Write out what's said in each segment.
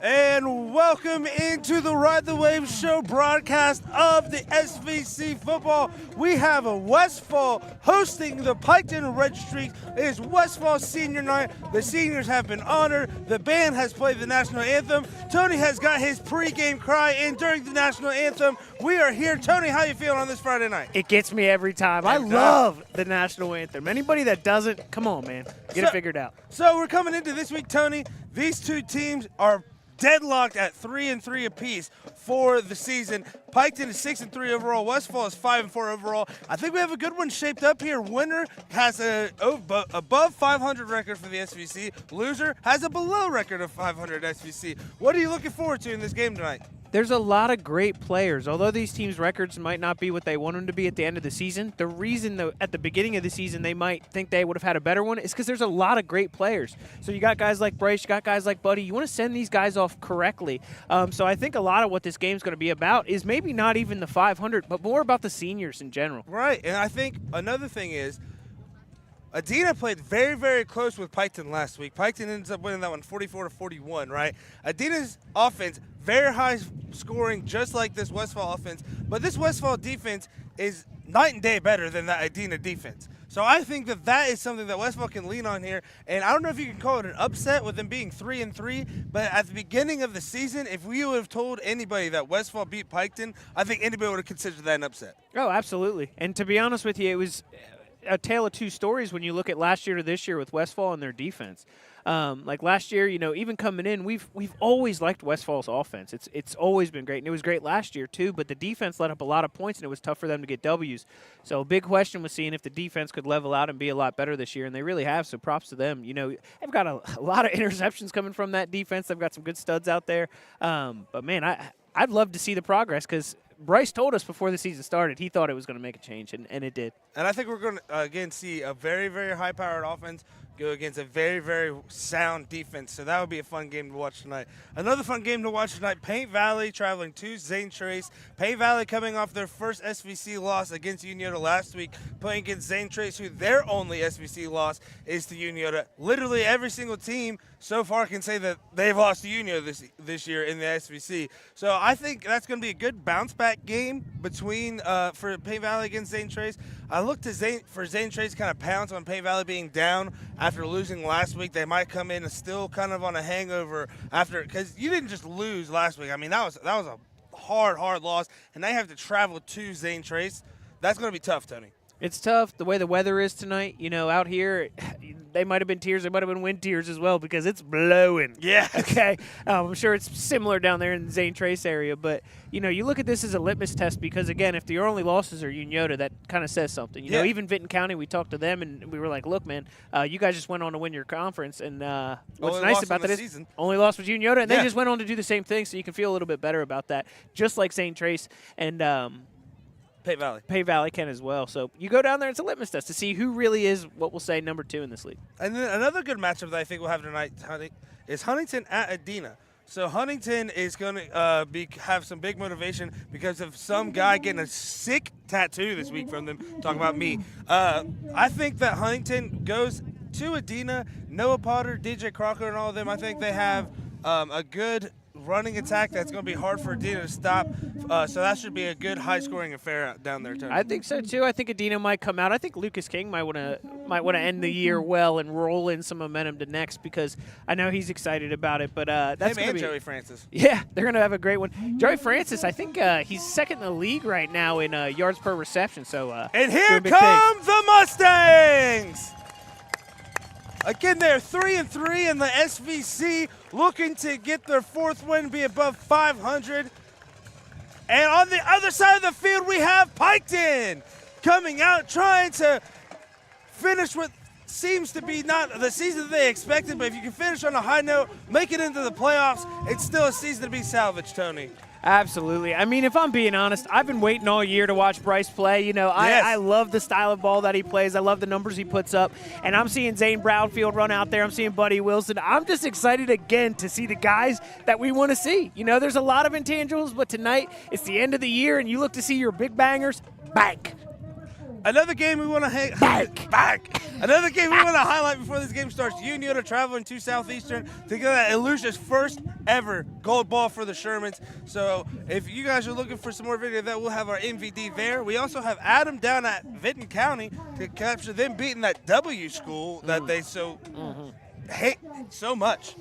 And welcome into the Ride the Wave show broadcast of the SVC football. We have a Westfall hosting the Piketon Red Streaks. It is Westfall senior night. The seniors have been honored. The band has played the national anthem. Tony has got his pregame cry in during the national anthem. We are here. Tony, how you feeling on this Friday night? It gets me every time. I love the national anthem. Anybody that doesn't, come on, man. Get it figured out. So we're coming into this week, Tony. These two teams are deadlocked at 3-3 apiece for the season. Piketon is 6-3 overall. Westfall is 5-4 overall. I think we have a good one shaped up here. Winner has a above 500 record for the SVC. Loser has a below record of 500 SVC. What are you looking forward to in this game tonight? There's a lot of great players. Although these teams' records might not be what they want them to be at the end of the season, the reason that at the beginning of the season they might think they would have had a better one is because there's a lot of great players. So you got guys like Bryce, you got guys like Buddy. You want to send these guys off correctly. So I think a lot of what this game's going to be about is maybe not even the 500, but more about the seniors in general. Right, and I think another thing is Adina played very, very close with Piketon last week. Piketon ends up winning that one 44-41, right? Adina's offense, very high scoring, just like this Westfall offense. But this Westfall defense is night and day better than that Adina defense. So I think that that is something that Westfall can lean on here. And I don't know if you can call it an upset with them being 3-3, but at the beginning of the season, if we would have told anybody that Westfall beat Piketon, I think anybody would have considered that an upset. Oh, absolutely. And to be honest with you, it was a tale of two stories when you look at last year to this year with Westfall and their defense. Like last year, you know, even coming in, we've always liked Westfall's offense. It's always been great, and it was great last year too. But the defense let up a lot of points, and it was tough for them to get W's. So a big question was seeing if the defense could level out and be a lot better this year, and they really have. So props to them. You know, they've got a lot of interceptions coming from that defense. They've got some good studs out there. But man, I'd love to see the progress because Bryce told us before the season started he thought it was going to make a change, and it did. And I think we're going to, again, see a very, very high-powered offense go against a very, very sound defense. So that would be a fun game to watch tonight. Another fun game to watch tonight, Paint Valley traveling to Zane Trace. Paint Valley coming off their first SVC loss against Uniola last week, playing against Zane Trace, who their only SVC loss is to Uniola. Literally every single team so far can say that they've lost to Uniola this year in the SVC. So I think that's going to be a good bounce-back game between for Paint Valley against Zane Trace. I look to Zane Trace to kind of pounce on Paint Valley being down after losing last week. They might come in and still kind of on a hangover after, because you didn't just lose last week. I mean, that was a hard loss, and they have to travel to Zane Trace. That's going to be tough, Tony. It's tough the way the weather is tonight. You know, out here, they might have been tears. They might have been wind tears as well because it's blowing. Yeah. Okay. I'm sure it's similar down there in the Zane Trace area. But, you know, you look at this as a litmus test because, again, if your only losses are Uniola, that kind of says something. You know, even Vinton County, we talked to them, and we were like, look, man, you guys just went on to win your conference. And what's nice about that is only loss was Uniola, and they just went on to do the same thing, so you can feel a little bit better about that, just like Zane Trace and Paint Valley can as well. So you go down there, it's a litmus test to see who really is what we'll say number 2 in this league. And then another good matchup that I think we'll have tonight is Huntington at Adina. So Huntington is going to have some big motivation because of some guy getting a sick tattoo this week from them. Talking about me. I think that Huntington goes to Adina. Noah Potter, DJ Crocker, and all of them, I think they have a good running attack that's going to be hard for Adina to stop. So that should be a good high-scoring affair down there, Tony. I think so too. I think Adina might come out. I think Lucas King might want to end the year well and roll in some momentum to next because I know he's excited about it. But that's going to be Joey Francis. Yeah, they're going to have a great one. Joey Francis, I think he's second in the league right now in yards per reception. So and here come the Mustangs. Again, they're 3-3 in the SVC, looking to get their 4th win, be above 500. And on the other side of the field, we have Piketon coming out, trying to finish what seems to be not the season that they expected, but if you can finish on a high note, make it into the playoffs, it's still a season to be salvaged, Tony. Absolutely. I mean, if I'm being honest, I've been waiting all year to watch Bryce play. You know, I love the style of ball that he plays. I love the numbers he puts up. And I'm seeing Zane Brownfield run out there. I'm seeing Buddy Wilson. I'm just excited again to see the guys that we want to see. You know, there's a lot of intangibles, but tonight it's the end of the year, and you look to see your big bangers, bank. Another game we want to back. Another game we want to highlight before this game starts. Union are traveling to Southeastern to get that Illusia's first ever gold ball for the Shermans. So if you guys are looking for some more video of that, we'll have our MVD there. We also have Adam down at Vinton County to capture them beating that W school that they so hate so much.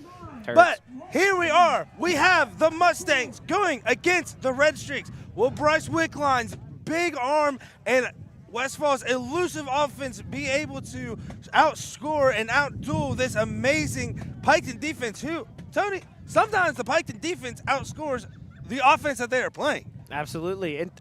Thurs. But here we are. We have the Mustangs going against the Red Streaks. Will Bryce Wickline's big arm and Westfall's elusive offense be able to outscore and outduel this amazing Piketon defense who, Tony, sometimes the Piketon defense outscores the offense that they are playing. Absolutely. And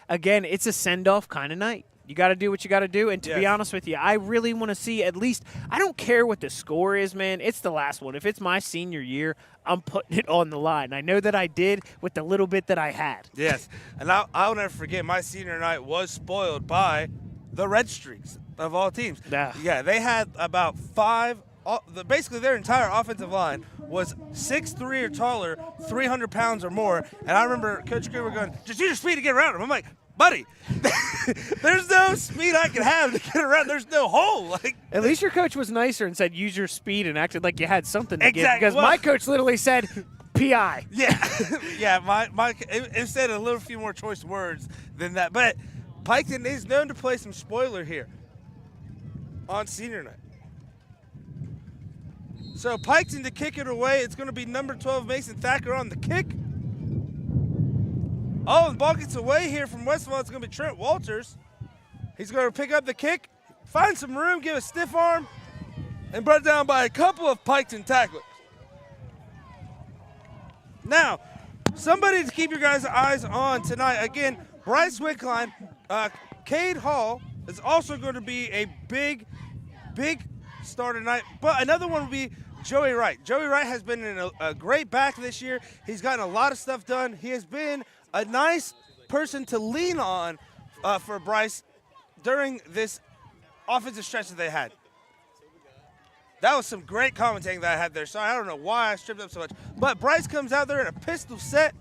again, it's a send-off kind of night. You got to do what you got to do. And to be honest with you, I really want to see at least – I don't care what the score is, man. It's the last one. If it's my senior year, I'm putting it on the line. I know that I did with the little bit that I had. Yes. And I'll never forget my senior night was spoiled by the Red Streaks of all teams. Yeah, they had about five – basically their entire offensive line was 6'3" or taller, 300 pounds or more. And I remember Coach Gruber going, just use your speed to get around him. I'm like, buddy, there's no speed I can have to get around. There's no hole. Like, at least your coach was nicer and said use your speed and acted like you had something to give. Because Well, my coach literally said PI. Yeah, yeah. It said a little few more choice words than that. But Piketon is known to play some spoiler here on senior night. So Piketon to kick it away. It's going to be number 12 Mason Thacker on the kick. Oh, the ball gets away here from Westfall. It's going to be Trent Walters. He's going to pick up the kick, find some room, give a stiff arm, and brought down by a couple of Piketon tacklers. Now, somebody to keep your guys' eyes on tonight. Again, Bryce Wickline, Cade Hall is also going to be a big star tonight. But another one will be Joey Wright. Joey Wright has been in a great back this year. He's gotten a lot of stuff done. He has been a nice person to lean on for Bryce during this offensive stretch that they had. That was some great commentating that I had there. Sorry, I don't know why I stripped up so much. But Bryce comes out there in a pistol set.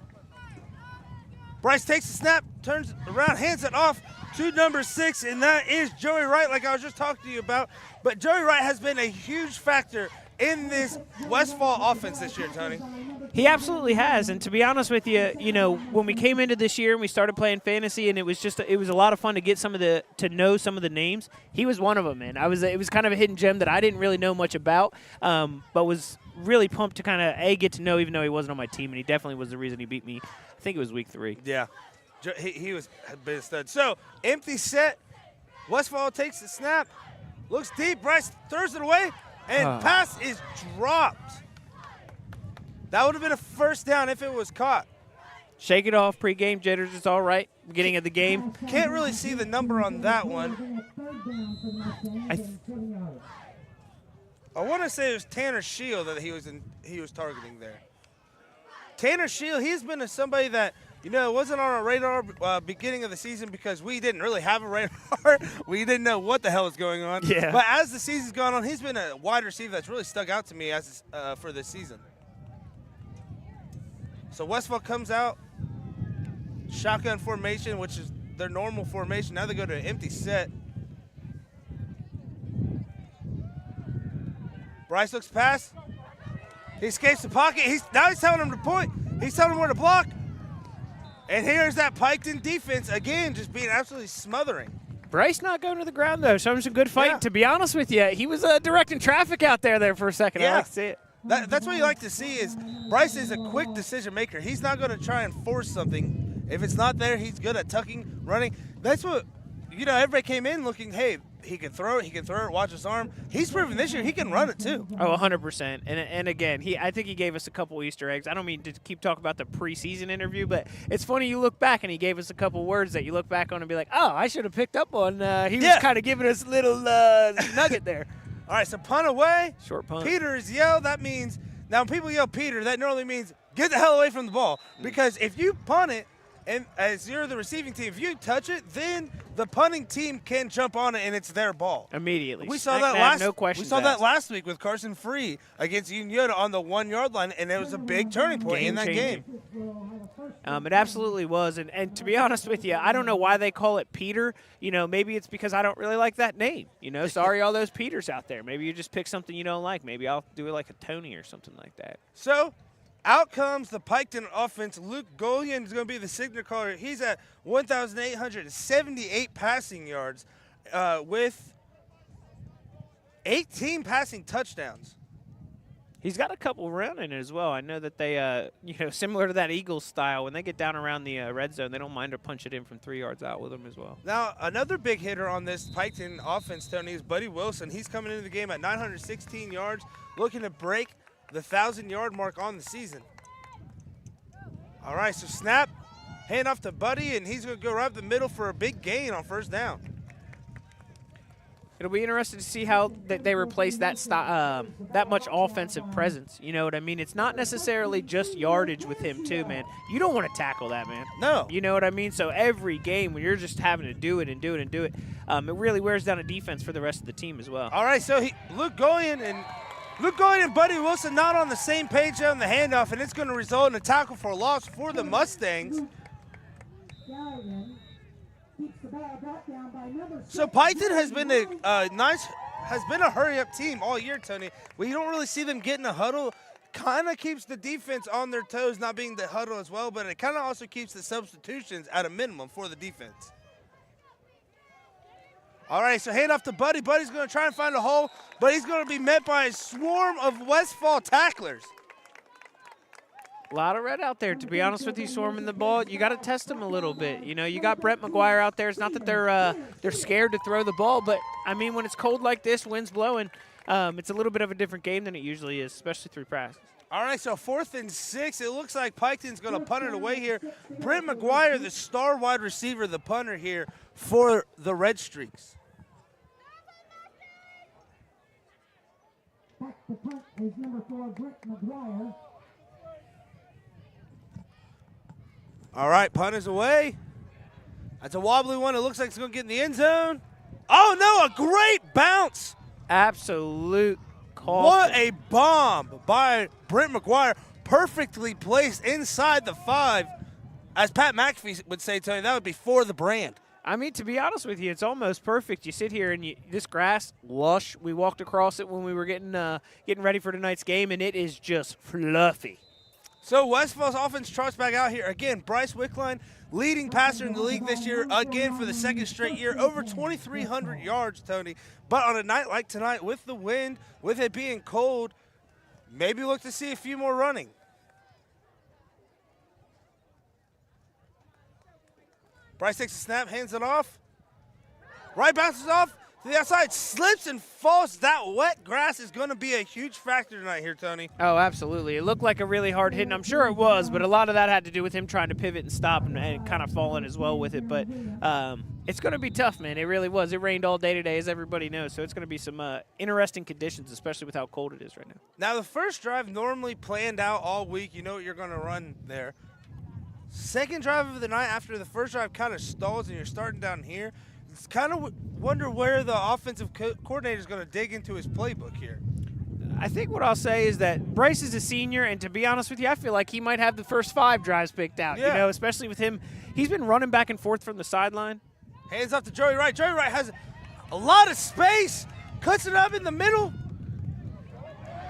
Bryce takes the snap, turns around, hands it off to number 6, and that is Joey Wright, like I was just talking to you about. But Joey Wright has been a huge factor in this Westfall offense this year, Tony. He absolutely has, and to be honest with you, when we came into this year and we started playing fantasy, and it was a lot of fun to get to know some of the names. He was one of them, man. It was kind of a hidden gem that I didn't really know much about, but was really pumped to kind of get to know, even though he wasn't on my team, and he definitely was the reason he beat me. I think it was week 3. Yeah, he had been a stud. So empty set, Westfall takes the snap, looks deep. Bryce throws it away, and pass is dropped. That would have been a first down if it was caught. Shake it off, pregame jitters. It's all right. Beginning of the game. Can't really see the number on that one. I want to say it was Tanner Shield that he was targeting there. Tanner Shield, he's been somebody that wasn't on our radar beginning of the season because we didn't really have a radar. We didn't know what the hell was going on. Yeah. But as the season's gone on, he's been a wide receiver that's really stuck out to me for this season. So Westfall comes out, shotgun formation, which is their normal formation. Now they go to an empty set. Bryce looks past. He escapes the pocket. Now he's telling him to point. He's telling him where to block. And here's that Piketon defense, again, just being absolutely smothering. Bryce not going to the ground, though. Showing some good fight. Yeah. To be honest with you, he was directing traffic out there for a second. Yeah. I like to see it. That's what you like to see is Bryce is a quick decision maker. He's not going to try and force something. If it's not there, he's good at tucking, running. That's what, everybody came in looking, hey, he can throw it, watch his arm. He's proven this year he can run it too. Oh, 100%. And again, I think he gave us a couple Easter eggs. I don't mean to keep talking about the preseason interview, but it's funny you look back and he gave us a couple words that you look back on and be like, oh, I should have picked up on. He was kind of giving us a little nugget there. All right, so punt away. Short punt. Peter is yelled. That means, now when people yell Peter, that normally means get the hell away from the ball. Because if you punt it, and as you're the receiving team, if you touch it, then the punting team can jump on it, and it's their ball. Immediately. We saw Smack that dab, no questions We saw that asked. last week with Carson Free against Union on the 1 yard line, and it was a big turning point in that game. It absolutely was, and to be honest with you, I don't know why they call it Peter. You know, maybe it's because I don't really like that name. You know, sorry all those Peters out there. Maybe you just pick something you don't like. Maybe I'll do it like a Tony or something like that. So, out comes the Piketon offense. Luke Golian is going to be the signal caller. He's at 1,878 passing yards with 18 passing touchdowns. He's got a couple running as well. I know that they, similar to that Eagles style, when they get down around the red zone, they don't mind to punch it in from 3 yards out with them as well. Now, another big hitter on this Piketon offense, Tony, is Buddy Wilson. He's coming into the game at 916 yards, looking to break the 1,000-yard mark on the season. All right, so snap, hand off to Buddy, and he's going to go right up the middle for a big gain on first down. It'll be interesting to see how they replace that that much offensive presence. You know what I mean? It's not necessarily just yardage with him too, man. You don't want to tackle that, man. No. You know what I mean? So every game when you're just having to do it and do it and do it, it really wears down a defense for the rest of the team as well. All right, so Luke Goyen and Buddy Wilson not on the same page on the handoff, and it's going to result in a tackle for a loss for the Mustangs. So Piketon has been a hurry-up team all year, Tony. We don't really see them get in a huddle. Kind of keeps the defense on their toes, not being the huddle as well, but it kind of also keeps the substitutions at a minimum for the defense. All right, so hand off to Buddy. Buddy's going to try and find a hole, but he's going to be met by a swarm of Westfall tacklers. A lot of red out there, to be honest with you, swarming the ball. You got to test them a little bit. You know, you got Brett McGuire out there. It's not that they're scared to throw the ball, but, I mean, when it's cold like this, wind's blowing, it's a little bit of a different game than it usually is, especially through practice. All right, so 4th and 6. It looks like Piketon's going to punt it away here. Brent McGuire, the star wide receiver, the punter here for the Red Streaks. Back to punt is number 4, Brent McGuire. All right, punt is away. That's a wobbly one. It looks like it's going to get in the end zone. Oh, no, a great bounce. Absolute coffin. What a bomb by Brent McGuire. Perfectly placed inside the 5. As Pat McAfee would say, Tony, that would be for the brand. I mean, to be honest with you, it's almost perfect. You sit here and this grass, lush. We walked across it when we were getting ready for tonight's game, and it is just fluffy. So Westfall's offense trots back out here. Again, Bryce Wickline, leading passer in the league this year, again for the 2nd straight year, over 2,300 yards, Tony. But on a night like tonight, with the wind, with it being cold, maybe look to see a few more running. Bryce takes a snap, hands it off. Right bounces off to the outside, slips and falls. That wet grass is going to be a huge factor tonight here, Tony. Oh, absolutely. It looked like a really hard hit, and I'm sure it was, but a lot of that had to do with him trying to pivot and stop and kind of falling as well with it. But it's going to be tough, man. It really was. It rained all day today, as everybody knows, so it's going to be some interesting conditions, especially with how cold it is right now. Now, the first drive normally planned out all week. You know what you're going to run there. Second drive of the night after the first drive kind of stalls and you're starting down here, it's kind of wonder where the offensive coordinator is going to dig into his playbook here. I think what I'll say is that Bryce is a senior, and to be honest with you, I feel like he might have the first 5 drives picked out, Yeah. you know, especially with him. He's been running back and forth from the sideline. Hands off to Joey Wright. Joey Wright has a lot of space, cuts it up in the middle.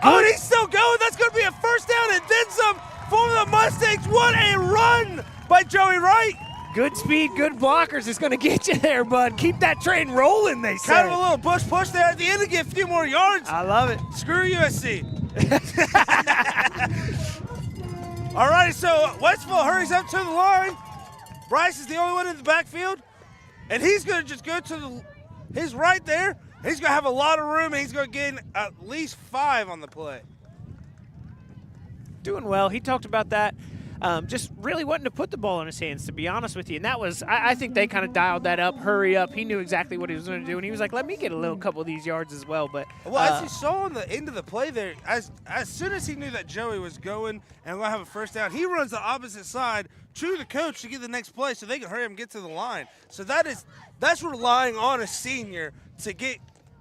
Oh, and he's still going. That's going to be a first down and then some for the Mustangs. What a run by Joey Wright. Good speed, good blockers is going to get you there, bud. Keep that train rolling, they say. Kind of a little push there at the end to get a few more yards. I love it. Screw USC. All right, so Westfall hurries up to the line. Bryce is the only one in the backfield, and he's going to just go to his right there. He's going to have a lot of room, and he's going to gain at least 5 on the play. Doing well. He talked about that. just really wanting to put the ball in his hands, to be honest with you. And that was, I think they kind of dialed that up, hurry up. He knew exactly what he was going to do, and he was like, let me get a little couple of these yards as well. But as you saw on the end of the play there, as soon as he knew that Joey was going and going to have a first down, he runs the opposite side to the coach to get the next play so they can hurry up and get to the line. So that's relying on a senior to get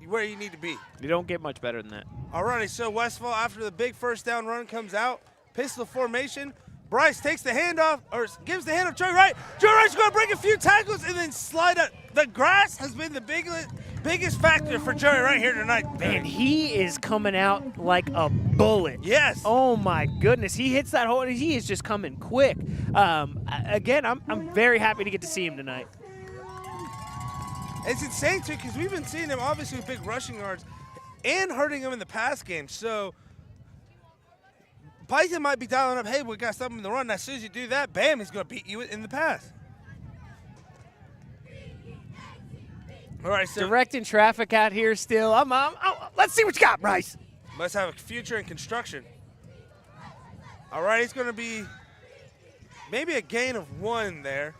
where you need to be. You don't get much better than that. Alrighty, so Westfall, after the big first down run comes out, pistol formation. Bryce takes the handoff, or gives the handoff to Joey Wright. Joey Wright's going to break a few tackles and then slide out. The grass has been the biggest factor for Joey Wright here tonight. Man, he is coming out like a bullet. Yes. Oh, my goodness. He hits that hole, and he is just coming quick. Again, I'm very happy to get to see him tonight. It's insane, too, because we've been seeing him, obviously, with big rushing yards and hurting him in the pass game. So Piketon might be dialing up, hey, we got something in the run. And as soon as you do that, bam, he's going to beat you in the pass. All right, so directing traffic out here still. Let's see what you got, Bryce. Must have a future in construction. All right, it's going to be maybe a gain of 1 there.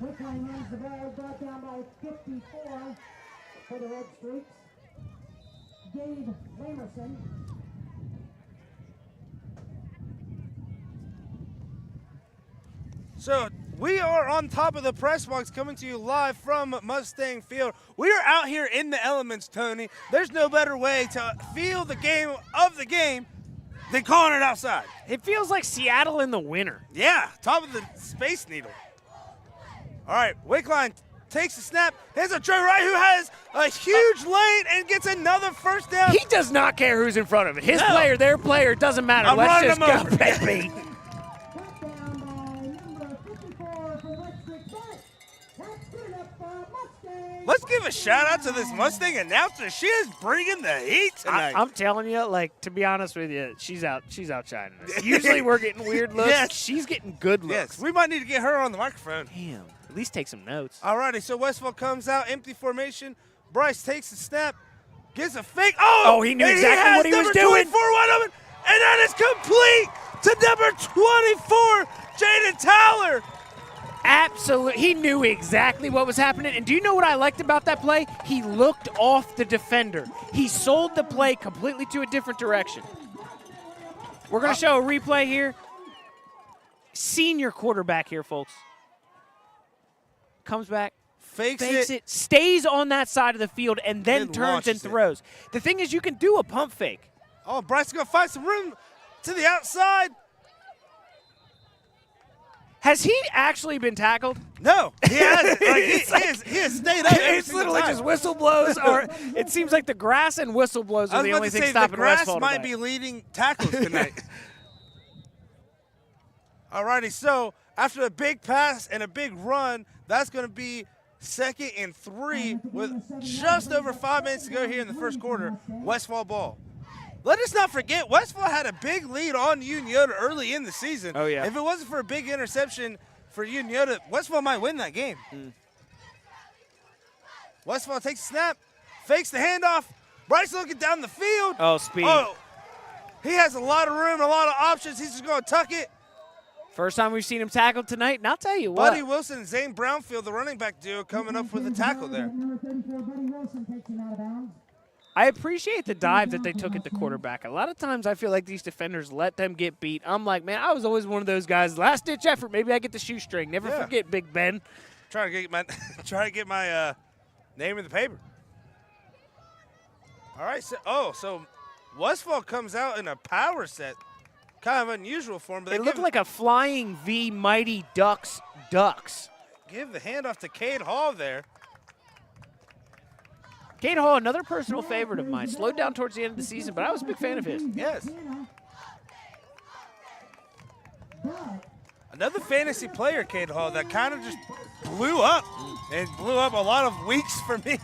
Pikon runs the ball, brought down by 54 for the Red Streaks. Gabe Lamerson. So we are on top of the press box coming to you live from Mustang Field. We are out here in the elements, Tony. There's no better way to feel the game of the game than calling it outside. It feels like Seattle in the winter. Yeah, top of the Space Needle. All right, Wickline takes the snap. Here's a Joey Wright who has a huge lane and gets another first down. He does not care who's in front of him. His player, their player, doesn't matter. I'm Let's just running go, him over. baby. Brought down by number 54 for Red Streaks. But that's good enough for Mustangs. Let's give a shout out to this Mustang announcer. She is bringing the heat tonight. I'm telling you, like, to be honest with you, she's outshining us. Usually we're getting weird looks. Yes. She's getting good looks. Yes, we might need to get her on the microphone. Damn. At least take some notes. Alrighty, so Westfall comes out, empty formation. Bryce takes the snap, gets a fake. Oh, he knew exactly what he was doing. Number 24 wide open, and that is complete to number 24, Jaden Towler. Absolutely. He knew exactly what was happening. And do you know what I liked about that play? He looked off the defender. He sold the play completely to a different direction. We're going to show a replay here. Senior quarterback here, folks. Comes back, fakes it, stays on that side of the field, and then turns and throws. The thing is, you can do a pump fake. Oh, Bryce is going to find some room to the outside. Has he actually been tackled? No, he hasn't. He has stayed up. It's literally just whistle blows, or it seems like the grass and whistle blows are the only thing stopping Westfall the grass might be leading tackles tonight. Alrighty, so after a big pass and a big run, that's going to be 2nd and 3 with just over 5 minutes to go here in the first quarter. Westfall ball. Let us not forget, Westfall had a big lead on Unioda early in the season. Oh, yeah. If it wasn't for a big interception for Unioda, Westfall might win that game. Westfall takes a snap, fakes the handoff. Bryce looking down the field. Oh, speed. Oh, he has a lot of room, a lot of options. He's just going to tuck it. First time we've seen him tackled tonight, and I'll tell you what. Buddy Wilson and Zane Brownfield, the running back duo, coming up with a tackle there. Number 34, Buddy Wilson, takes him out of bounds. I appreciate the dive that they took at the quarterback. A lot of times I feel like these defenders let them get beat. I'm like, man, I was always one of those guys. Last-ditch effort, maybe I get the shoestring. Never forget Big Ben. Trying to get my name in the paper. All right, so Westfall comes out in a power set. Kind of unusual for him. But it looked like a flying V Mighty Ducks. Give the handoff to Cade Hall there. Cade Hall, another personal favorite of mine. Slowed down towards the end of the season, but I was a big fan of his. Yes. Another fantasy player, Cade Hall, that kind of just blew up and blew up a lot of weeks for me.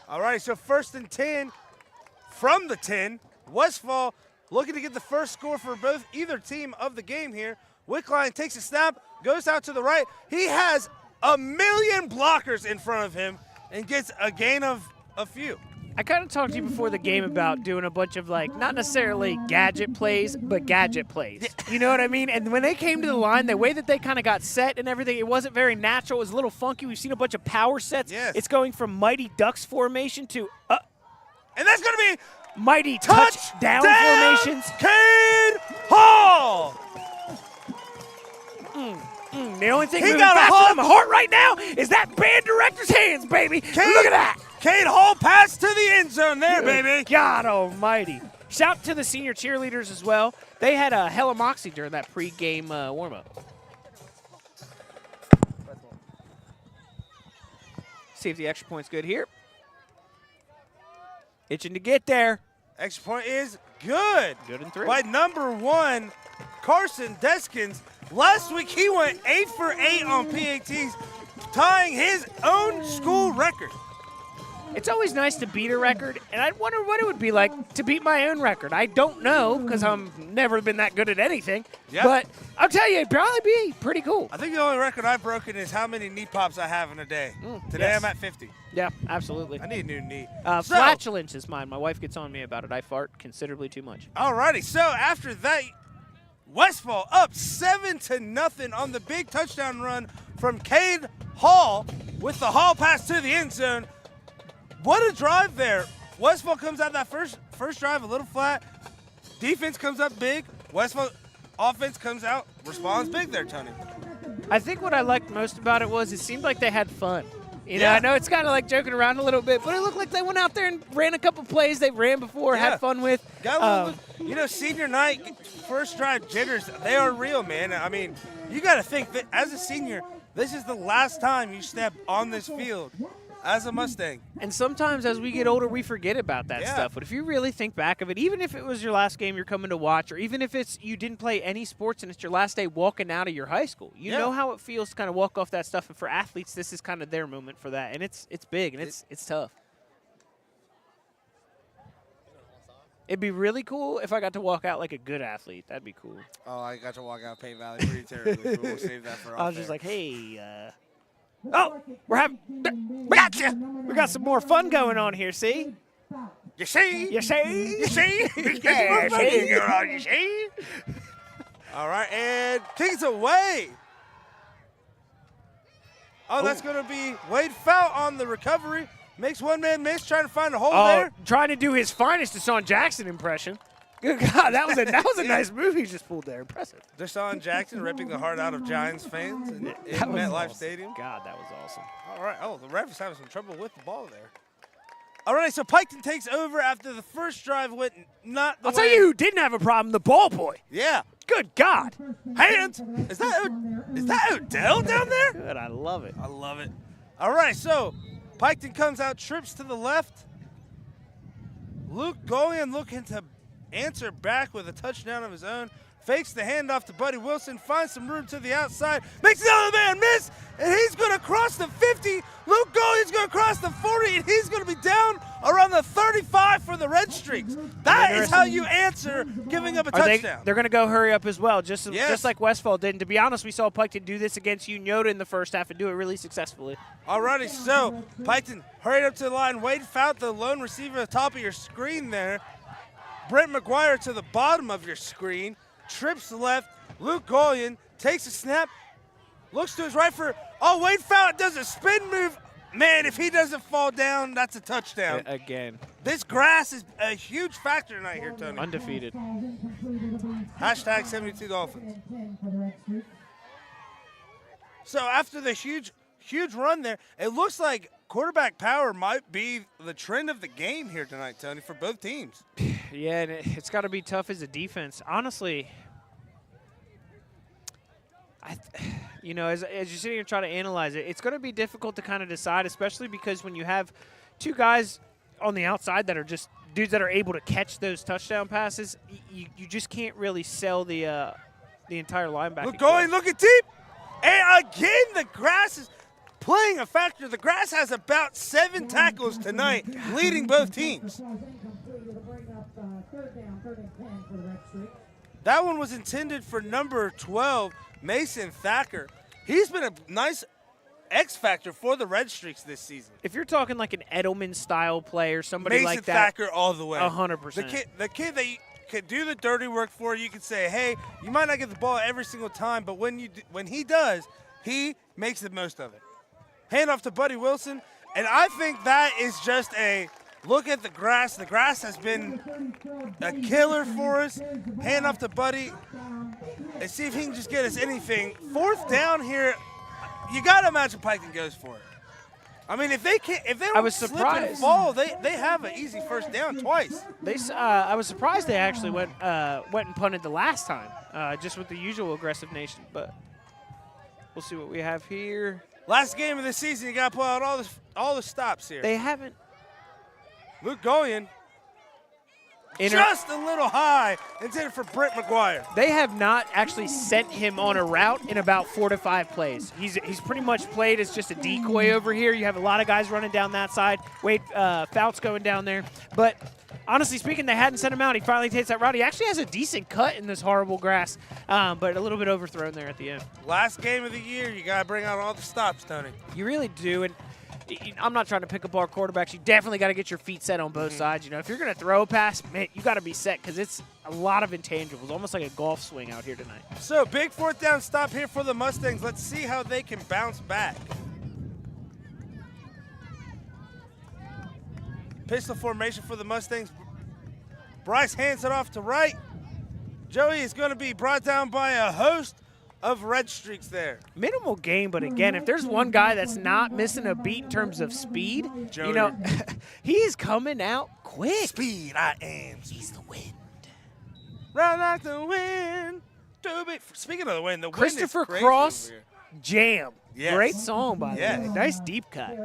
All right, so 1st and 10 from the 10. Westfall looking to get the first score for either team of the game here. Wickline takes a snap, goes out to the right. He has a million blockers in front of him and gets a gain of a few. I kind of talked to you before the game about doing a bunch of, like, not necessarily gadget plays, but gadget plays. You know what I mean? And when they came to the line, the way that they kind of got set and everything, it wasn't very natural. It was a little funky. We've seen a bunch of power sets. Yes. It's going from Mighty Ducks formation to And that's going to be Mighty Touchdown formations. Cade Hall! The only thing He moving got a faster hole. than my heart right now is that band director's hands, baby. Look at that. Cade Hall pass to the end zone there, baby. God almighty. Shout to the senior cheerleaders as well. They had a hella moxie during that pregame warm-up. See if the extra point's good here. Itching to get there. Extra point is good. Good in 3. By number 1, Carson Deskins. Last week he went 8 for 8 on PATs, tying his own school record. It's always nice to beat a record, and I wonder what it would be like to beat my own record. I don't know, because I've never been that good at anything. Yep. But I'll tell you, it'd probably be pretty cool. I think the only record I've broken is how many knee pops I have in a day. Today yes. I'm at 50. Yeah, absolutely. I need a new knee. Flatulence is mine. My wife gets on me about it. I fart considerably too much. Alrighty, so after that, Westfall up 7-0 on the big touchdown run from Cade Hall with the Hall pass to the end zone. What a drive there. Westfall comes out that first drive a little flat. Defense comes up big. Westfall offense comes out, responds big there, Tony. I think what I liked most about it was it seemed like they had fun. You know, Yeah. I know it's kind of like joking around a little bit, but it looked like they went out there and ran a couple plays they ran before, Yeah. had fun with. Got a little, senior night, first drive jitters, they are real, man. I mean, you got to think that as a senior, this is the last time you step on this field as a Mustang. And sometimes as we get older, we forget about that Yeah. stuff. But if you really think back of it, even if it was your last game you're coming to watch, or even if it's you didn't play any sports and it's your last day walking out of your high school, you Yeah. know how it feels to kind of walk off that stuff. And for athletes, this is kind of their moment for that. And it's big and it's tough. It'd be really cool if I got to walk out like a good athlete. That'd be cool. Oh, I got to walk out Paint Valley pretty terribly. We'll save that for I was just like, hey, oh, we got some more fun going on here, see? you see? You see? You see? Yeah, see? You see? All right, and kicks away. Oh, that's going to be Wade Fout on the recovery. Makes one man miss, trying to find a hole there. Trying to do his finest Deshaun Jackson impression. Good God, that was a nice move he just pulled there. Impressive. Deshaun Jackson ripping the heart out of Giants fans in That was MetLife awesome. Stadium. God, that was awesome. All right. Oh, the ref is having some trouble with the ball there. All right, so Piketon takes over after the first drive went not the I'll way. tell you who didn't have a problem, the ball boy. Yeah. Good God. Hands. Is that Odell down there? Good, I love it. I love it. All right, so Piketon comes out, trips to the left. Luke Golian looking to answer back with a touchdown of his own. Fakes the handoff to Buddy Wilson, finds some room to the outside, makes another man miss, and he's going to cross the 50. Luke Golian's going to cross the 40, and he's going to be down around the 35 for the Red Streaks. That is how you answer giving up a touchdown. They're going to go hurry up as well, just Yes. like Westfall did. And to be honest, we saw Piketon do this against Unioda in the first half and do it really successfully. Alrighty, so Piketon hurried up to the line. Wade Fout, the lone receiver at the top of your screen there. Brent McGuire to the bottom of your screen. Trips left. Luke Golian takes a snap. Looks to his right for. Oh, Wade Fout does a spin move. Man, if he doesn't fall down, that's a touchdown. Again, This grass is a huge factor tonight here, Tony. undefeated. Hashtag 72 Dolphins. So after the huge run there, it looks like quarterback power might be the trend of the game here tonight, Tony, for both teams. Yeah, and it's got to be tough as a defense. Honestly, as you're sitting here trying to analyze it, it's going to be difficult to kind of decide, especially because when you have two guys on the outside that are just dudes that are able to catch those touchdown passes, you just can't really sell the entire linebacker. Look going, looking deep. And again, the grass is playing a factor. The grass has about 7 tackles tonight, leading both teams. That one was intended for number 12, Mason Thacker. He's been a nice X factor for the Red Streaks this season. If you're talking like an Edelman-style player, somebody Mason like that. Thacker all the way. 100%. The kid that you could do the dirty work for, you could say, hey, you might not get the ball every single time, but when he does, he makes the most of it. Hand off to Buddy Wilson, and I think that is just a look at the grass. The grass has been a killer for us. Hand off to Buddy. And see if he can just get us anything. 4th down here, you got to imagine Piketon goes for it. I mean, if they don't slip and fall, they have an easy 1st down twice. I was surprised they actually went and punted the last time, just with the usual aggressive nation. But we'll see what we have here. Last game of the season, you got to pull out all the stops here. They haven't. Luke Goyen. Just a little high, intended for Britt McGuire. They have not actually sent him on a route in about 4 to 5 plays. He's pretty much played as just a decoy over here. You have a lot of guys running down that side. Wade Fouts going down there. But honestly speaking, they hadn't sent him out. He finally takes that route. He actually has a decent cut in this horrible grass, but a little bit overthrown there at the end. Last game of the year, you got to bring out all the stops, Tony. You really do. And I'm not trying to pick apart quarterbacks. You definitely got to get your feet set on both sides. You know, if you're going to throw a pass, man, you got to be set because it's a lot of intangibles, almost like a golf swing out here tonight. So big 4th down stop here for the Mustangs. Let's see how they can bounce back. Pistol formation for the Mustangs. Bryce hands it off to right. Joey is going to be brought down by a host of Red Streaks there. Minimal gain, but again, if there's one guy that's not missing a beat in terms of speed, Joey. you know, he's coming out quick. Speed, I am. He's the wind. Run like the wind. Speaking of the wind, the Christopher wind is crazy Cross, over here. Jam. Yes. Great song, by Yes. the way. Nice deep cut.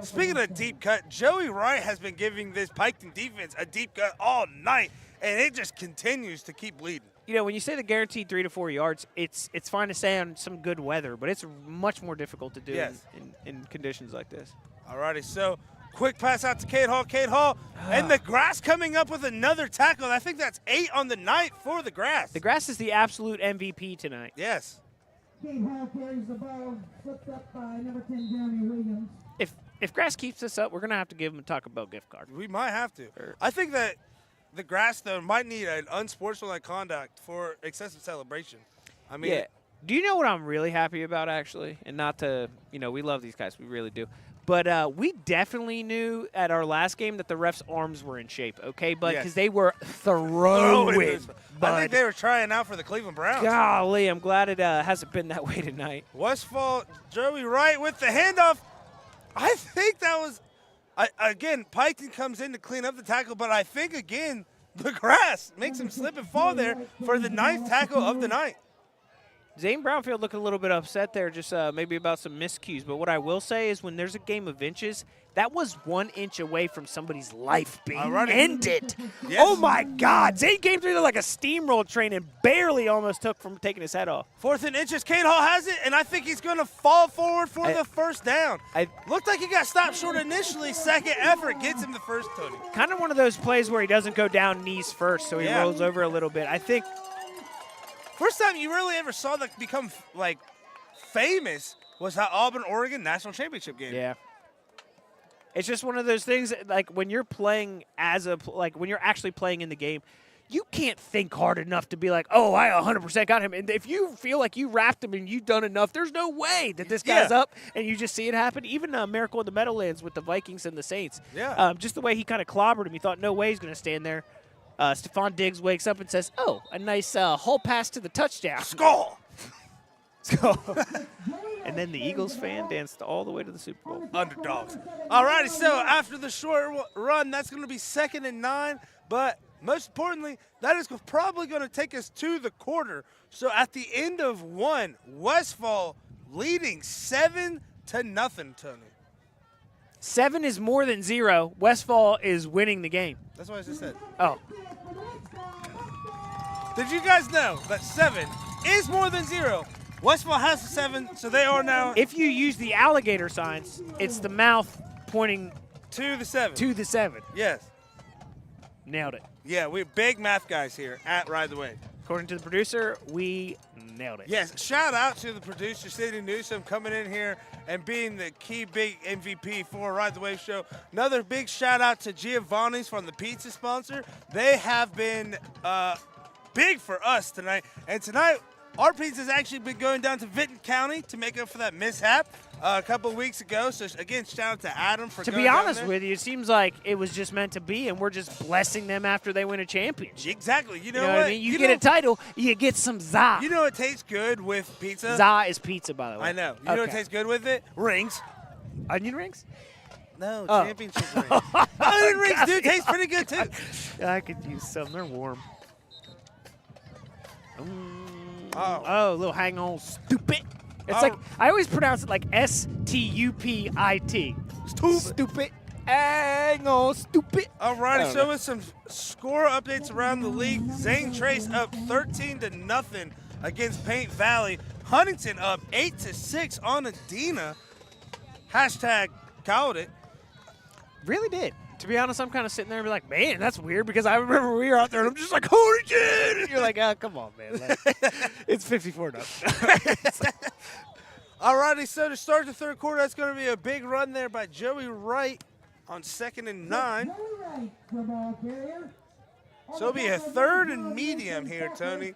Speaking of deep cut, Joey Wright has been giving this Piketon defense a deep cut all night, and it just continues to keep leading. You know, when you say the guaranteed 3 to 4 yards, it's fine to say on some good weather, but it's much more difficult to do Yes. in conditions like this. Alrighty, so quick pass out to Cade Hall, and the grass coming up with another tackle. I think that's 8 on the night for the grass. The grass is the absolute MVP tonight. Yes. Cade Hall carries the ball, flipped up by number 10, Jeremy Williams. If grass keeps this up, we're going to have to give him a Taco Bell gift card. We might have to. I think that the grass, though, might need an unsportsmanlike conduct for excessive celebration. I mean, Yeah. Do you know what I'm really happy about, actually? And not to, you know, we love these guys. We really do. But we definitely knew at our last game that the refs' arms were in shape, okay? But because they were throwing. I think they were trying out for the Cleveland Browns. Golly, I'm glad it hasn't been that way tonight. Westfall, Joey Wright with the handoff. I think that was, again, Piketon comes in to clean up the tackle, but I think, again, the grass makes him slip and fall there for the 9th tackle of the night. Zane Brownfield looking a little bit upset there, just maybe about some miscues. But what I will say is when there's a game of inches, that was 1 inch away from somebody's life being ended. Yes. Oh, my God. Zane came through there like a steamroll train and barely almost took from taking his head off. 4th and inches, Cade Hall has it, and I think he's going to fall forward for the 1st down. Looked like he got stopped short initially. Second effort gets him the first, Tony. Kind of one of those plays where he doesn't go down knees first, so he rolls over a little bit. I think first time you really ever saw that become, like, famous was that Auburn-Oregon National Championship game. Yeah. It's just one of those things, like, when you're playing when you're actually playing in the game, you can't think hard enough to be like, oh, I 100% got him. And if you feel like you wrapped him and you've done enough, there's no way that this guy's up and you just see it happen. Even Miracle in the Meadowlands with the Vikings and the Saints. Yeah. Just the way he kind of clobbered him, he thought, no way he's going to stand there. Stephon Diggs wakes up and says, oh, a nice hole pass to the touchdown. Skull! And then the Eagles fan danced all the way to the Super Bowl. Underdogs. All righty, so after the short run, that's going to be 2nd and 9. But most importantly, that is probably going to take us to the quarter. So at the end of 1, Westfall leading 7-0, Tony. 7 is more than 0. Westfall is winning the game. That's what I just said. Oh. Did you guys know that 7 is more than 0? Westfall has the 7, so they are now. If you use the alligator signs, it's the mouth pointing to the 7. To the 7. Yes. Nailed it. Yeah, we're big math guys here at Ride the Wave. According to the producer, we nailed it. Yes, shout out to the producer, Sidney Newsom, coming in here and being the key big MVP for Ride the Wave show. Another big shout out to Giovanni's from the pizza sponsor. They have been big for us tonight. And tonight, our pizza's actually been going down to Vinton County to make up for that mishap a couple weeks ago. So, again, shout out to Adam for To going be down honest there. with you, it seems like it was just meant to be, and we're just blessing them after they win a championship. Exactly. You know, You know what I mean? You get know, a title, you get some za. You know what tastes good with pizza? Za is pizza, by the way. I know. You know what tastes good with it? Rings. Onion rings? No, Oh. championship rings. Onion rings do taste pretty good, too. I could use some. They're warm. Oh. A little hang on, stupid. It's like, I always pronounce it like S-T-U-P-I-T. Stupid. Hang on, stupid. All righty, so with some score updates around the league, Zane Trace up 13-0 against Paint Valley. Huntington up 8-6 on Adina. Hashtag called it. Really did. To be honest, I'm kind of sitting there and be like, man, that's weird, because I remember we were out there and I'm just like, holy shit! And you're like, oh, come on, man. Like, it's 54-0. All righty, so to start the third quarter, that's going to be a big run there by Joey Wright on 2nd and 9. So it'll be a 3rd and medium here, Tony.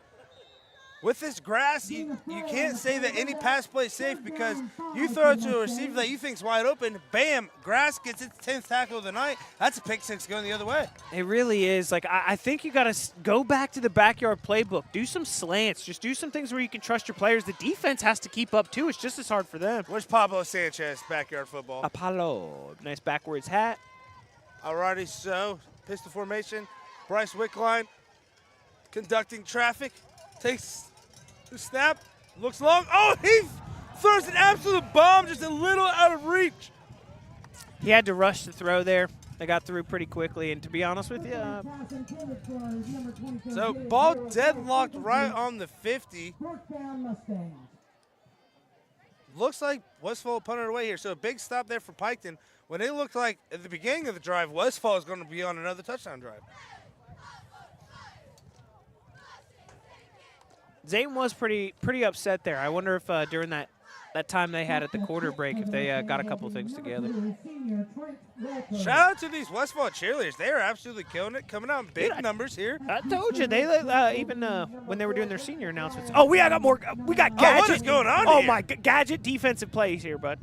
With this grass, you can't say that any pass play is safe, because you throw it to a receiver that you think's wide open, bam, grass gets its 10th tackle of the night. That's a pick six going the other way. It really is. Like, I think you got to go back to the backyard playbook. Do some slants. Just do some things where you can trust your players. The defense has to keep up, too. It's just as hard for them. Where's Pablo Sanchez, backyard football? Apollo. Nice backwards hat. All righty, so pistol formation. Bryce Wickline conducting traffic. Takes the snap. Looks long. Oh, he throws an absolute bomb just a little out of reach. He had to rush the throw there. They got through pretty quickly, and to be honest with you, so ball deadlocked right on the 50. Looks like Westfall punted away here. So a big stop there for Piketon when it looked like at the beginning of the drive, Westfall is going to be on another touchdown drive. Zane was pretty upset there. I wonder if during that time they had at the quarter break, if they got a couple things together. Shout out to these Westfall cheerleaders. They are absolutely killing it, coming out in big numbers here. I told you, they even when they were doing their senior announcements. Oh, we got more. We got gadget. What is going on Oh here? my gadget defensive plays here, bud.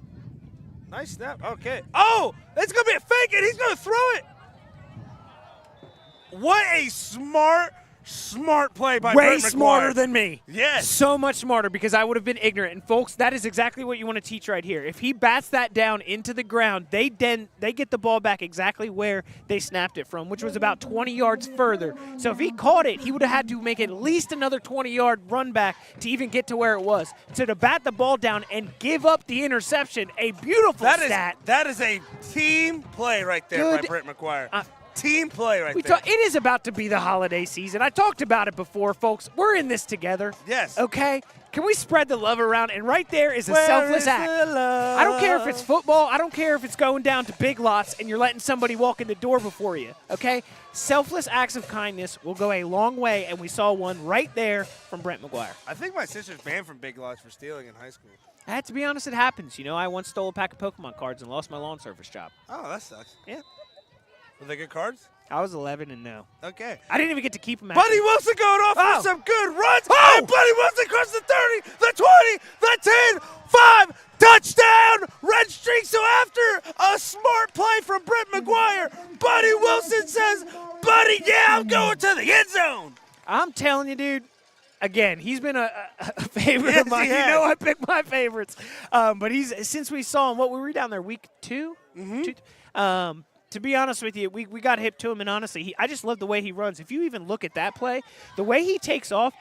Nice snap. Okay. Oh, it's going to be a fake, and he's going to throw it. What a smart play by Way Brent McGuire. smarter than me. Yes. So much smarter, because I would have been ignorant. And folks, that is exactly what you want to teach right here. If he bats that down into the ground, they get the ball back exactly where they snapped it from, which was about 20 yards further. So if he caught it, he would have had to make at least another 20-yard run back to even get to where it was. So to bat the ball down and give up the interception, a beautiful stat. That is a team play right there by Good. Brent McGuire. Team play right there. It is about to be the holiday season. I talked about it before, folks. We're in this together. Yes. Okay? Can we spread the love around? And right there is a selfless act. I don't care if it's football. I don't care if it's going down to Big Lots and you're letting somebody walk in the door before you. Okay? Selfless acts of kindness will go a long way, and we saw one right there from Brent McGuire. I think my sister's banned from Big Lots for stealing in high school. I had to be honest, it happens. You know, I once stole a pack of Pokemon cards and lost my lawn service job. Oh, that sucks. Yeah. Were they good cards? I was 11 and no. Okay. I didn't even get to keep them. Buddy Wilson going off for some good runs. Oh! And Buddy Wilson crosses the 30, the 20, the 10, 5, touchdown, red streak. So after a smart play from Brent McGuire, Buddy Wilson says, buddy, yeah, I'm going to the end zone. I'm telling you, dude. Again, he's been a favorite of mine. You know I pick my favorites. But since we saw him, what were we down there, week 2? Mm-hmm. To be honest with you, we got hip to him, and honestly, I just love the way he runs. If you even look at that play, the way he takes off,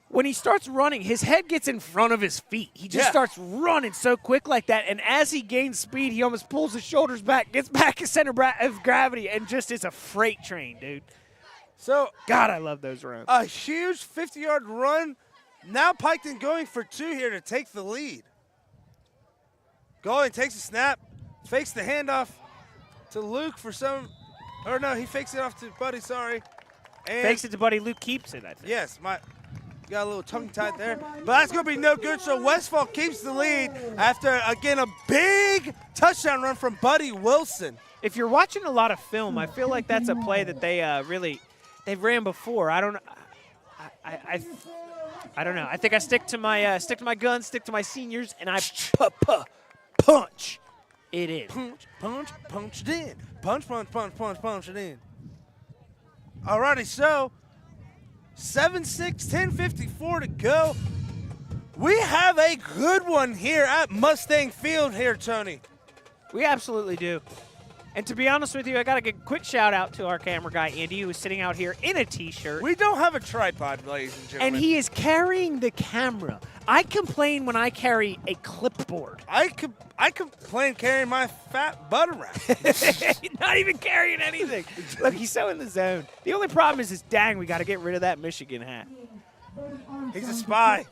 when he starts running, his head gets in front of his feet. He just starts running so quick like that, and as he gains speed, he almost pulls his shoulders back, gets back his center of gravity, and just is a freight train, dude. So, God, I love those runs. A huge 50-yard run. Now Piketon going for 2 here to take the lead. Going, takes a snap, fakes the handoff to Luke for some, or no, he fakes it off to Buddy, sorry. And Fakes it to Buddy Luke, keeps it, I think. yes, got a little tongue-tied there. But that's going to be no good, so Westfall keeps the lead after, again, a big touchdown run from Buddy Wilson. If you're watching a lot of film, I feel like that's a play that they've ran before. I don't know. I don't know. I think I stick to my guns, stick to my seniors, and I punch it in. Punch it in. Punch it in. Alrighty, so 7-6, 10:54 to go. We have a good one here at Mustang Field here, Tony. We absolutely do. And to be honest with you, I got to give a quick shout out to our camera guy, Andy, who is sitting out here in a T-shirt. We don't have a tripod, ladies and gentlemen. And he is carrying the camera. I complain when I carry a clipboard. I complain carrying my fat butt around. Not even carrying anything. Look, he's so in the zone. The only problem is dang, we got to get rid of that Michigan hat. He's a spy.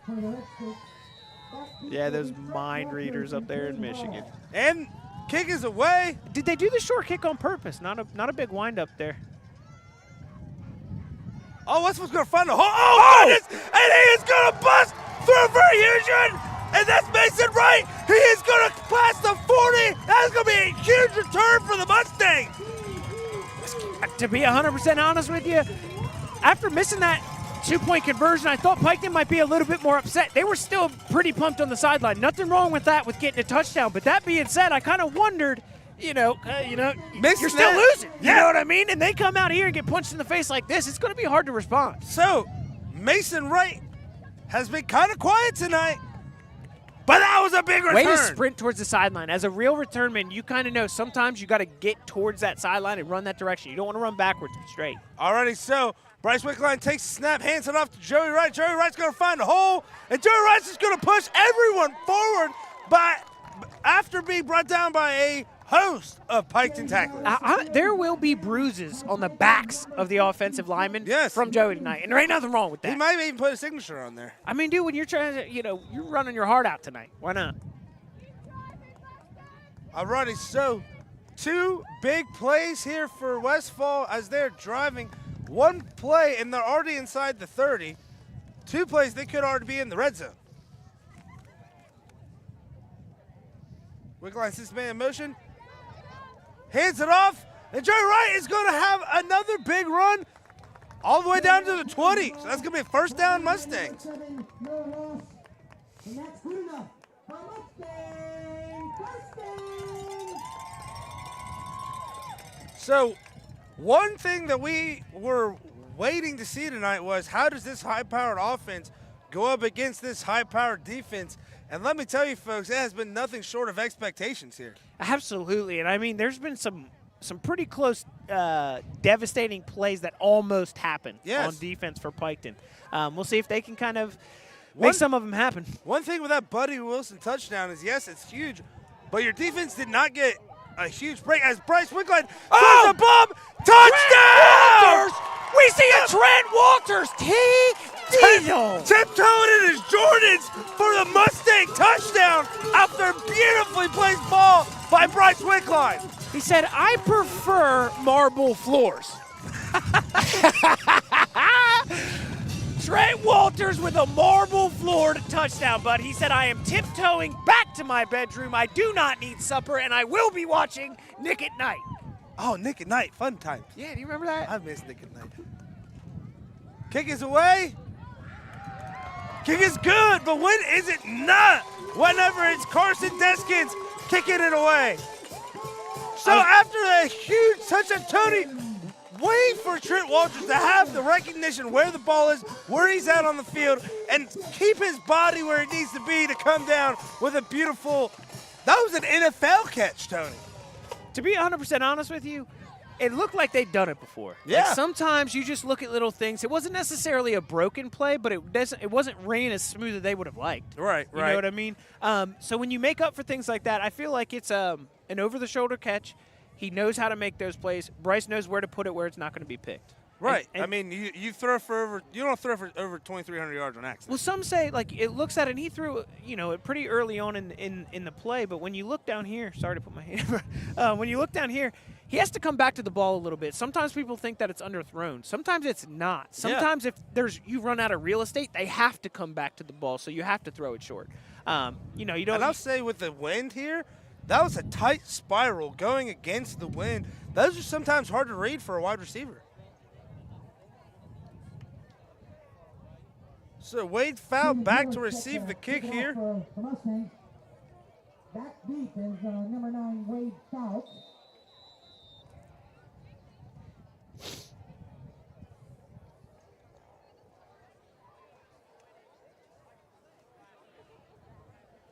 Yeah, those mind readers up there in Michigan. And kick is away. Did they do the short kick on purpose? Not a big wind up there. Oh, Westfall's going to find a hole. Oh, goodness! And he is going to bust through for a huge one. And that's Mason Wright. He is going to pass the 40. That is going to be a huge return for the Mustangs. To be 100% honest with you, after missing that two-point conversion, I thought Piketon might be a little bit more upset. They were still pretty pumped on the sideline. Nothing wrong with that, with getting a touchdown. But that being said, I kind of wondered, you're still losing. You know what I mean? And they come out here and get punched in the face like this. It's going to be hard to respond. So, Mason Wright has been kind of quiet tonight, but that was a big return. Way to sprint towards the sideline. As a real return man, you kind of know sometimes you got to get towards that sideline and run that direction. You don't want to run backwards and straight. Alrighty, so Bryce Wickline takes the snap, hands it off to Joey Wright. Joey Wright's going to find a hole, and Joey Wright's just going to push everyone forward after being brought down by a host of Piketon tacklers. There will be bruises on the backs of the offensive linemen from Joey tonight, and there ain't nothing wrong with that. He might even put a signature on there. I mean, dude, when you're trying to, you're running your heart out tonight. Why not? Alrighty, so 2 big plays here for Westfall as they're driving. 1 play, and they're already inside the 30. 2 plays, they could already be in the red zone. Wickline sits man in motion. Hands it off, and Joey Wright is going to have another big run all the way down to the 20. So that's going to be a first down Mustangs. And that's good enough for Mustang. So one thing that we were waiting to see tonight was how does this high-powered offense go up against this high-powered defense? And let me tell you, folks, it has been nothing short of expectations here. Absolutely, and I mean, there's been some pretty close, devastating plays that almost happened on defense for Piketon. We'll see if they can kind of make some of them happen. One thing with that Buddy Wilson touchdown is, yes, it's huge, but your defense did not get a huge break as Bryce Wickline throws a bomb. Touchdown! We see a Trent Walters tiptoeing in his Jordans for the Mustang touchdown after beautifully placed ball by Bryce Wickline. He said, I prefer marble floors. Trent Walters with a marble floor to touchdown, but he said, I am tiptoeing back to my bedroom. I do not need supper, and I will be watching Nick at Night. Oh, Nick at Night, fun times. Yeah, do you remember that? I miss Nick at Night. Kick is away. Kick is good, but when is it not? Whenever it's Carson Deskins kicking it away. So after a huge touchdown, Tony, wait for Trent Walters to have the recognition where the ball is, where he's at on the field, and keep his body where it needs to be to come down with a beautiful, that was an NFL catch, Tony. To be 100% honest with you, it looked like they'd done it before. Yeah. Like sometimes you just look at little things. It wasn't necessarily a broken play, but it wasn't ran as smooth as they would have liked. Right, You know what I mean? So when you make up for things like that, I feel like it's an over-the-shoulder catch. He knows how to make those plays. Bryce knows where to put it where it's not going to be picked. Right. And I mean, you throw for over, you don't throw for over 2,300 yards on accident. Well, some say, like, it looks at it, and he threw, it pretty early on in the play, but when you look down here, sorry to put my hand, when you look down here, he has to come back to the ball a little bit. Sometimes people think that it's underthrown. Sometimes it's not. Sometimes if you run out of real estate, they have to come back to the ball, so you have to throw it short. You don't. And I'll say with the wind here, that was a tight spiral going against the wind. Those are sometimes hard to read for a wide receiver. So Wade Fowl back to receive the kick here. For the Mustangs. Back deep is number 9, Wade Fowl.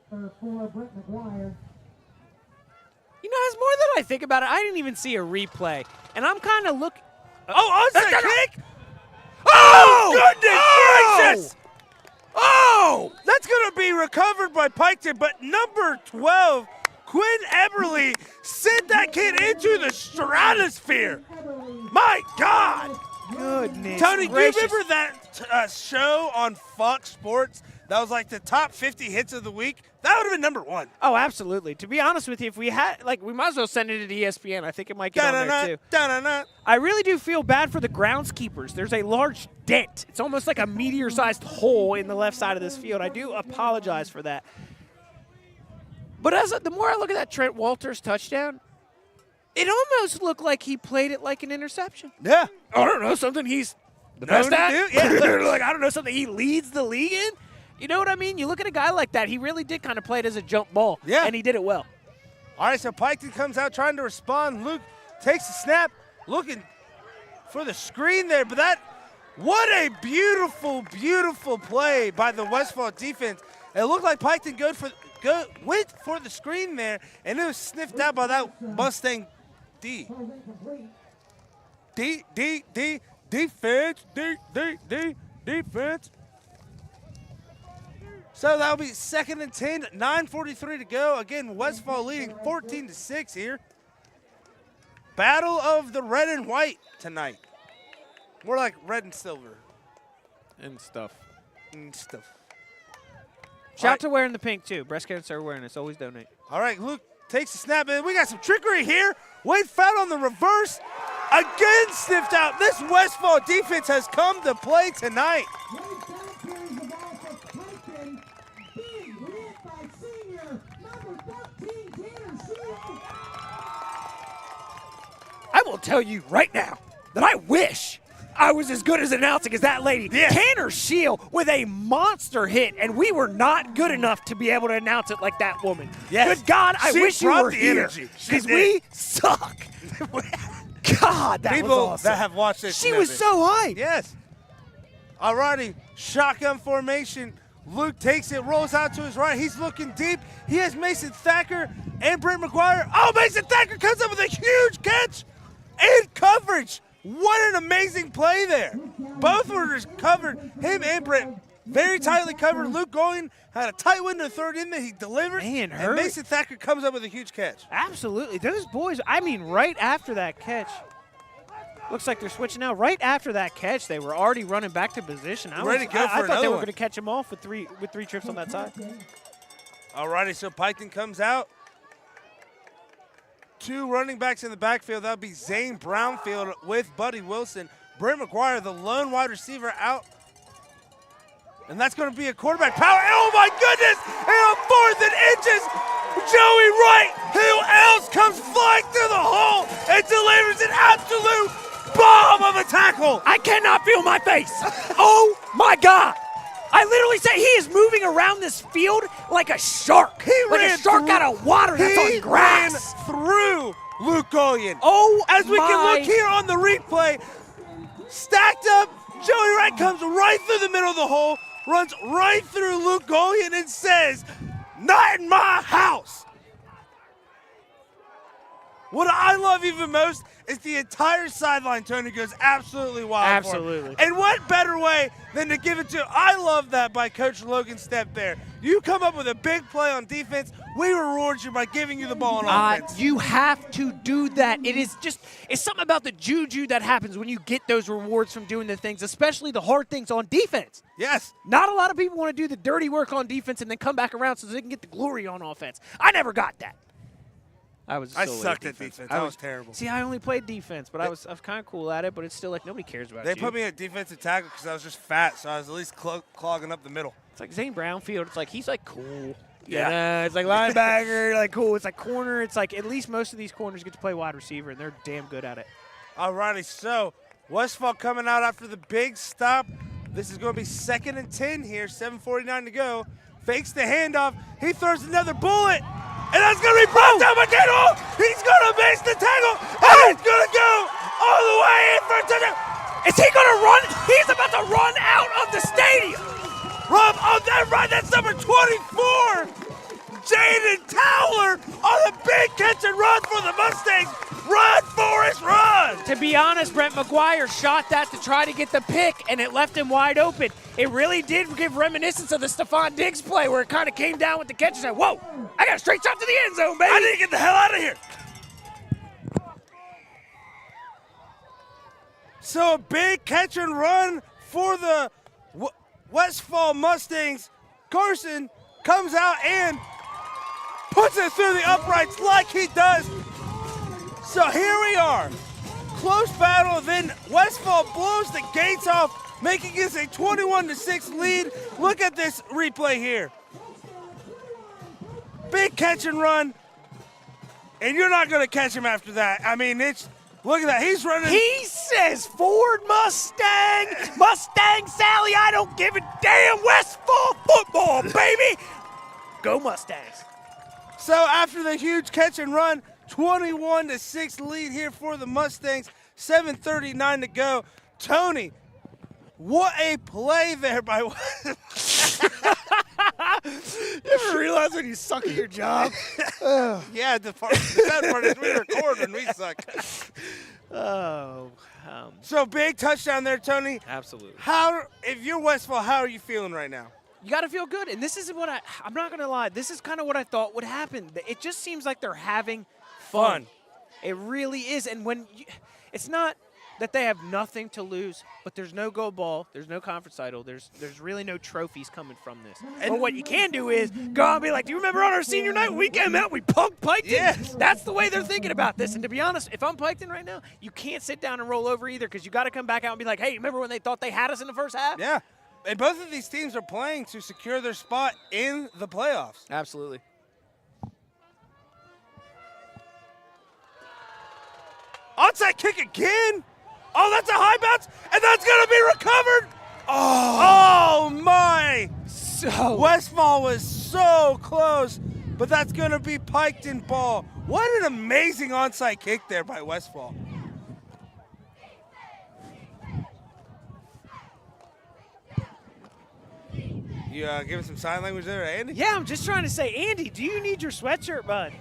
For Brett McGuire. You know, as more than I think about it, I didn't even see a replay. And I'm kind of looking. Oh, onside kick! Oh, goodness gracious! Oh, that's going to be recovered by Piketon, but number 12, Quinn Eberly, sent that kid into the stratosphere. My God! Goodness Tony, gracious. do you remember that show on Fox Sports that was like the top 50 hits of the week? That would have been number 1. Oh, absolutely. To be honest with you, if we had, we might as well send it to ESPN. I think it might get on there, too. Da-na-na. I really do feel bad for the groundskeepers. There's a large dent. It's almost like a meteor-sized hole in the left side of this field. I do apologize for that. But the more I look at that Trent Walters touchdown, it almost looked like he played it like an interception. Yeah. I don't know, something he's the Known best to at. do, yeah. I don't know, something he leads the league in. You know what I mean? You look at a guy like that, he really did kind of play it as a jump ball. Yeah. And he did it well. All right, so Piketon comes out trying to respond. Luke takes the snap, looking for the screen there. But what a beautiful, beautiful play by the Westfall defense. It looked like Piketon went for the screen there, and it was sniffed out by that Mustang D. Defense, defense. So that'll be 2nd and 10, 9:43 to go. Again, Westfall leading 14-6 here. Battle of the red and white tonight. More like red and silver. And stuff. All Shout out to wearing the pink, too. Breast cancer awareness. Always donate. All right, Luke takes the snap, and we got some trickery here. Wade foul on the reverse. Again sniffed out. This Westfall defense has come to play tonight. I will tell you right now that I wish I was as good as announcing as that lady. Yeah. Tanner Shield with a monster hit, and we were not good enough to be able to announce it like that woman. Yes. Good God, I She wish you brought were the here energy. She because did. we suck. God, that People was awesome. that have watched this. She know was this. so hyped. Yes. All righty, shotgun formation. Luke takes it, rolls out to his right. He's looking deep. He has Mason Thacker and Brent McGuire. Oh, Mason Thacker comes up with a huge catch and coverage. What an amazing play there. Both were just covered. Him and Brent very tightly covered. Luke Goyen had a tight window to throw it in there. He delivered. Man, and Mason Thacker comes up with a huge catch. Absolutely. Those boys, right after that catch, looks like they're switching now. Right after that catch, they were already running back to position. Ready to go for I thought another they were one. going to catch him off with three trips on that side. All righty, so Piketon comes out. 2 running backs in the backfield. That'll be Zane Brownfield with Buddy Wilson. Brent McGuire, the lone wide receiver, out. And that's going to be a quarterback power. Oh, my goodness! And on 4th and inches, Joey Wright, who else comes flying through the hole and delivers an absolute bomb of a tackle. I cannot feel my face. Oh, my God. I literally said he is moving around this field like a shark. Like a shark out of water that's on grass. He ran through Luke Goyen. Oh, as we can look here on the replay, stacked up, Joey Wright comes right through the middle of the hole, runs right through Luke Goyen and says, "Not in my house." What I love even most is the entire sideline, Tony, goes absolutely wild. Absolutely. For him. And what better way than to give it to, I love that by Coach Logan Stepp there. You come up with a big play on defense, we reward you by giving you the ball on offense. You have to do that. It's something about the juju that happens when you get those rewards from doing the things, especially the hard things on defense. Yes. Not a lot of people want to do the dirty work on defense and then come back around so they can get the glory on offense. I never got that. I sucked at defense. I was terrible. See, I only played defense, but I was kind of cool at it. But it's still like nobody cares about They you. put me at defensive tackle because I was just fat, so I was at least clogging up the middle. It's like Zane Brownfield. It's like he's like cool. Yeah. It's like linebacker, like cool. It's like corner. It's like at least most of these corners get to play wide receiver, and they're damn good at it. Alrighty, so Westfall coming out after the big stop. This is going to be 2nd and 10 here, 7:49 to go. Fakes the handoff. He throws another bullet, and that's going to be brought down by Kittle. He's going to miss the tackle, and he's going to go all the way in for a touchdown. Is he going to run? He's about to run out of the stadium. Rob, on that run, that's number 24. Jaden Towler on a big catch and run for the Mustangs. Run, Forrest, run! To be honest, Brent McGuire shot that to try to get the pick, and it left him wide open. It really did give reminiscence of the Stephon Diggs play where it kind of came down with the catch and said, whoa, I got a straight shot to the end zone, baby. I need to get the hell out of here. So a big catch and run for the Westfall Mustangs. Carson comes out and puts it through the uprights like he does. So here we are. Close battle, then Westfall blows the gates off, making this a 21-6 lead. Look at this replay here. Big catch and run, and you're not going to catch him after that. I mean, look at that. He's running. He says, Ford Mustang, Mustang Sally, I don't give a damn. Westfall football, baby. Go Mustangs. So after the huge catch and run, 21-6 lead here for the Mustangs. 7:39 to go. Tony, what a play there by. You ever realize when you suck at your job? Yeah, the sad part is we record when we suck. So big touchdown there, Tony. Absolutely. If you're Westfall, how are you feeling right now? You got to feel good. And this is what I'm not going to lie. This is kind of what I thought would happen. It just seems like they're having fun. It really is. And it's not that they have nothing to lose, but there's no gold ball, there's no conference title, there's really no trophies coming from this. And what you can do is go out and be like, do you remember on our senior night when we came out, we punked Piketon? Yes. That's the way they're thinking about this. And to be honest, if I'm Piketon right now, you can't sit down and roll over either because you got to come back out and be like, hey, remember when they thought they had us in the first half? Yeah. And both of these teams are playing to secure their spot in the playoffs. Absolutely. Onside kick again. Oh, that's a high bounce, and that's going to be recovered. Oh my. So Westfall was so close, but that's going to be Piketon ball. What an amazing onside kick there by Westfall. You giving some sign language there, Andy? yeah, I'm just trying to say, Andy, do you need your sweatshirt, bud?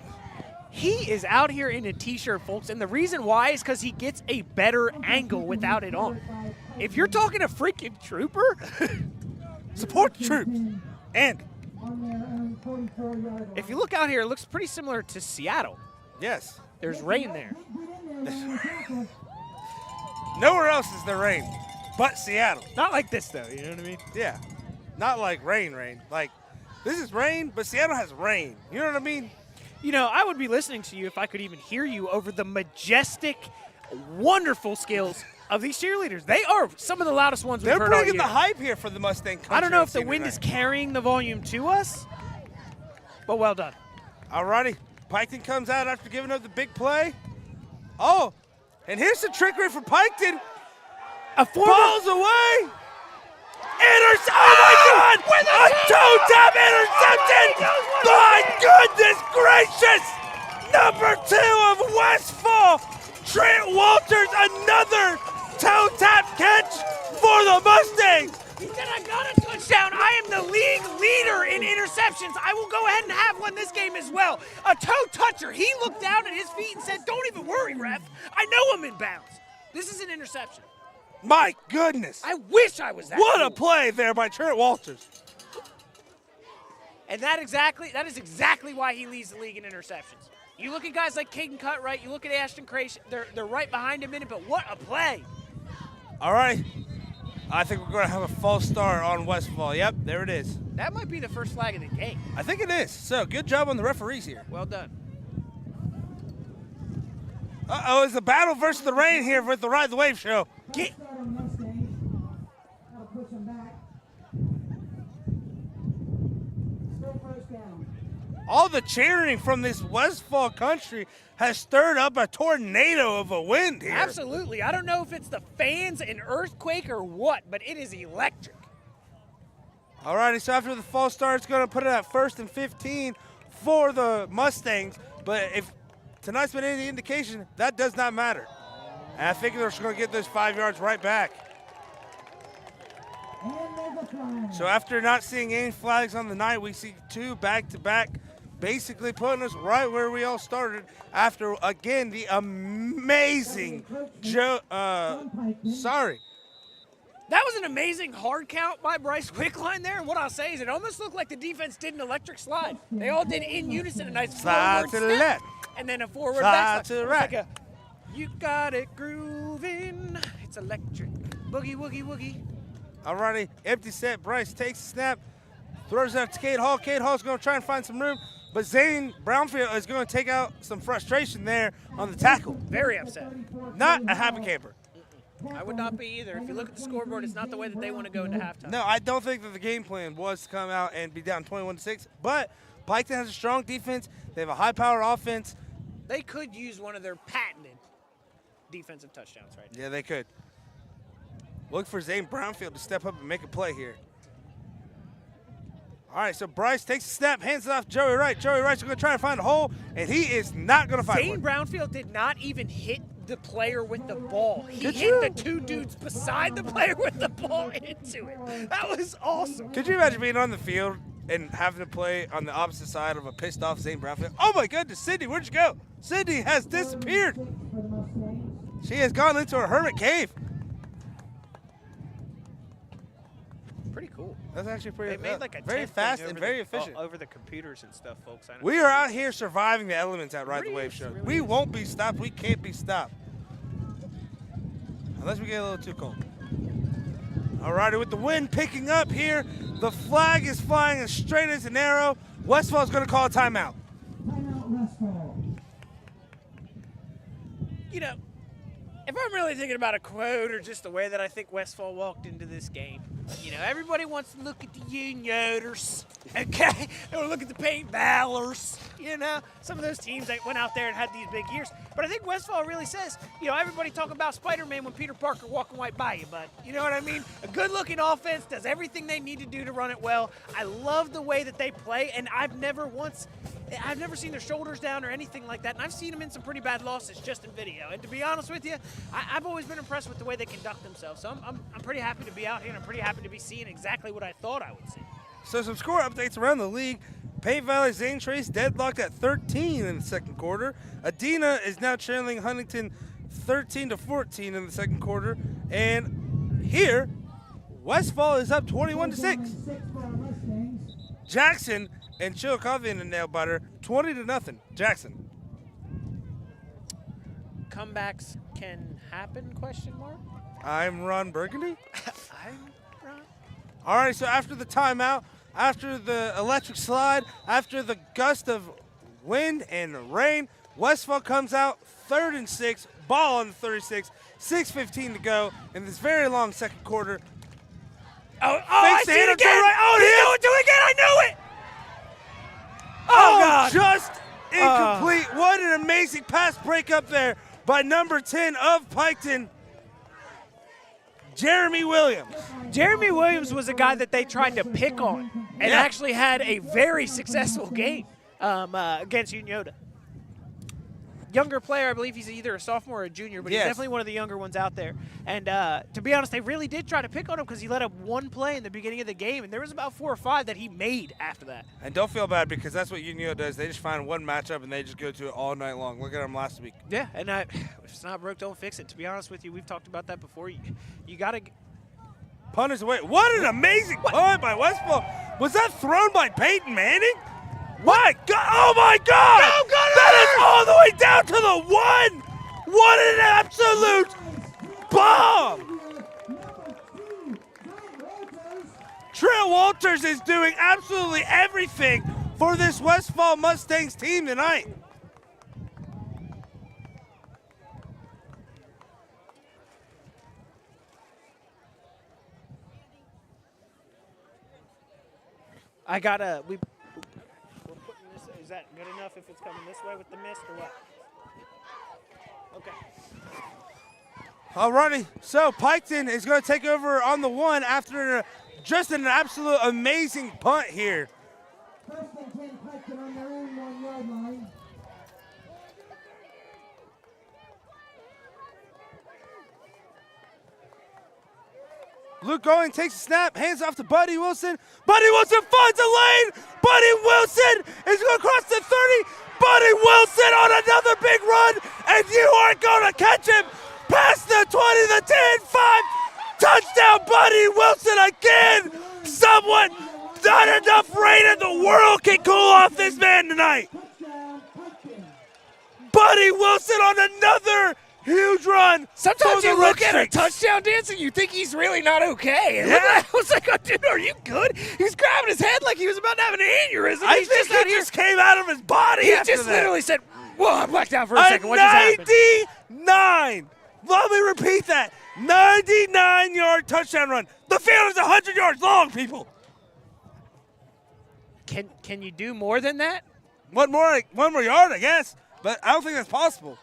He is out here in a T-shirt, folks, and the reason why is because he gets a better angle without it on. If you're talking a freaking trooper, Support the troops. And if you look out here, it looks pretty similar to Seattle. yes, There's rain there. nowhere else is there rain but Seattle. Not like this, though, you know what I mean? Yeah, not like rain. Like, this is rain, but Seattle has rain. You know what I mean? You know, I would be listening to you if I could even hear you over the majestic, wonderful skills of these cheerleaders. They are some of the loudest ones we've They're heard all bringing year. the hype here for the Mustang country. I don't know on if the senior wind night. is carrying the volume to us, but well done. Alrighty, Piketon comes out after giving up the big play. Oh, and here's the trickery for Piketon. A former Balls away. Oh my God! A toe-tap interception! My goodness gracious! Number 2 of Westfall, Trent Walters, another toe-tap catch for the Mustangs. He said, I got a touchdown. I am the league leader in interceptions. I will go ahead and have one this game as well. A toe toucher. He looked down at his feet and said, don't even worry, ref. I know I'm in bounds. This is an interception. My goodness. I wish I was that What a cool. play there by Trent Walters. And that is exactly why he leads the league in interceptions. You look at guys like Caden Cutright, you look at Ashton Crace, they're right behind him in it, but what a play. All right. I think we're going to have a false start on Westfall. Yep, there it is. That might be the first flag of the game. I think it is. So, good job on the referees here. Well done. Uh-oh, it's a battle versus the rain here with the Ride the Wave show. Get. Mustangs. Gotta push them back. Still first down. All the cheering from this Westfall country has stirred up a tornado of a wind here. Absolutely. I don't know if it's the fans, an earthquake, or what, but it is electric. Alrighty, so after the false start, it's going to put it at 1st and 15 for the Mustangs. But if tonight's been any indication, that does not matter. And I think they're just going to get those 5 yards right back. And there's a flag. So after not seeing any flags on the night, we see 2 back-to-back, basically putting us right where we all started after, again, the amazing That was an amazing hard count by Bryce Quickline there, and what I'll say is it almost looked like the defense did an electric slide. They all did in unison a nice Slide forward to the step, left. and then a forward Slide back to the It was right. like you got it grooving. It's electric. Boogie, woogie, woogie. Alrighty, empty set. Bryce takes a snap, throws it out to Cade Hall. Cade Hall's going to try and find some room, but Zane Brownfield is going to take out some frustration there on the tackle. Very upset. Not a happy camper. I would not be either. If you look at the scoreboard, it's not the way that they want to go into halftime. No, I don't think that the game plan was to come out and be down 21-6, but Piketon has a strong defense. They have a high-powered offense. They could use one of their patented defensive touchdowns right now. Yeah, they could. Look for Zane Brownfield to step up and make a play here. All right, so Bryce takes a snap, hands it off to Joey Wright. Joey Wright's going to try to find a hole, and he is not going to find Zane one. Brownfield did not even hit the player with the ball. He Did hit you? the 2 dudes beside the player with the ball into it. That was awesome. Could you imagine being on the field and having to play on the opposite side of a pissed-off Zane Brownfield? Oh, my goodness, Sydney, where'd you go? Sydney has disappeared. For the Mustangs. She has gone into a hermit cave. Pretty cool. That's actually pretty They made like a very tent fast thing and over very the- efficient. over the computers and stuff, folks. I know. We are out here surviving the elements at Ride the Really Wave is, show. really We is. won't be stopped. We can't be stopped. Unless we get a little too cold. Alrighty, with the wind picking up here, the flag is flying as straight as an arrow. Westfall's going to call a timeout. Timeout Westfall. You know, if I'm really thinking about a quote or just the way that I think Westfall walked into this game, you know, everybody wants to look at the Unioners, okay? They want to look at the Paint Valors, you know, some of those teams that went out there and had these big years. But I think Westfall really says, you know, everybody talk about Spider-Man when Peter Parker walking right by you, bud. You know what I mean? A good-looking offense does everything they need to do to run it well. I love the way that they play, and I've never seen their shoulders down or anything like that, and I've seen them in some pretty bad losses just in video. And to be honest with you, I've always been impressed with the way they conduct themselves. So I'm pretty happy to be out here, and I'm pretty happy to be seeing exactly what I thought I would see. So some score updates around the league. Paint Valley Zane Trace deadlocked at 13 in the second quarter. Adina is now trailing Huntington 13-14 in the second quarter. And here, Westfall is up 21-6. 6 for our Mustangs. Jackson and Chillicothe in the nail biter, 20-0. Jackson. Comebacks can happen, question mark? I'm Ron Burgundy. I'm Ron. All right, so after the timeout, after the electric slide, after the gust of wind and rain, Westfall comes out 3rd and 6, ball on the 36, 6:15 to go in this very long second quarter. I see it Hannah, again! turn right. Oh, it is! Do it again! I knew it! Oh, God. just incomplete. What an amazing pass break up there by number 10 of Piketon, Jeremy Williams. Jeremy Williams was a guy that they tried to pick on and Yeah. actually had a very successful game against Unionda. Younger player, I believe he's either a sophomore or a junior, but Yes. he's definitely one of the younger ones out there. And to be honest, they really did try to pick on him because he let up one play in the beginning of the game, and there was about 4 or 5 that he made after that. And don't feel bad because that's what Unio does. They just find one matchup and they just go to it all night long. Look at them last week. Yeah, and if it's not broke, don't fix it. To be honest with you, we've talked about that before. You got to. Punt is away. What an amazing punt by Westfall. Was that thrown by Peyton Manning? My God. Oh, my God. Go, Gunner! That is all the way down to the 1. What an absolute bomb. Trey Walters is doing absolutely everything for this Westfall Mustangs team tonight. I got a. We're putting this. Is that good enough if it's coming this way with the mist or what? Okay. Alrighty, so Piketon is going to take over on the 1 after just an absolute amazing punt here. First and 10, Piketon on their own 1-yard line. Luke Going takes a snap, hands off to Buddy Wilson. Buddy Wilson finds a lane. Buddy Wilson is going to cross the 30. Buddy Wilson on another big run, and you aren't going to catch him. Past the 20, the 10, 5. Touchdown, Buddy Wilson again. Someone, not enough rain in the world can cool off this man tonight. Touchdown, Piketon. Buddy Wilson on another huge run. Sometimes for the you look Red at a Streaks. touchdown dance and you think he's really not okay. And Yeah. I was like, oh, dude, are you good? He's grabbing his head like he was about to have an aneurysm. I He's think just out it here. just came out of his body He after just that. literally said, whoa, I blacked out for a A second. What just happened? 99. Let me repeat that. 99-yard touchdown run. The field is 100 yards long, people. Can you do more than that? One more yard, I guess. But I don't think that's possible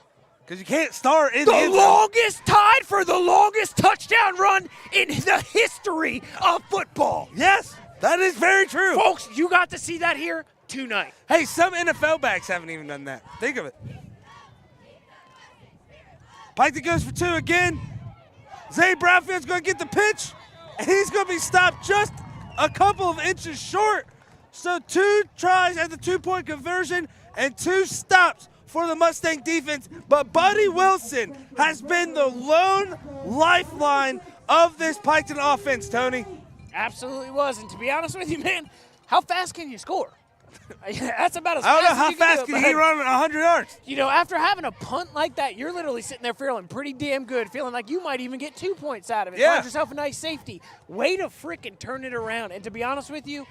because you can't start in the The end zone. longest tied for the longest touchdown run in the history of football. Yes, that is very true. Folks, you got to see that here tonight. Hey, some NFL backs haven't even done that. Think of it. Piketon goes for 2 again. Zay Brownfield's going to get the pitch, and he's going to be stopped just a couple of inches short. So 2 tries at the 2-point conversion and 2 stops for the Mustang defense. But Buddy Wilson has been the lone lifeline of this Piketon offense, Tony. Absolutely was. And to be honest with you, man, how fast can you score? That's about as I don't fast know how as you can fast do can it, he but, run 100 yards. You know, after having a punt like that, you're literally sitting there feeling pretty damn good, feeling like you might even get 2 points out of it. Yeah. Find yourself a nice safety. Way to frickin' turn it around. And to be honest with you,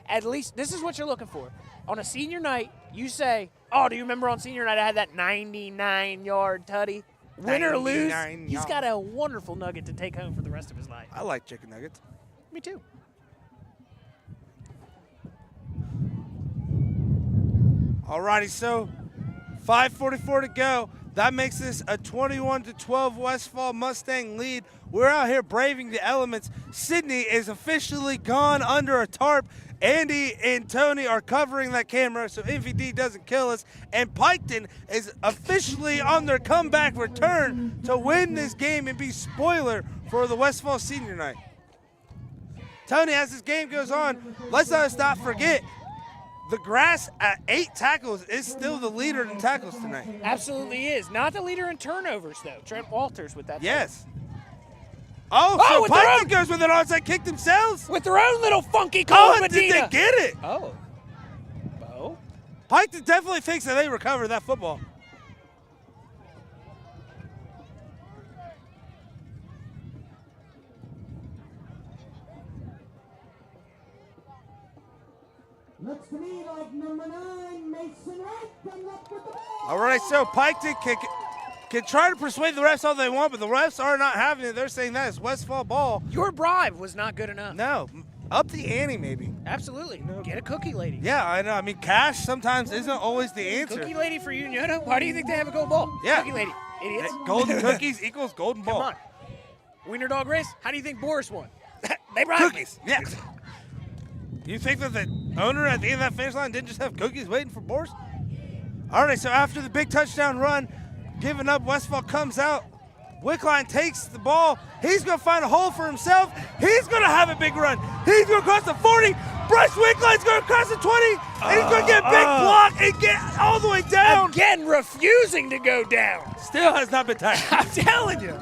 at least this is what you're looking for. On a senior night, you say, oh, do you remember on senior night I had that 99-yard tutty? Win or lose, 99 he's got a wonderful nugget to take home for the rest of his life. I like chicken nuggets. Me too. Alrighty, so 5:44 to go. That makes this a 21-12 Westfall Mustang lead. We're out here braving the elements. Sydney is officially gone under a tarp. Andy and Tony are covering that camera so MVD doesn't kill us. And Piketon is officially on their comeback return to win this game and be spoiler for the Westfall senior night. Tony, as this game goes on, let's not forget, the grass at 8 tackles is still the leader in tackles tonight. Absolutely is. Not the leader in turnovers, though. Trent Walters with that. Yes. Oh, Oh, so with their Piketon own- goes with an onside kick themselves? With their own little funky Oh, Cole did Medina. they get it? Oh. Oh. Piketon definitely thinks that they recovered that football. Looks to me like number 9, Mason Wright, comes up with the ball. All right, so Piketon can try to persuade the refs all they want, but the refs are not having it. They're saying that is Westfall ball. Your bribe was not good enough. No, up the ante maybe. Absolutely. Get a cookie lady. Yeah, I know. I mean, cash sometimes isn't always the answer. Cookie lady for you, Yoda. Why do you think they have a gold ball? Yeah. Cookie lady. Idiots. Golden cookies equals golden ball. Come on. Wiener dog race? How do you think Boris won? They bribed me. Cookies, yeah. You think that the owner at the end of that finish line didn't just have cookies waiting for Boris? All right, so after the big touchdown run, giving up, Westfall comes out. Wickline takes the ball. He's going to find a hole for himself. He's going to have a big run. He's going to cross the 40. Bryce Wickline's going to cross the 20. And he's going to get a big block and get all the way down. Again, refusing to go down. Still has not been tackled. I'm telling you.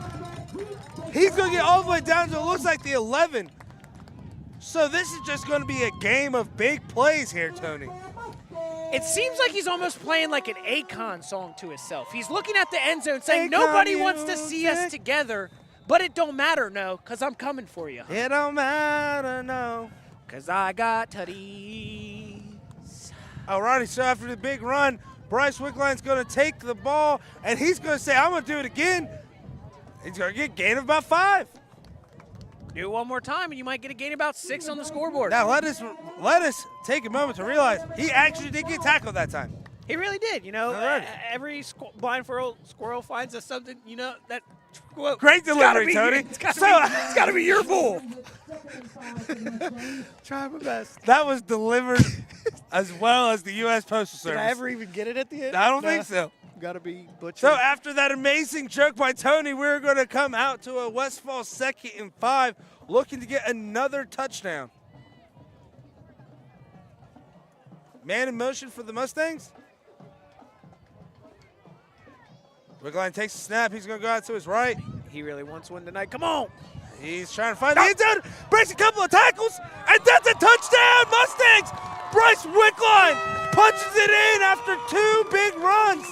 He's going to get all the way down to it looks like the 11. So this is just going to be a game of big plays here, Tony. It seems like he's almost playing like an Akon song to himself. He's looking at the end zone saying, Akon nobody wants to see us music. together, but it don't matter, no, because I'm coming for you. It don't matter, no. Because I got tutties. Alrighty, so after the big run, Bryce Wickline's going to take the ball, and he's going to say, I'm going to do it again. He's going to get a gain of about 5. Do it one more time, and you might get a gain about 6 on the scoreboard. Now let us take a moment to realize he actually did get tackled that time. He really did. You know, Alrighty. every blind squirrel finds us something. You know that. Well, Great delivery, Tony. It's got to be your bull. Try my best. That was delivered as well as the U.S. Postal Service. Did I ever even get it at the end? I don't think so. Got to be butchered. So after that amazing joke by Tony, we're going to come out to a Westfall 2nd and 5, looking to get another touchdown. Man in motion for the Mustangs. Wickline takes a snap. He's going to go out to his right. He really wants one tonight. Come on. He's trying to find the end zone. Breaks a couple of tackles, and that's a touchdown, Mustangs! Bryce Wickline punches it in after 2 big runs.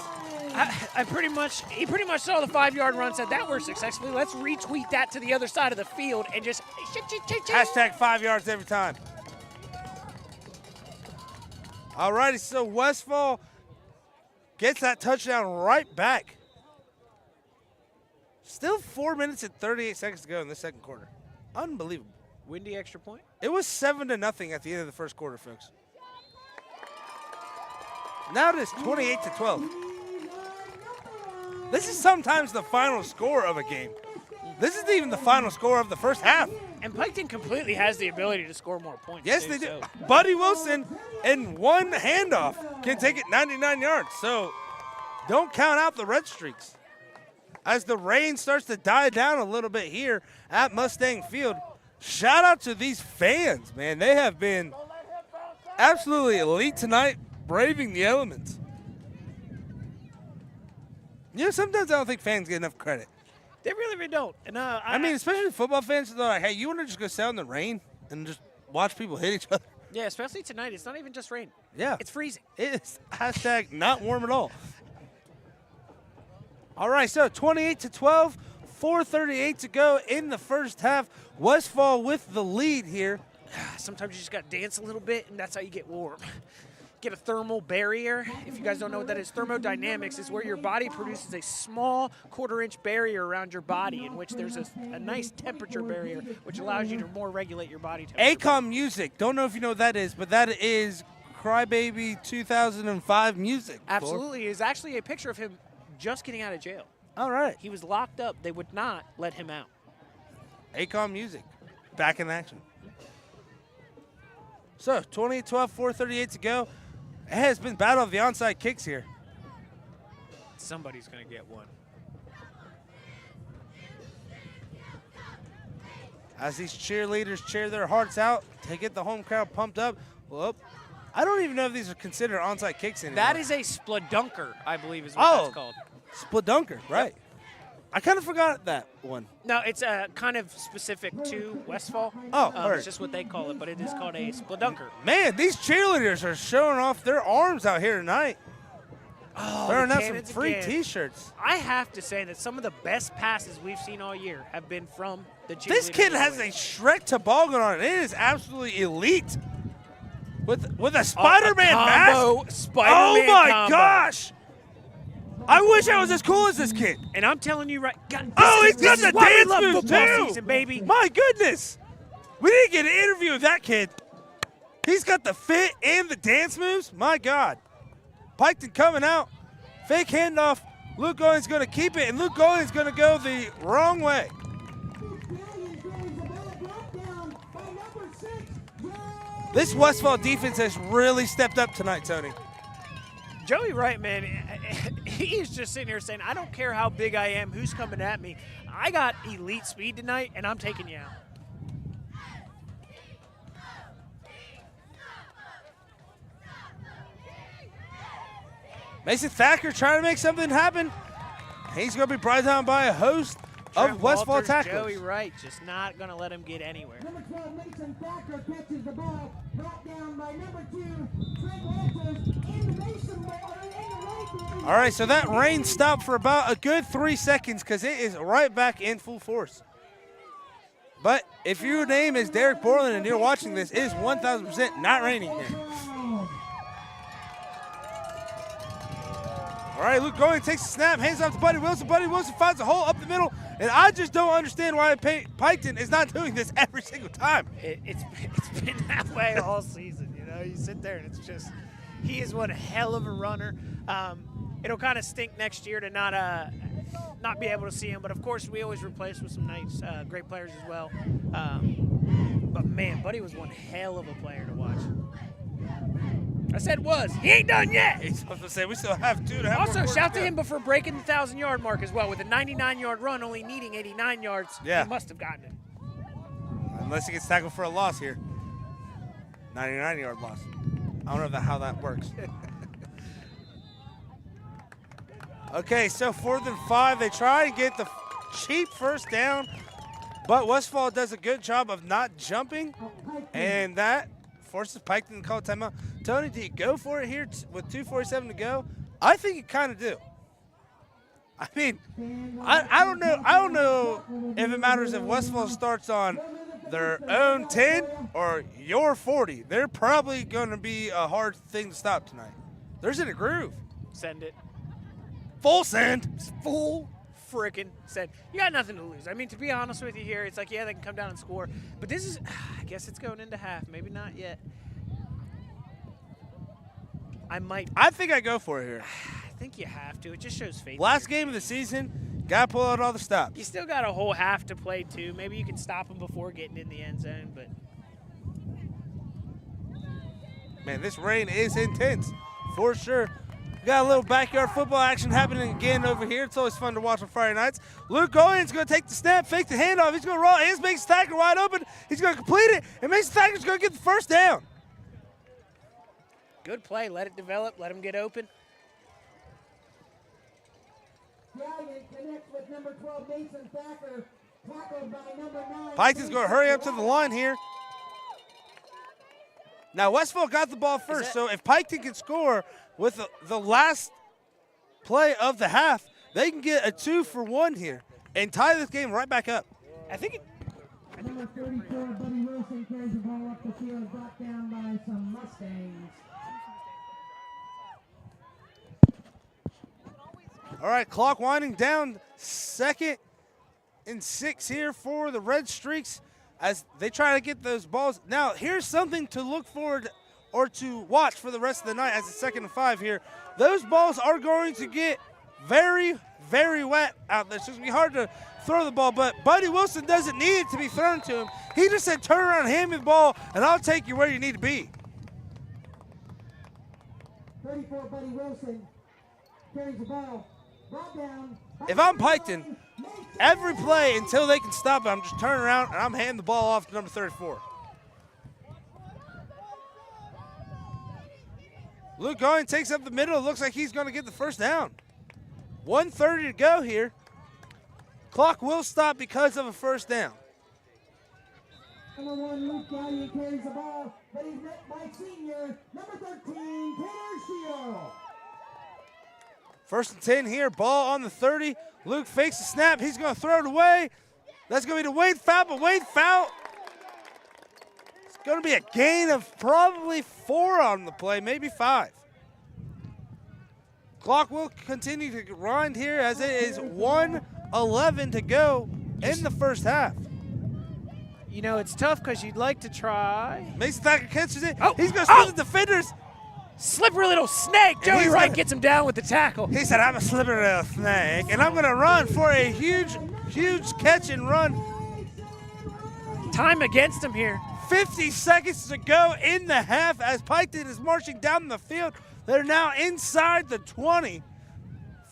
He pretty much saw the 5-yard run, said that worked successfully. Let's retweet that to the other side of the field and just Hashtag 5 yards every time. Alrighty, so Westfall gets that touchdown right back. Still 4 minutes and 38 seconds to go in the second quarter. Unbelievable. Windy extra point. It was 7-0 at the end of the first quarter, folks. Now it is 28-12. This is sometimes the final score of a game. This isn't even the final score of the first half. And Piketon completely has the ability to score more points. Yes, they do. Buddy Wilson, in one handoff, can take it 99 yards. So don't count out the red streaks. As the rain starts to die down a little bit here at Mustang Field, shout out to these fans, man. They have been absolutely elite tonight, braving the elements. You know, sometimes I don't think fans get enough credit. They really don't. And I mean, especially football fans, they're like, hey, you want to just go sit in the rain and just watch people hit each other? Yeah, especially tonight. It's not even just rain. Yeah. It's freezing. It's hashtag not warm at all. All right, so 28-12, 4:38 to go in the first half. Westfall with the lead here. Sometimes you just got to dance a little bit, and that's how you get warm. Get a thermal barrier. If you guys don't know what that is, thermodynamics is where your body produces a small quarter-inch barrier around your body in which there's a nice temperature barrier which allows you to more regulate your body temperature. Akon music. Don't know if you know what that is, but that is Crybaby 2005 music. Absolutely. It's actually a picture of him just getting out of jail. All right. He was locked up. They would not let him out. Akon music. Back in action. So 28-12, 4:38 to go. It has been battle of the onside kicks here. Somebody's going to get one. As these cheerleaders cheer their hearts out to get the home crowd pumped up. Well, I don't even know if these are considered onside kicks anymore. That is a spludunker, I believe is what that's called. Spludunker, right. Yep. I kind of forgot that one. No, it's kind of specific to Westfall. Oh, it's just what they call it, but it is called a spludunker. Man, these cheerleaders are showing off their arms out here tonight. Oh, throwing out some free T-shirts. I have to say that some of the best passes we've seen all year have been from the cheerleaders. This kid has a Shrek toboggan on it. It is absolutely elite. With a Spider-Man mask. Spider-Man my combo. Gosh! I wish I was as cool as this kid. And I'm telling you right. God, he's got the dance moves football too. season, baby. My goodness. We didn't get an interview with that kid. He's got the fit and the dance moves. My God. Piketon coming out. Fake handoff. Luke Going's going to keep it, and Luke Going's going to go the wrong way. This Westfall defense has really stepped up tonight, Tony. Joey Wright, man, he is just sitting here saying, I don't care how big I am, who's coming at me. I got elite speed tonight, and I'm taking you out. Mason Thacker trying to make something happen. He's going to be brought down by a host of Westfall tacklers. Joey Wright just not going to let him get anywhere. Number 12, Mason Thacker catches the ball, brought down by number 2, Trent Walters, in the Mason ball, in the right. All right, so that rain stopped for about a good 3 seconds because it is right back in full force. But if your name is Derek Borland and you're watching this, it is 1,000% not raining here. All right, Luke Going takes a snap, hands off to Buddy Wilson. Buddy Wilson finds a hole up the middle, And I just don't understand why Piketon is not doing this every single time. It's been that way all season. You know, you sit there and it's just he is one hell of a runner. It'll kind of stink next year to not be able to see him, but of course we always replace with some nice, great players as well. But man, Buddy was one hell of a player to watch. I said was. He ain't done yet. He's supposed to say we still have 2.5. Also, shout to him for breaking the 1,000-yard mark as well with a 99-yard run, only needing 89 yards. Yeah. He must have gotten it. Unless he gets tackled for a loss here. 99-yard loss. I don't know how that works. Okay, so 4th and 5. They try and get the cheap first down, but Westfall does a good job of not jumping, and that forces Piketon to call timeout. Tony, do you go for it here with 2:47 to go? I think you kind of do. I mean, I don't know. I don't know if it matters if Westfall starts on their own 10 or your 40. They're probably going to be a hard thing to stop tonight. They're in a groove. Send it. Full send. Full freaking send. You got nothing to lose. I mean, to be honest with you here, it's like, yeah, they can come down and score. But this is, I guess it's going into half. Maybe not yet. I think I go for it here. I think you have to. It just shows faith. Last game of the season, got to pull out all the stops. You still got a whole half to play, too. Maybe you can stop them before getting in the end zone, but. Man, this rain is intense, for sure. We got a little backyard football action happening again over here. It's always fun to watch on Friday nights. Luke Owens going to take the snap, fake the handoff. He's going to roll. He makes the tackler wide open. He's going to complete it, and Mason Thacker's going to get the first down. Good play. Let it develop. Let him get open. Connects with number 12, Mason Thacker, tackled by number 9. Piketon's going to hurry up to the line here. Now, Westfall got the ball first, so if Piketon can score with the last play of the half, they can get a 2-for-1 here and tie this game right back up. I think Number 34, Buddy Wilson carries the ball up the field, brought down by some Mustangs. All right, clock winding down. 2nd and 6 here for the Red Streaks as they try to get those balls. Now, here's something to look forward or to watch for the rest of the night as it's 2nd and 5 here. Those balls are going to get very, very wet out there. So it's going to be hard to throw the ball, but Buddy Wilson doesn't need it to be thrown to him. He just said, turn around, hand me the ball, and I'll take you where you need to be. 34, Buddy Wilson carries the ball. Brought down. If I'm Piketon, every play until they can stop it, I'm just turning around and I'm handing the ball off to number 34. Luke Goin takes up the middle. It looks like he's going to get the first down. 1:30 to go here. Clock will stop because of a first down. Number 1, Luke Gallion carries the ball, but he's met by senior, number 13, Taylor Shield. 1st and 10 here, ball on the 30. Luke fakes the snap. He's going to throw it away. That's going to be the Wade foul, but Wade foul. It's going to be a gain of probably 4 on the play, maybe 5. Clock will continue to grind here as it is 1:11 to go in the first half. You know, it's tough because you'd like to try. Mason Thacker catches it. Oh, He's going to spin the defenders. Slippery little snake. Joey he's Wright gonna- gets him down with the tackle. He said, I'm a slippery little snake, and I'm going to run for a huge, huge catch and run. Time against him here. 50 seconds to go in the half as Piketon is marching down the field. They're now inside the 20.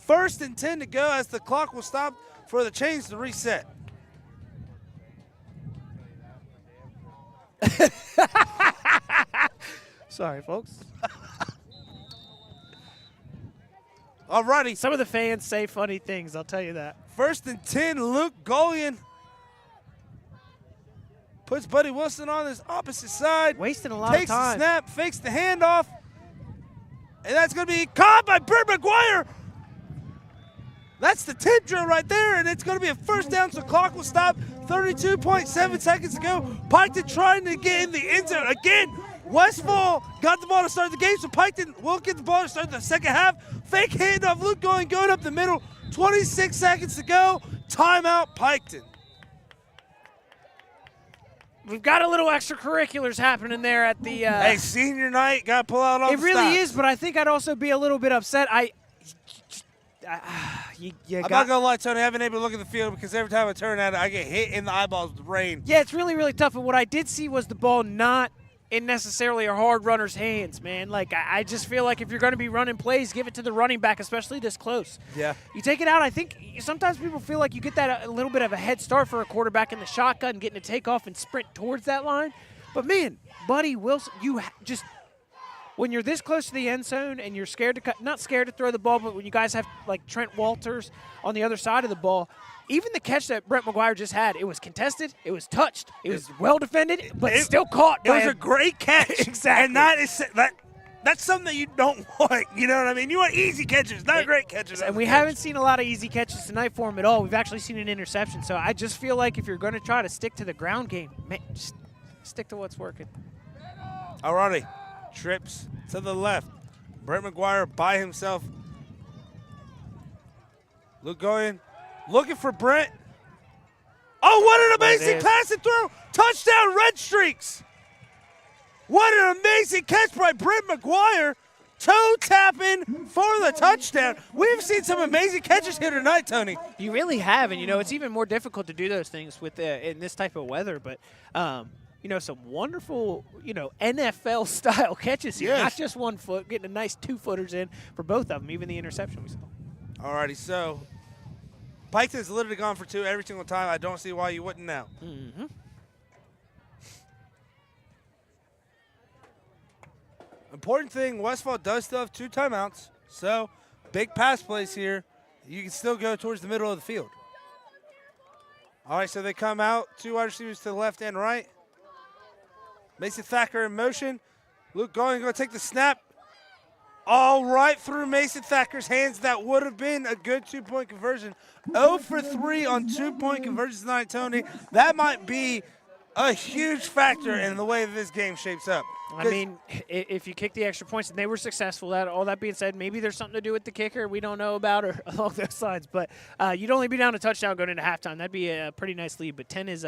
1st and 10 to go as the clock will stop for the chains to reset. Sorry, folks. Alrighty, Some of the fans say funny things, I'll tell you that. 1st and 10, Luke Golian puts Buddy Wilson on his opposite side. Wasting a lot Takes of time. the snap, fakes the handoff, and that's going to be caught by Bert McGuire. That's the tip drill right there, and it's going to be a first down, so clock will stop. 32.7 seconds to go. Piketon trying to get in the end zone. Again, Westfall got the ball to start the game, so Piketon will get the ball to start the second half. Fake handoff, Luke going up the middle. 26 seconds to go. Timeout, Piketon. We've got a little extracurriculars happening there at the. Hey, senior night, got to pull out all the It really stops. is, but I think I'd also be a little bit upset. I'm not going to lie, Tony. I haven't been able to look at the field because every time I turn at it, I get hit in the eyeballs with rain. Yeah, it's really, really tough. And what I did see was the ball not in necessarily a hard runner's hands, man. Like, I just feel like if you're going to be running plays, give it to the running back, especially this close. Yeah. You take it out. I think sometimes people feel like you get that a little bit of a head start for a quarterback in the shotgun, getting to take off and sprint towards that line. But, man, Buddy Wilson, you just – when you're this close to the end zone and you're scared to cut, not scared to throw the ball, but when you guys have like Trent Walters on the other side of the ball, even the catch that Brett McGuire just had, it was contested, it was touched, it was well defended, but still caught. It was a great catch. Exactly. And that's something that you don't want. You know what I mean? You want easy catches, not great catches. And we haven't seen a lot of easy catches tonight for him at all. We've actually seen an interception. So I just feel like if you're going to try to stick to the ground game, man, just stick to what's working. Alrighty. Trips to the left. Brett McGuire by himself. Luke Goyen looking for Brent. Oh, what an amazing pass and throw. Touchdown, Red Streaks. What an amazing catch by Brett McGuire. Toe tapping for the touchdown. We've seen some amazing catches here tonight, Tony. You really have, and, it's even more difficult to do those things with in this type of weather. But, some wonderful, NFL-style catches here. Yes. Not just 1 foot, getting a nice 2-footers in for both of them, even the interception we saw. Alrighty, so Piketon's literally gone for 2 every single time. I don't see why you wouldn't now. Mm-hmm. Important thing, Westfall does still have 2 timeouts, so big pass plays here. You can still go towards the middle of the field. All right, so they come out, 2 wide receivers to the left and right. Mason Thacker in motion. Luke going to take the snap. All right through Mason Thacker's hands. That would have been a good 2-point conversion. 0 for 3 on 2-point conversions tonight, Tony. That might be a huge factor in the way that this game shapes up. I mean, if you kick the extra points and they were successful, all that being said, maybe there's something to do with the kicker we don't know about or along those lines. But you'd only be down a touchdown going into halftime. That'd be a pretty nice lead. But 10 is,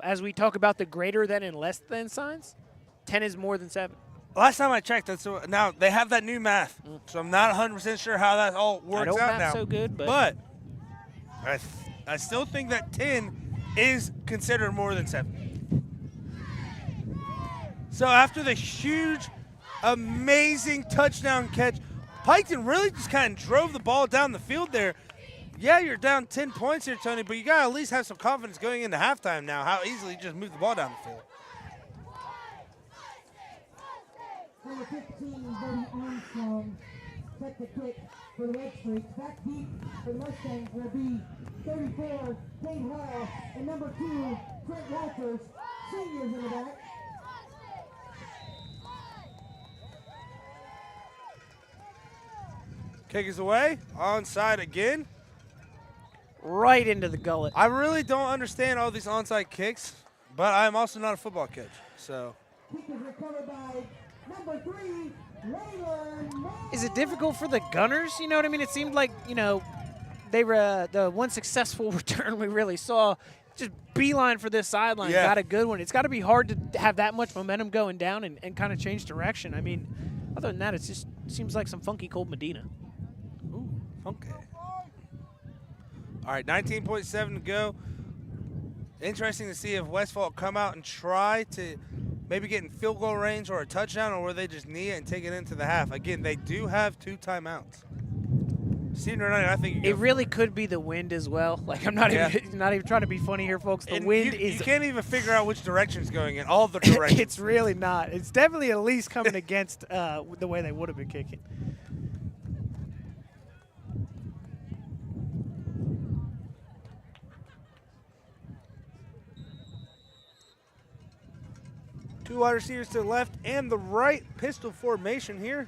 as we talk about the greater than and less than signs, 10 is more than 7. Last time I checked, now they have that new math, so I'm not 100% sure how that all works out now. So good, but I still think that 10 is considered more than 7. So after the huge, amazing touchdown catch, Piketon really just kind of drove the ball down the field there. Yeah, you're down 10 points here, Tony, but you got to at least have some confidence going into halftime now, how easily you just move the ball down the field. Number 15, Buddy Armstrong, set the kick for the Red Streaks. Back deep for the Mustangs will be 34, Kane Hall, and number 2, Trent Walters, seniors in the back. Kick is away, onside again. right into the gullet. I really don't understand all these onside kicks, but I'm also not a football coach, so. Kick is recovered by number 3, Waiver. Is it difficult for the Gunners? You know what I mean? It seemed like, you know, they were the one successful return we really saw. Just beeline for this sideline. Yeah. Got a good one. It's got to be hard to have that much momentum going down and kind of change direction. I mean, other than that, it just seems like some funky cold Medina. Ooh, funky. All right, 19.7 to go. Interesting to see if Westfall come out and try to maybe get in field goal range or a touchdown, or where they just knee it and take it into the half. Again, they do have 2 timeouts. Senior night, I think it really could be the wind as well. Like, I'm not even trying to be funny here, folks. The wind is. You can't even figure out which direction it's going in. All the directions. It's really not. It's definitely at least coming against the way they would have been kicking. Two wide receivers to the left and the right. Pistol formation here.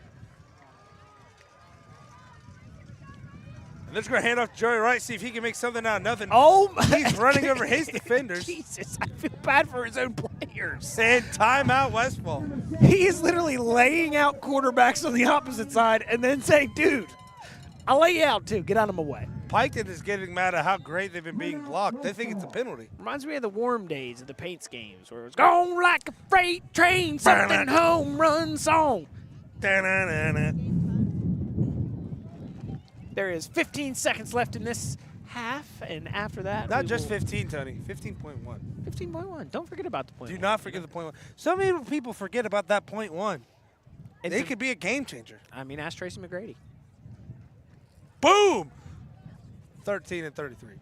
And they're just going to hand off to Joey Wright, see if he can make something out of nothing. Oh, my. He's running over his defenders. Jesus, I feel bad for his own players. And timeout Westfall. He is literally laying out quarterbacks on the opposite side and then saying, dude, I'll lay you out too. Get out of my way. Piketon is getting mad at how great they've been being blocked. They think it's a penalty. Reminds me of the warm days of the Paints games where it was gone like a freight train, something home run song. Da-na-na-na. There is 15 seconds left in this half, and after that, Not just 15, Tony. 15.1. 15.1. Don't forget about the point. Do not forget the point one. So many people forget about that point one. It's It could be a game changer. I mean, ask Tracy McGrady. Boom! 13 and 33.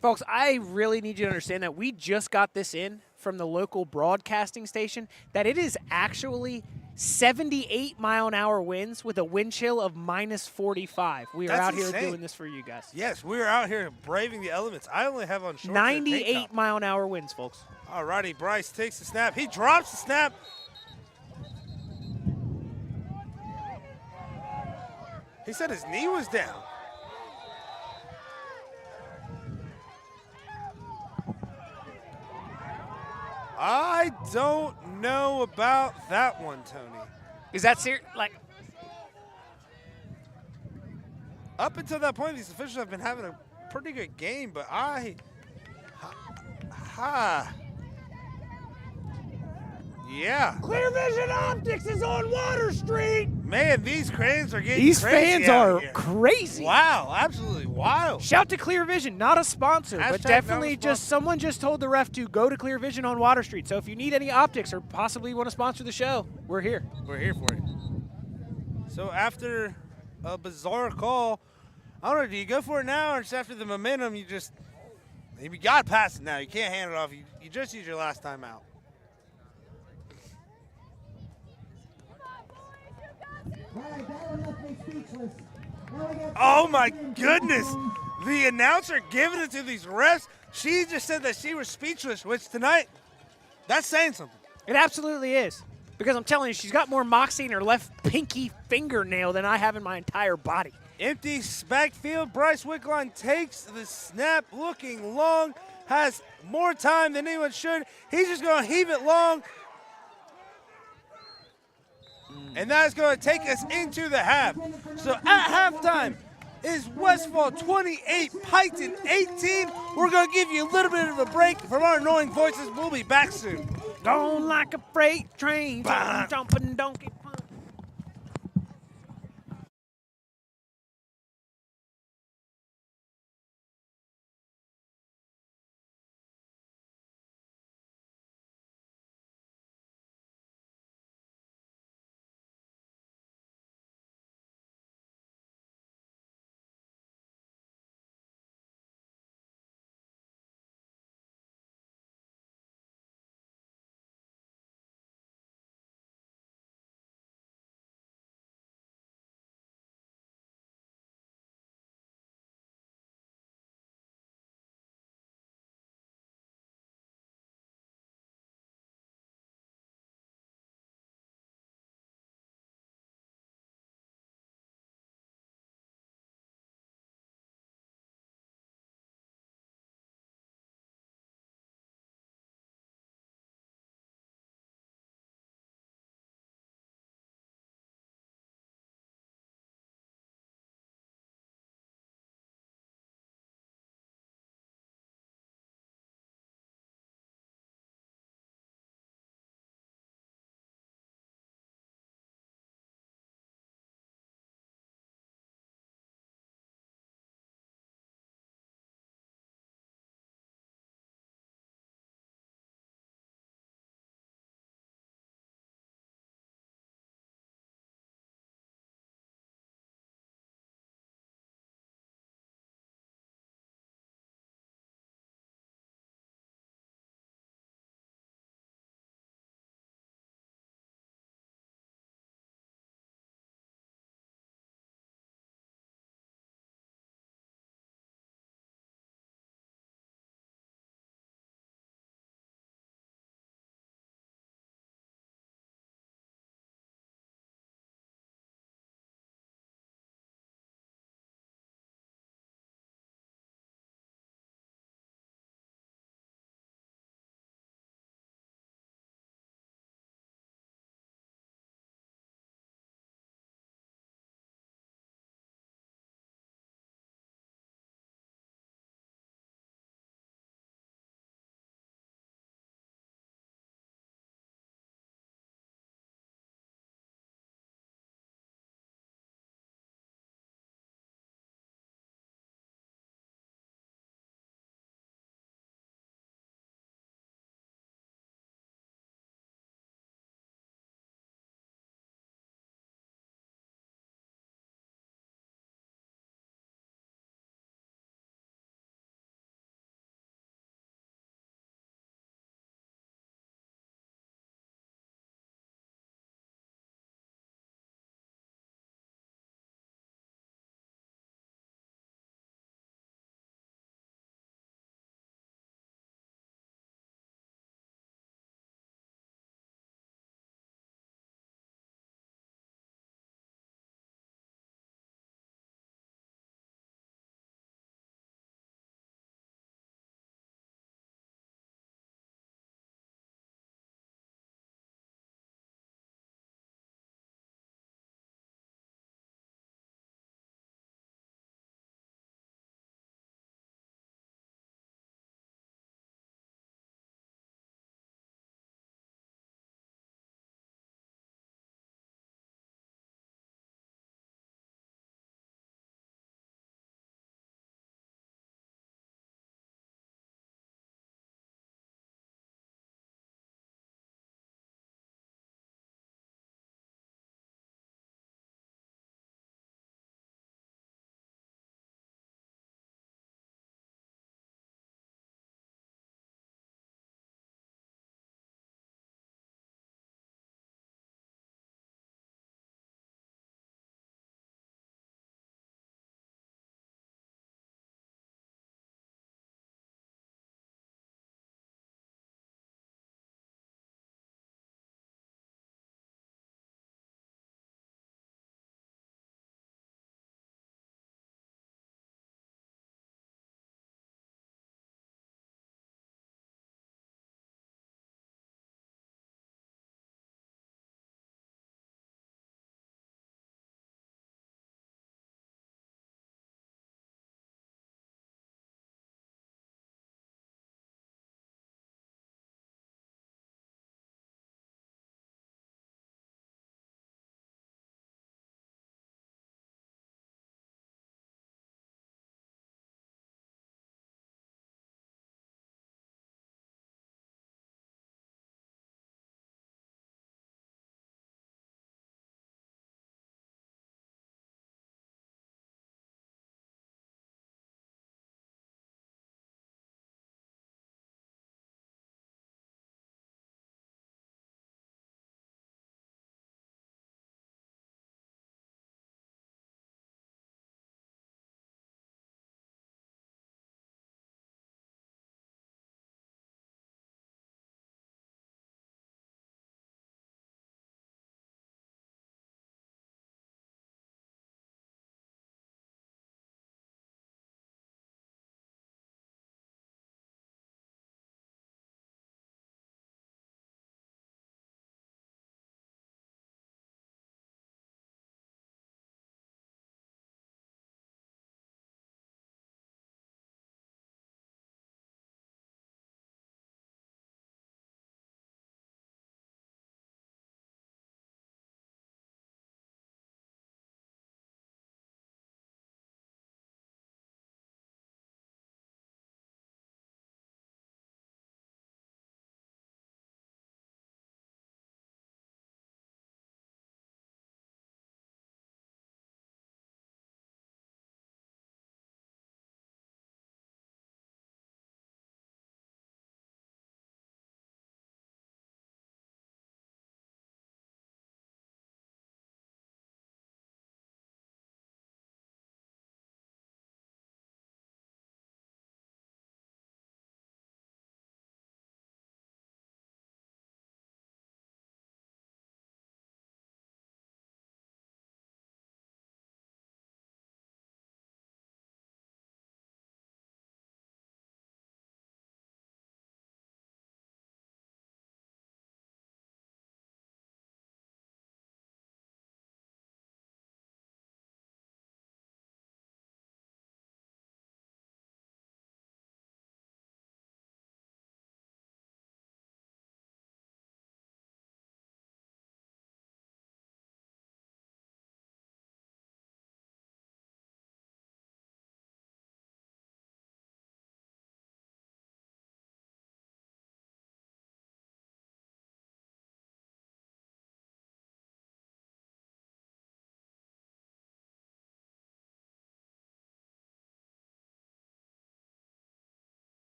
Folks, I really need you to understand that we just got this in from the local broadcasting station, that it is actually 78-mile-an-hour winds with a wind chill of minus 45. We are That's out insane. here doing this for you guys. Yes, we're out here braving the elements. I only have on shorts and a tank top. 98-mile-an-hour winds, folks. All righty, Bryce takes the snap. He drops the snap. He said his knee was down. I don't know about that one, Tony. Is that serious? Like, Up until that point, these officials have been having a pretty good game, but yeah. Clear Vision Optics is on Water Street. Man, these cranes are getting these crazy fans out are here. crazy. Wow, absolutely wild. Shout to Clear Vision, not a sponsor, Hashtag but not definitely a just someone just told the ref to go to Clear Vision on Water Street. So if you need any optics or possibly want to sponsor the show, we're here. We're here for you. So after a bizarre call, I don't know, do you go for it now or just after the momentum, you got to pass it now. You can't hand it off. You just used your last time out. Alright, that one left me speechless. Now we got Oh my goodness. The announcer giving it to these refs. She just said that she was speechless, which tonight, that's saying something. It absolutely is. Because I'm telling you, she's got more moxie in her left pinky fingernail than I have in my entire body. Empty backfield. Bryce Wickline takes the snap, looking long, has more time than anyone should. He's just going to heave it long. And that's going to take us into the half. So at halftime is Westfall 28, Piketon 18. We're going to give you a little bit of a break from our annoying voices. We'll be back soon. Gone like a freight train, jumping donkey.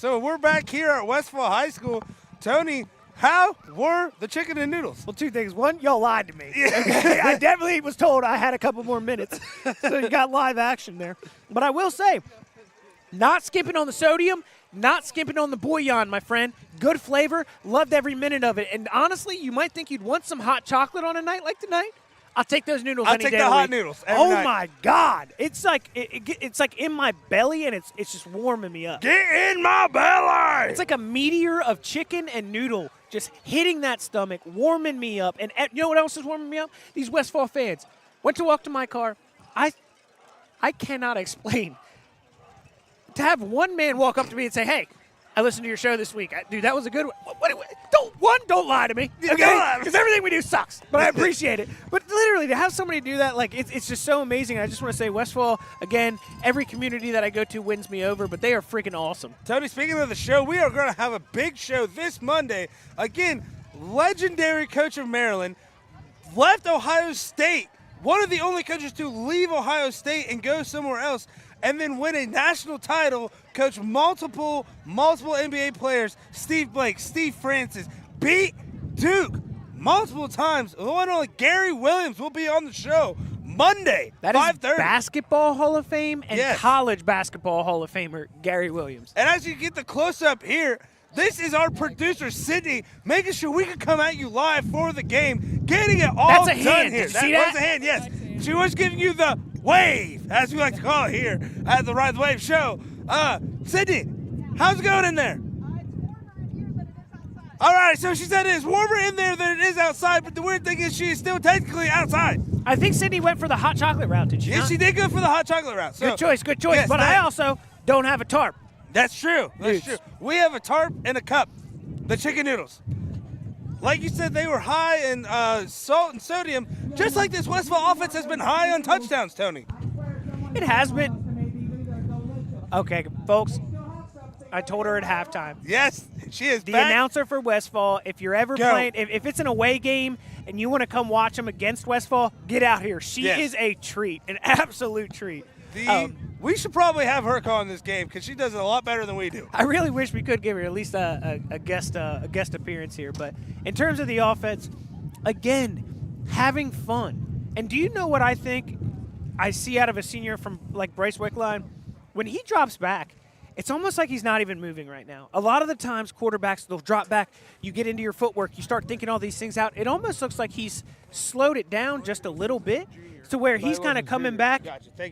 So we're back here at Westfall High School. Tony, how were the chicken and noodles? Well, two things. One, y'all lied to me. Okay? I definitely was told I had a couple more minutes, so you got live action there. But I will say, not skipping on the sodium, not skipping on the bouillon, my friend. Good flavor. Loved every minute of it. And honestly, you might think you'd want some hot chocolate on a night like tonight. I'll take those noodles I'll any take day the of the hot week. noodles every night. My God. It's like it's like in my belly, and it's just warming me up. Get in my belly! It's like a meteor of chicken and noodle just hitting that stomach, warming me up. And you know what else is warming me up? These Westfall fans. Went to walk to my car. I cannot explain. To have one man walk up to me and say, hey, I listened to your show this week. Dude, that was a good one. Don't lie to me, okay? Because everything we do sucks, but I appreciate it. But literally, to have somebody do that, like, it's just so amazing. I just want to say, Westfall, again, every community that I go to wins me over, but they are freaking awesome. Tony, speaking of the show, we are going to have a big show this Monday. Again, legendary coach of Maryland left Ohio State, one of the only coaches to leave Ohio State and go somewhere else, and then win a national title, coach multiple NBA players, Steve Blake, Steve Francis, beat Duke multiple times. The one and only Gary Williams will be on the show Monday, That is 5:30. Basketball Hall of Fame and College Basketball Hall of Famer Gary Williams. And as you get the close-up here, this is our producer, Sydney, making sure we can come at you live for the game, getting it all That's a done hand. here. Did you see that? was a hand, yes. She was giving you the wave, as we like to call it here at the Ride the Wave show. Sydney, how's it going in there? All right, so she said it is warmer in there than it is outside, but the weird thing is she is still technically outside. I think Sydney went for the hot chocolate route, did she Yes, not? she did go for the hot chocolate route. So, Good choice. yes, But I also don't have a tarp. That's true. That's Dudes. true. We have a tarp and a cup. The chicken noodles. Like you said, they were high in salt and sodium, just like this Westfall offense has been high on touchdowns, Tony. It has been. Okay, folks, I told her at halftime. Yes, she is The back. announcer for Westfall, if you're ever Go. playing, if it's an away game and you want to come watch them against Westfall, get out here. She Yes. is a treat, an absolute treat. We should probably have her calling this game because she does it a lot better than we do. I really wish we could give her at least a guest appearance here. But in terms of the offense, again, having fun. And do you know what I think I see out of a senior from like Bryce Wickline? When he drops back, it's almost like he's not even moving right now. A lot of the times, quarterbacks, they'll drop back. You get into your footwork. You start thinking all these things out. It almost looks like he's slowed it down just a little bit to where he's kind of coming back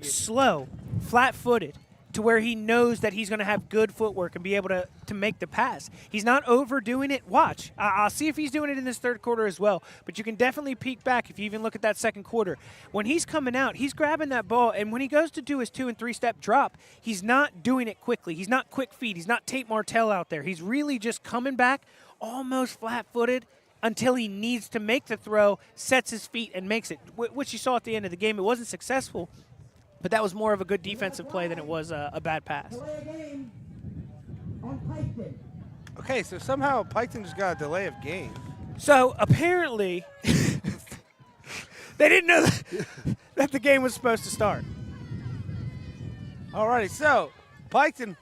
slow, flat-footed, to where he knows that he's going to have good footwork and be able to make the pass. He's not overdoing it. Watch. I'll see if he's doing it in this third quarter as well. But you can definitely peek back if you even look at that second quarter. When he's coming out, he's grabbing that ball, and when he goes to do his 2- and 3-step drop, he's not doing it quickly. He's not quick feet. He's not Tate Martell out there. He's really just coming back almost flat-footed until he needs to make the throw, sets his feet, and makes it, which you saw at the end of the game. It wasn't successful, but that was more of a good defensive play than it was a bad pass. Delay a game on Piketon. Okay, so somehow Piketon just got a delay of game. So apparently, they didn't know that the game was supposed to start. Alrighty, so Piketon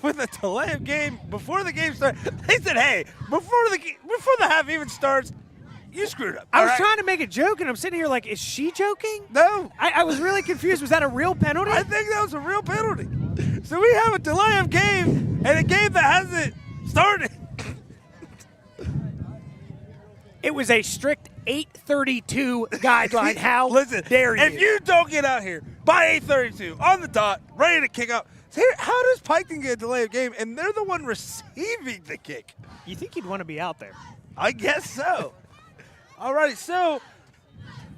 with a delay of game before the game started. They said, "Hey, before the half even starts, you screwed up." I was all right? trying to make a joke, and I'm sitting here like, is she joking? No, I was really confused. Was that a real penalty? I think that was a real penalty. So we have a delay of game and a game that hasn't started. It was a strict 8:32 guideline. How Listen, dare you? if you don't get out here by 8:32 on the dot, ready to kick off, here, how does Piketon get a delay of game and they're the one receiving the kick? You think you'd want to be out there? I guess so. All right, so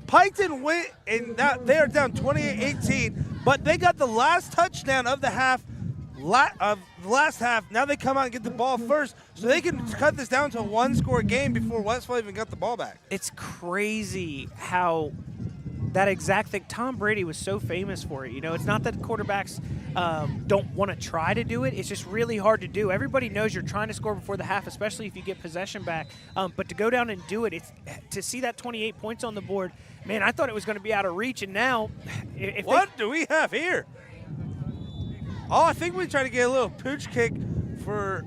Piketon went, and now they are down 28-18, but they got the last touchdown of the half, last half. Now they come out and get the ball first, so they can cut this down to a one-score game before Westfall even got the ball back. It's crazy how that exact thing. Tom Brady was so famous for it. You know, it's not that quarterbacks don't want to try to do it. It's just really hard to do. Everybody knows you're trying to score before the half, especially if you get possession back. But to go down and do it, to see that 28 points on the board, man, I thought it was going to be out of reach. And now, if What do we have here? Oh, I think we try to get a little pooch kick for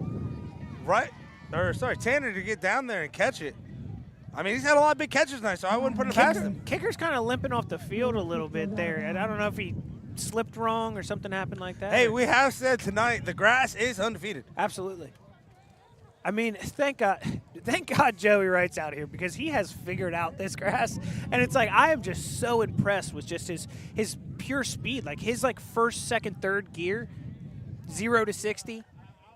Tanner to get down there and catch it. I mean, he's had a lot of big catches tonight, so I wouldn't put it past him. Kicker's kind of limping off the field a little bit there, and I don't know if he slipped wrong or something happened like that. Hey, we have said tonight the grass is undefeated. Absolutely. I mean, thank God Joey Wright's out here because he has figured out this grass, and it's like I am just so impressed with just his pure speed, like his first, second, third gear, 0 to 60,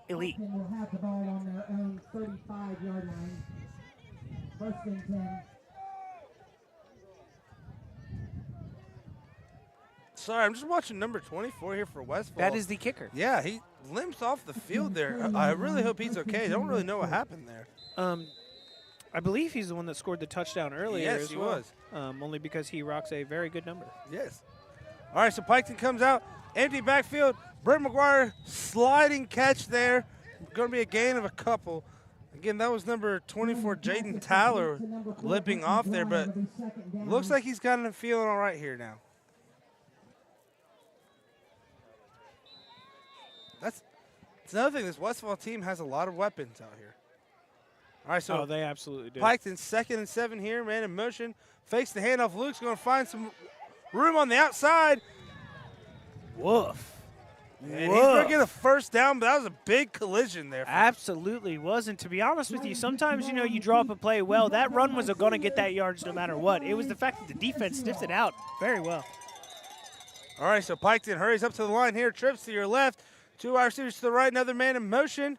elite. And will have the ball on their own 35-yard line. First and 10. Sorry, I'm just watching number 24 here for Westfall. That is the kicker. Yeah, he limps off the field there. I really hope he's okay. I don't really know what happened there. I believe he's the one that scored the touchdown earlier. Yes, as he well. was. Only because he rocks a very good number. Yes. All right, so Piketon comes out, empty backfield. Brett McGuire sliding catch there. Going to be a gain of a couple. Again, that was number 24, Jaden Tyler, limping off there, but looks like he's got him feeling all right here now. That's another thing. This Westfall team has a lot of weapons out here. All right, so they absolutely do. Piketon 2nd and 7 here, man in motion. Fakes the handoff. Luke's going to find some room on the outside. Woof. And he's going to get a first down, but that was a big collision there. Absolutely was. And to be honest with you, sometimes, you draw up a play well. That run was going to get that yards no matter what. It was the fact that the defense sniffed it out very well. All right, so Piketon hurries up to the line here, trips to your left. 2 wide receivers to the right, another man in motion.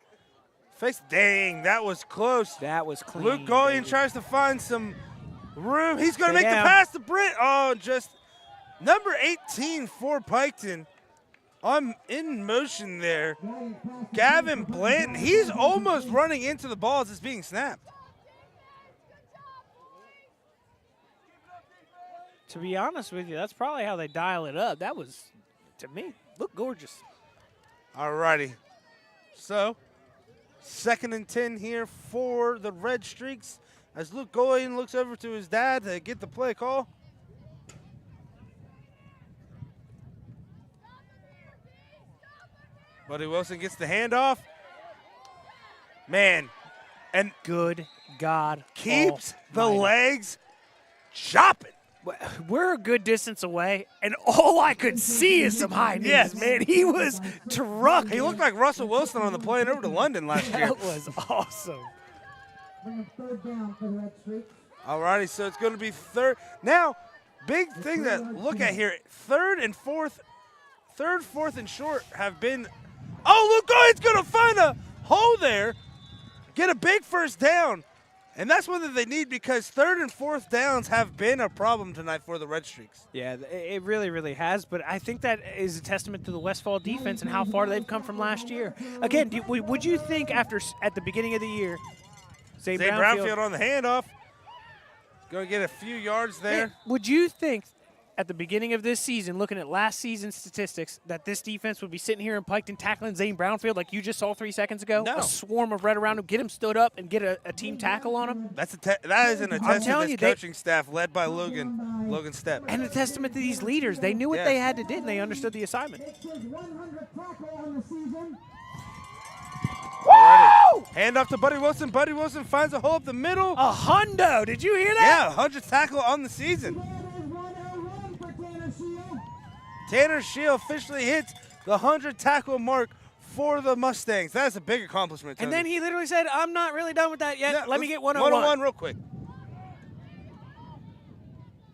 Fakes, dang, that was close. That was clean. Luke Golian tries to find some room. He's going to make the pass to Britt. Oh, just number 18 for Piketon. In motion there. Gavin Blanton, he's almost running into the ball as it's being snapped. To be honest with you, that's probably how they dial it up. That was, to me, looked gorgeous. All righty. So, 2nd and 10 here for the Red Streaks as Luke Golian looks over to his dad to get the play call. Buddy Wilson gets the handoff. Man, and good God. Keeps the legs chopping. We're a good distance away, and all I could see is some high knees, Yes. man. He was trucking. He looked like Russell Wilson on the plane over to London last year. That was awesome. Bring a 3rd down for the Red Streaks. All righty, so it's going to be 3rd. Now, big thing to look at here, 3rd, 4th, and short have been. Oh, Luke Golian's going to find a hole there, get a big first down. And that's one that they need because 3rd and 4th downs have been a problem tonight for the Red Streaks. Yeah, it really, really has. But I think that is a testament to the Westfall defense and how far they've come from last year. Again, would you think at the beginning of the year, Zay Brownfield on the handoff, going to get a few yards there. Man, would you think at the beginning of this season, looking at last season's statistics, that this defense would be sitting here in Piketon tackling Zane Brownfield like you just saw 3 seconds ago? No. A swarm of red around him, get him stood up, and get a team tackle on him? That is an attestament to telling this you, coaching staff led by Logan Stepp. And a testament to these leaders. They knew what they had to do, and they understood the assignment. It's his 100th tackle on the season. Woo! Hand off to Buddy Wilson. Buddy Wilson finds a hole up the middle. A hundo. Did you hear that? Yeah, 100th tackle on the season. That is 101 for Tanner Shield. Tanner Shield officially hits the 100 tackle mark for the Mustangs. That's a big accomplishment, Tony. And then he literally said, I'm not really done with that yet. Yeah, Let me get 101. 101 real quick.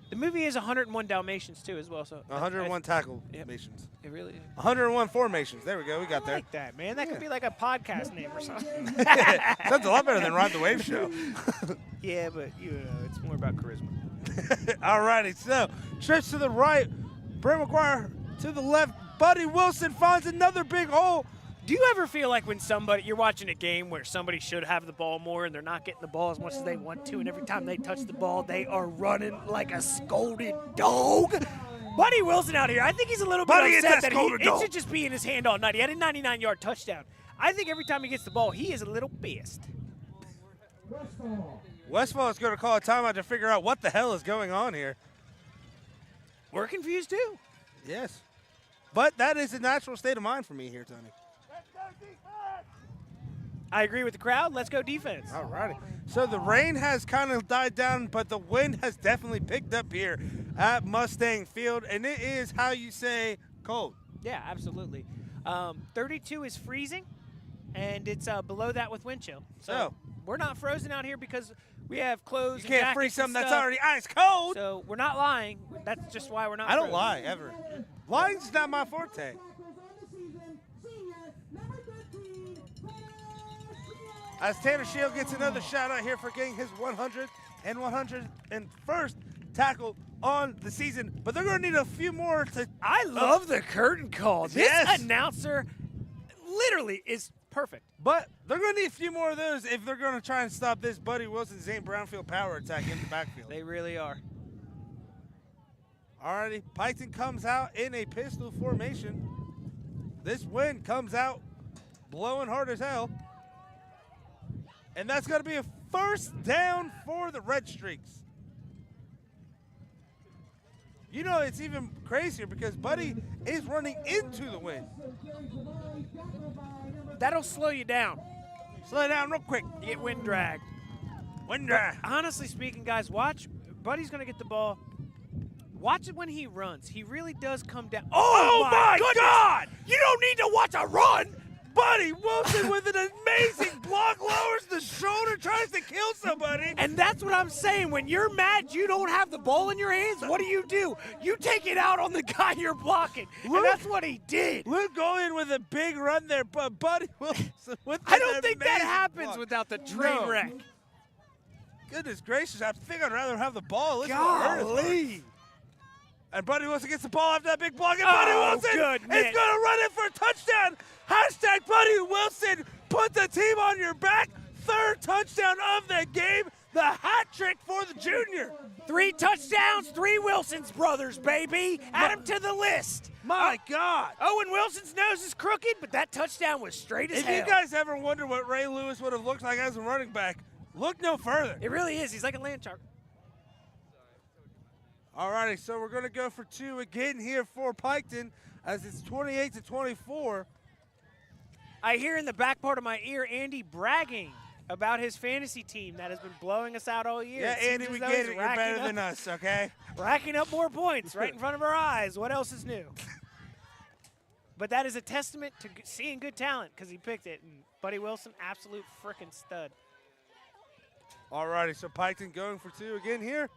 The movie is 101 Dalmatians, too, as well. So 101 tackle formations. It really is. 101 formations. There we go. We got I there. like that, man. That could be like a podcast name or something. Sounds a lot better than Ride the Wave Show. Yeah, but, it's more about charisma. All righty. So, trips to the right. Brent McGuire to the left. Buddy Wilson finds another big hole. Do you ever feel like when you're watching a game where somebody should have the ball more and they're not getting the ball as much as they want to, and every time they touch the ball, they are running like a scolded dog? Buddy Wilson out here, I think he's a little bit upset that it should just be in his hand all night. He had a 99-yard touchdown. I think every time he gets the ball, he is a little pissed. Westfall is going to call a timeout to figure out what the hell is going on here. We're confused, too. Yes. But that is a natural state of mind for me here, Tony. I agree with the crowd. Let's go defense. All righty. So the rain has kind of died down, but the wind has definitely picked up here at Mustang Field, and it is, how you say, cold. Yeah, absolutely. 32 is freezing, and it's below that with wind chill. So we're not frozen out here because we have clothes. You can't freeze something that's already ice cold. So we're not lying. That's just why we're not. I don't frozen. lie ever. Lying's not my forte. As Tanner Shield gets another shout out here for getting his 100 and 101st tackle on the season, but they're going to need a few more to. I love the curtain call. This Yes. announcer literally is perfect. But they're going to need a few more of those if they're going to try and stop this Buddy Wilson Zane Brownfield power attack in the backfield. They really are. Alrighty, Piketon comes out in a pistol formation. This wind comes out blowing hard as hell. And that's going to be a first down for the Red Streaks. You know, it's even crazier because Buddy is running into the wind. That'll slow you down. Slow down real quick. You get wind drag. Wind drag. Honestly speaking, guys, watch. Buddy's going to get the ball. Watch it when he runs. He really does come down. Oh my goodness. God! You don't need to watch a run. Buddy Wilson with an amazing block, lowers the shoulder, tries to kill somebody. And that's what I'm saying. When you're mad, you don't have the ball in your hands. What do? You take it out on the guy you're blocking. Luke- And that's what he did. Luke going with a big run there, but Buddy Wilson with I an don't think that amazing happens block. without the train No. wreck. Goodness gracious, I think I'd rather have the ball. Listen to Ernest. Golly. And Buddy Wilson gets the ball after that big block, and Oh, Buddy Wilson goodness. is going to run it for a touchdown. Hashtag Buddy Wilson, put the team on your back. Third touchdown of the game, the hat trick for the junior. 3 touchdowns, 3 Wilson's brothers, baby. Add them to the list. My God. Owen Wilson's nose is crooked, but that touchdown was straight as If hell. you guys ever wonder what Ray Lewis would have looked like as a running back, look no further. It really is. He's like a land shark. Alrighty, so we're going to go for 2 again here for Piketon as it's 28-24. I hear in the back part of my ear Andy bragging about his fantasy team that has been blowing us out all year. Yeah, It seems Andy, as we though get he's it. You're racking better up- than us, okay? Racking up more points right in front of our eyes. What else is new? But that is a testament to seeing good talent because he picked it. And Buddy Wilson, absolute frickin' stud. Alrighty, so Piketon going for 2 again here.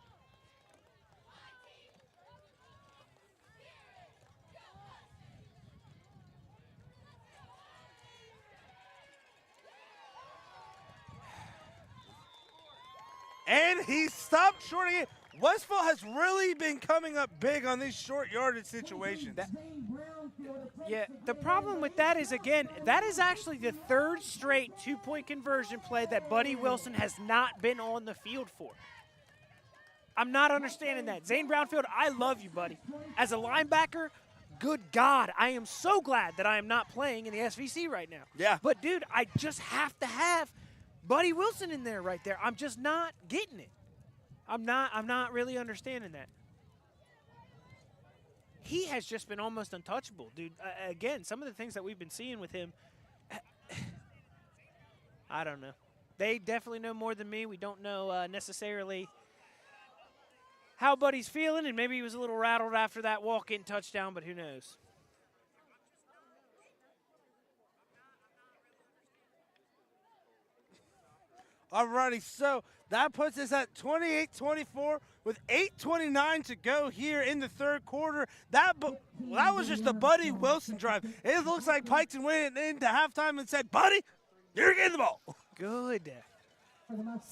And he stopped short again. Westfall has really been coming up big on these short yardage situations. Yeah, the problem with that is, again, that is actually the 3rd straight 2-point conversion play that Buddy Wilson has not been on the field for. I'm not understanding that. Zane Brownfield, I love you, buddy. As a linebacker, good God, I am so glad that I am not playing in the SVC right now. Yeah. But, dude, I just have to have Buddy Wilson in there right there. I'm just not getting it. I'm not really understanding that. He has just been almost untouchable, dude. Again, some of the things that we've been seeing with him, I don't know. They definitely know more than me. We don't know necessarily how Buddy's feeling, and maybe he was a little rattled after that walk-in touchdown, but who knows? Alrighty, so that puts us at 28-24 with 8:29 to go here in the 3rd quarter. That was just a Buddy Wilson drive. It looks like Piketon went into halftime and said, "Buddy, you're getting the ball." Good.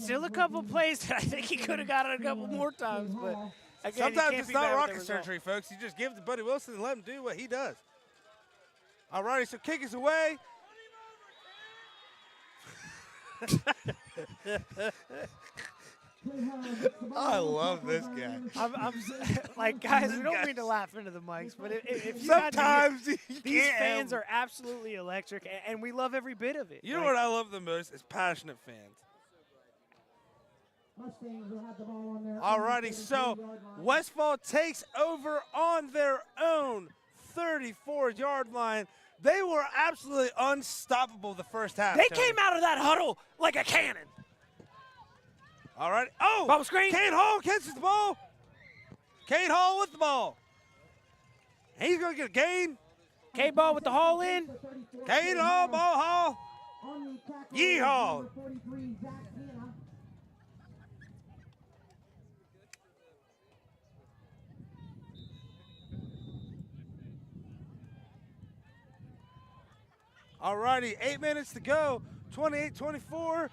Still a couple plays that I think he could have got it a couple more times, but again, he Sometimes can't it's be not bad with the rocket result. surgery, folks. You just give it to Buddy Wilson and let him do what he does. Alrighty, so kick is away. I love this guy. I'm like, guys, we don't mean to laugh into the mics, but if you got to Sometimes you hear, these can't fans help are absolutely electric, and we love every bit of it. You know Like, what I love the most is passionate fans. Mustangs will have the ball on their Alrighty, so Westfall takes over on their own 34-yard line. They were absolutely unstoppable the first half. They Tony. came out of that huddle like a cannon. All right. Oh! Bubble screen. Kane Hall catches the ball. Kane Hall with the ball. He's going to get a gain. K-ball with the haul in. Kane Hall, ball Hall. On the tackle, Yeehaw. number 43, Zach Hanna. All righty, 8 minutes to go. 28-24.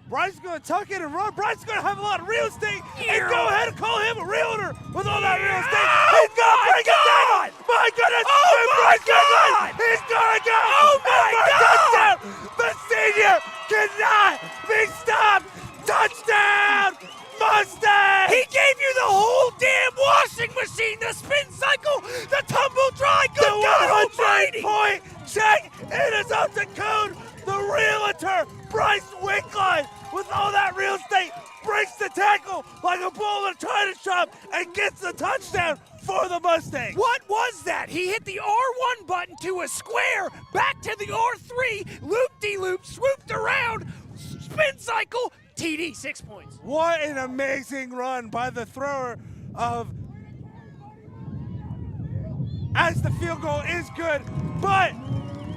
Bryce is going to tuck in and run. Bryce is going to have a lot of real estate. And go ahead and call him a realtor with all that real estate. He's going to break it down. My goodness. Oh, my God. He's going to go. Oh, my God. Touchdown. The senior cannot be stopped. Touchdown. Mustang. He gave you the whole damn washing machine, the spin cycle, the tumble dry. Good God Almighty. 100-point check. It is up to code. The realtor, Bryce Wickline, with all that real estate, breaks the tackle like a bull in a china shop and gets the touchdown for the Mustangs. What was that? He hit the R1 button to a square, back to the R3, loop-de-loop, swooped around, spin cycle, TD, 6 points. What an amazing run by the thrower of, as the field goal is good, but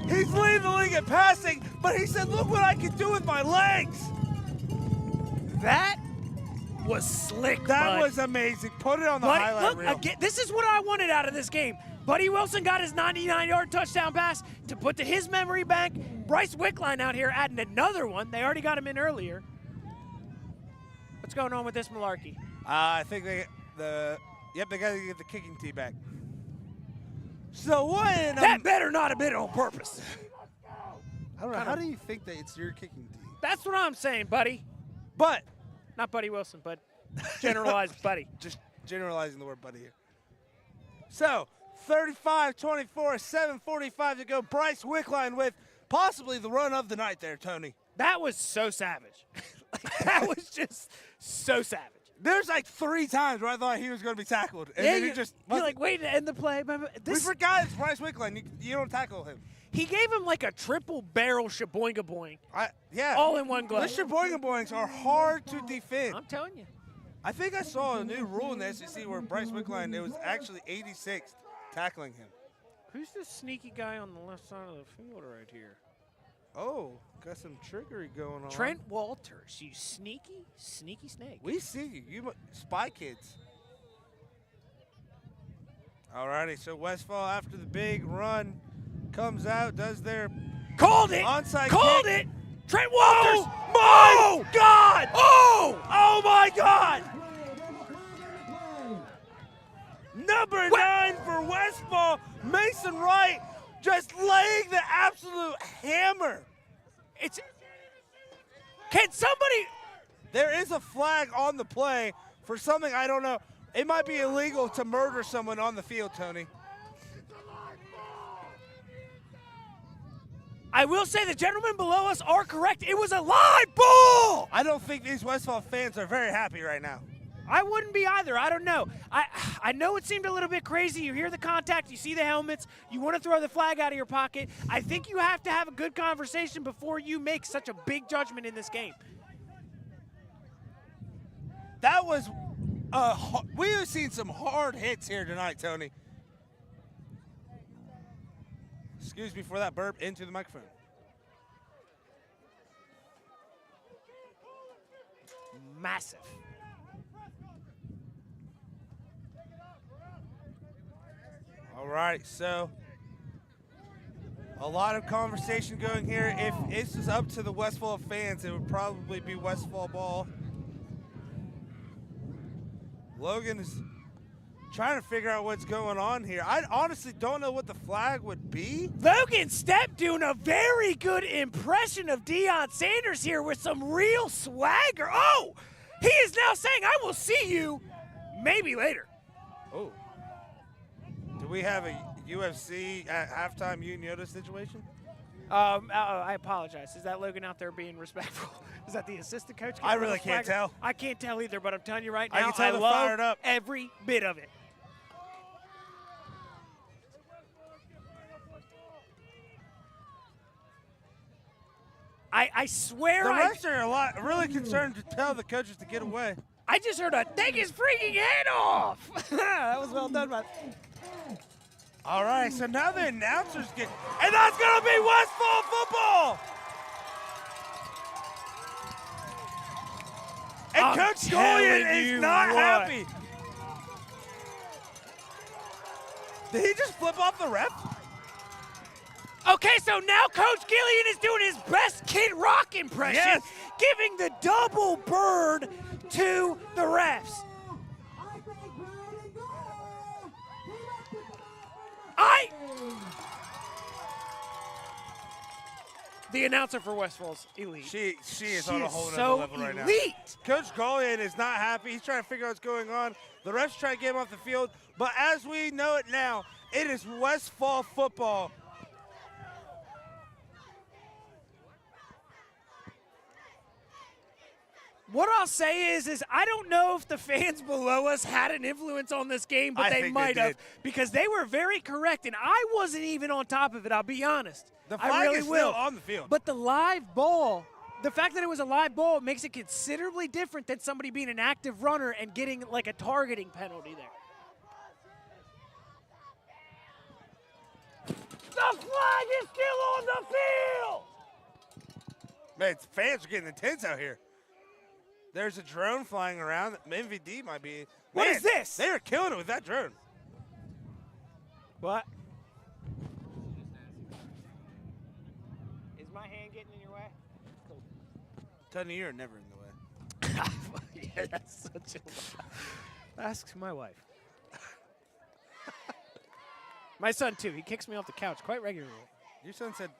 he's leading the league in passing, but he said, look what I can do with my legs. That was slick, That bud. was amazing. Put it on the Buddy, highlight look, reel. again, this is what I wanted out of this game. Buddy Wilson got his 99-yard touchdown pass to put to his memory bank. Bryce Wickline out here adding another one. They already got him in earlier. What's going on with this malarkey? I think they got to get the kicking tee back. So what? That better not have been on purpose. I don't know. How do you think that it's your kicking tee? That's what I'm saying, buddy. But Not Buddy Wilson, but generalized Buddy. just generalizing the word buddy here. So 35-24, 7:45 to go. Bryce Wickline with possibly the run of the night there, Tony. That was so savage. That was just so savage. There's like 3 times where I thought he was going to be tackled, and then he just you're like, wait to end the play. we This, forgot it's Bryce Wickline. You don't tackle him. he gave him like a triple barrel shaboinga boing. Yeah. All in one glove. The Sheboygan Boings are hard to defend. I'm telling you. I think I saw a new rule in the SEC where Bryce Wickline, it was actually 86th tackling him. Who's this sneaky guy on the left side of the field right here? Oh, got some trickery going on. Trent Walters, you sneaky snake. We see you. You spy kids. Alrighty, so Westfall after the big run comes out, does their Called it. onside Called kick. it. Trent Walters. My God! Oh! Oh my God! Number 9 for Westfall, Mason Wright, just laying the absolute hammer. Can somebody? There is a flag on the play for something I don't know. It might be illegal to murder someone on the field, Tony. I will say the gentlemen below us are correct. It was a live ball. I don't think these Westfall fans are very happy right now. I wouldn't be either. I don't know. I know it seemed a little bit crazy. You hear the contact, you see the helmets, you want to throw the flag out of your pocket. I think you have to have a good conversation before you make such a big judgment in this game. That was, we have seen some hard hits here tonight, Tony. Excuse me for that burp into the microphone. Massive. All right, so a lot of conversation going here. If this is up to the Westfall fans, it would probably be Westfall ball. Logan is trying to figure out what's going on here. I honestly don't know what the flag would be. Logan Stepp doing a very good impression of Deion Sanders here with some real swagger. Oh, he is now saying, I will see you maybe later. Oh. Do we have a UFC at halftime Yoda situation? I apologize. Is that Logan out there being respectful? Is that the assistant coach? I really can't tell. I can't tell either, but I'm telling you right I now, can tell they're love fired up. every bit of it. I swear The refs are really concerned to tell the coaches to get away. I just heard a take his freaking head off. That was well done, man. All right, so now the announcers get, and that's going to be Westfall football. And I'm Coach telling Golian you is not what. happy. Did he just flip off the ref? Okay, so now Coach Gillian is doing his best Kid Rock impression, Yes. giving the double bird to the refs. The announcer for Westfall's elite. She is She on a is whole nother so level right now. elite. Coach Golian is not happy. He's trying to figure out what's going on. The refs trying to get him off the field. But as we know it now, it is Westfall football. What I'll say is I don't know if the fans below us had an influence on this game, but I they think might they have did. because they were very correct, and I wasn't even on top of it. I'll be honest. The I flag really is will. still on the field. But the live ball, the fact that it was a live ball makes it considerably different than somebody being an active runner and getting like a targeting penalty there. The flag is still on the field! Man, fans are getting intense out here. There's a drone flying around. MVD might be. What Man, is this? They are killing it with that drone. What? Is my hand getting in your way? Tony, you're never in the way. Yeah, that's such a. Ask my wife. My son too. He kicks me off the couch quite regularly. Your son said.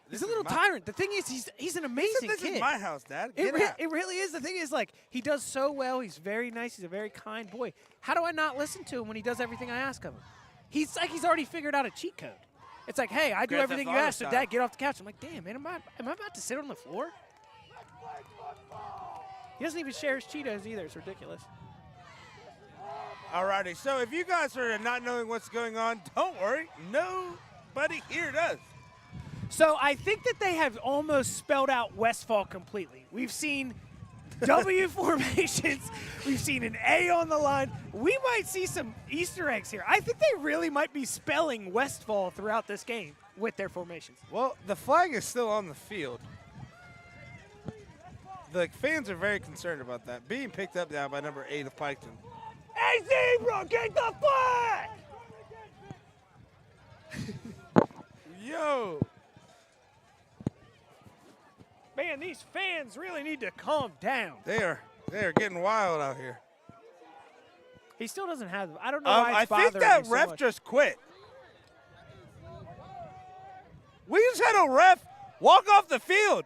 He's a little tyrant. The thing is, he's an amazing This kid. is my house, Dad. It, Get out. it really is. The thing is, like, he does so well. He's very nice. He's a very kind boy. How do I not listen to him when he does everything I ask of him? He's like he's already figured out a cheat code. It's like, hey, I do Grand everything you Theft Auto ask, so style. Dad, get off the couch. I'm like, damn, man, am I about to sit on the floor? He doesn't even share his Cheetos either. It's ridiculous. Alrighty, so if you guys are not knowing what's going on, don't worry. Nobody here does. So I think that they have almost spelled out Westfall completely. We've seen W formations. We've seen an A on the line. We might see some Easter eggs here. I think they really might be spelling Westfall throughout this game with their formations. Well, the flag is still on the field. The fans are very concerned about that. Being picked up now by number 8 of Piketon. Hey, Zebra, get the flag! Yo! Man, these fans really need to calm down. They are getting wild out here. He still doesn't have them. I don't know why I it's think bothering that me so ref much. just quit. We just had a ref walk off the field.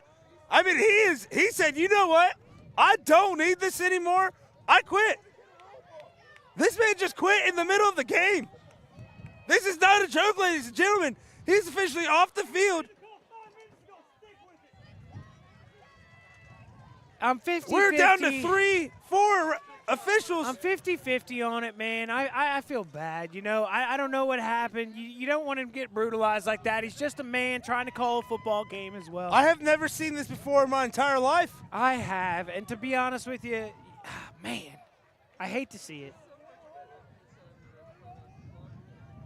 I mean, he said, you know what? I don't need this anymore. I quit. This man just quit in the middle of the game. This is not a joke, ladies and gentlemen. He's officially off the field. I'm 50-50. We're down to 4 officials. I'm 50-50 on it, man. I feel bad. You know, I don't know what happened. You don't want him to get brutalized like that. He's just a man trying to call a football game as well. I have never seen this before in my entire life. I have, and to be honest with you, man, I hate to see it.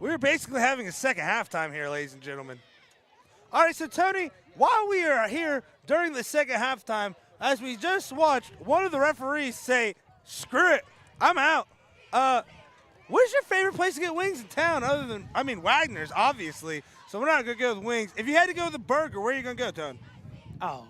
We're basically having a second halftime here, ladies and gentlemen. All right, so Tony, while we are here during the second halftime, as we just watched one of the referees say, screw it, I'm out. Where's your favorite place to get wings in town other than, Wagner's, obviously. So we're not going to go with wings. If you had to go with a burger, where are you going to go, Tony? Oh,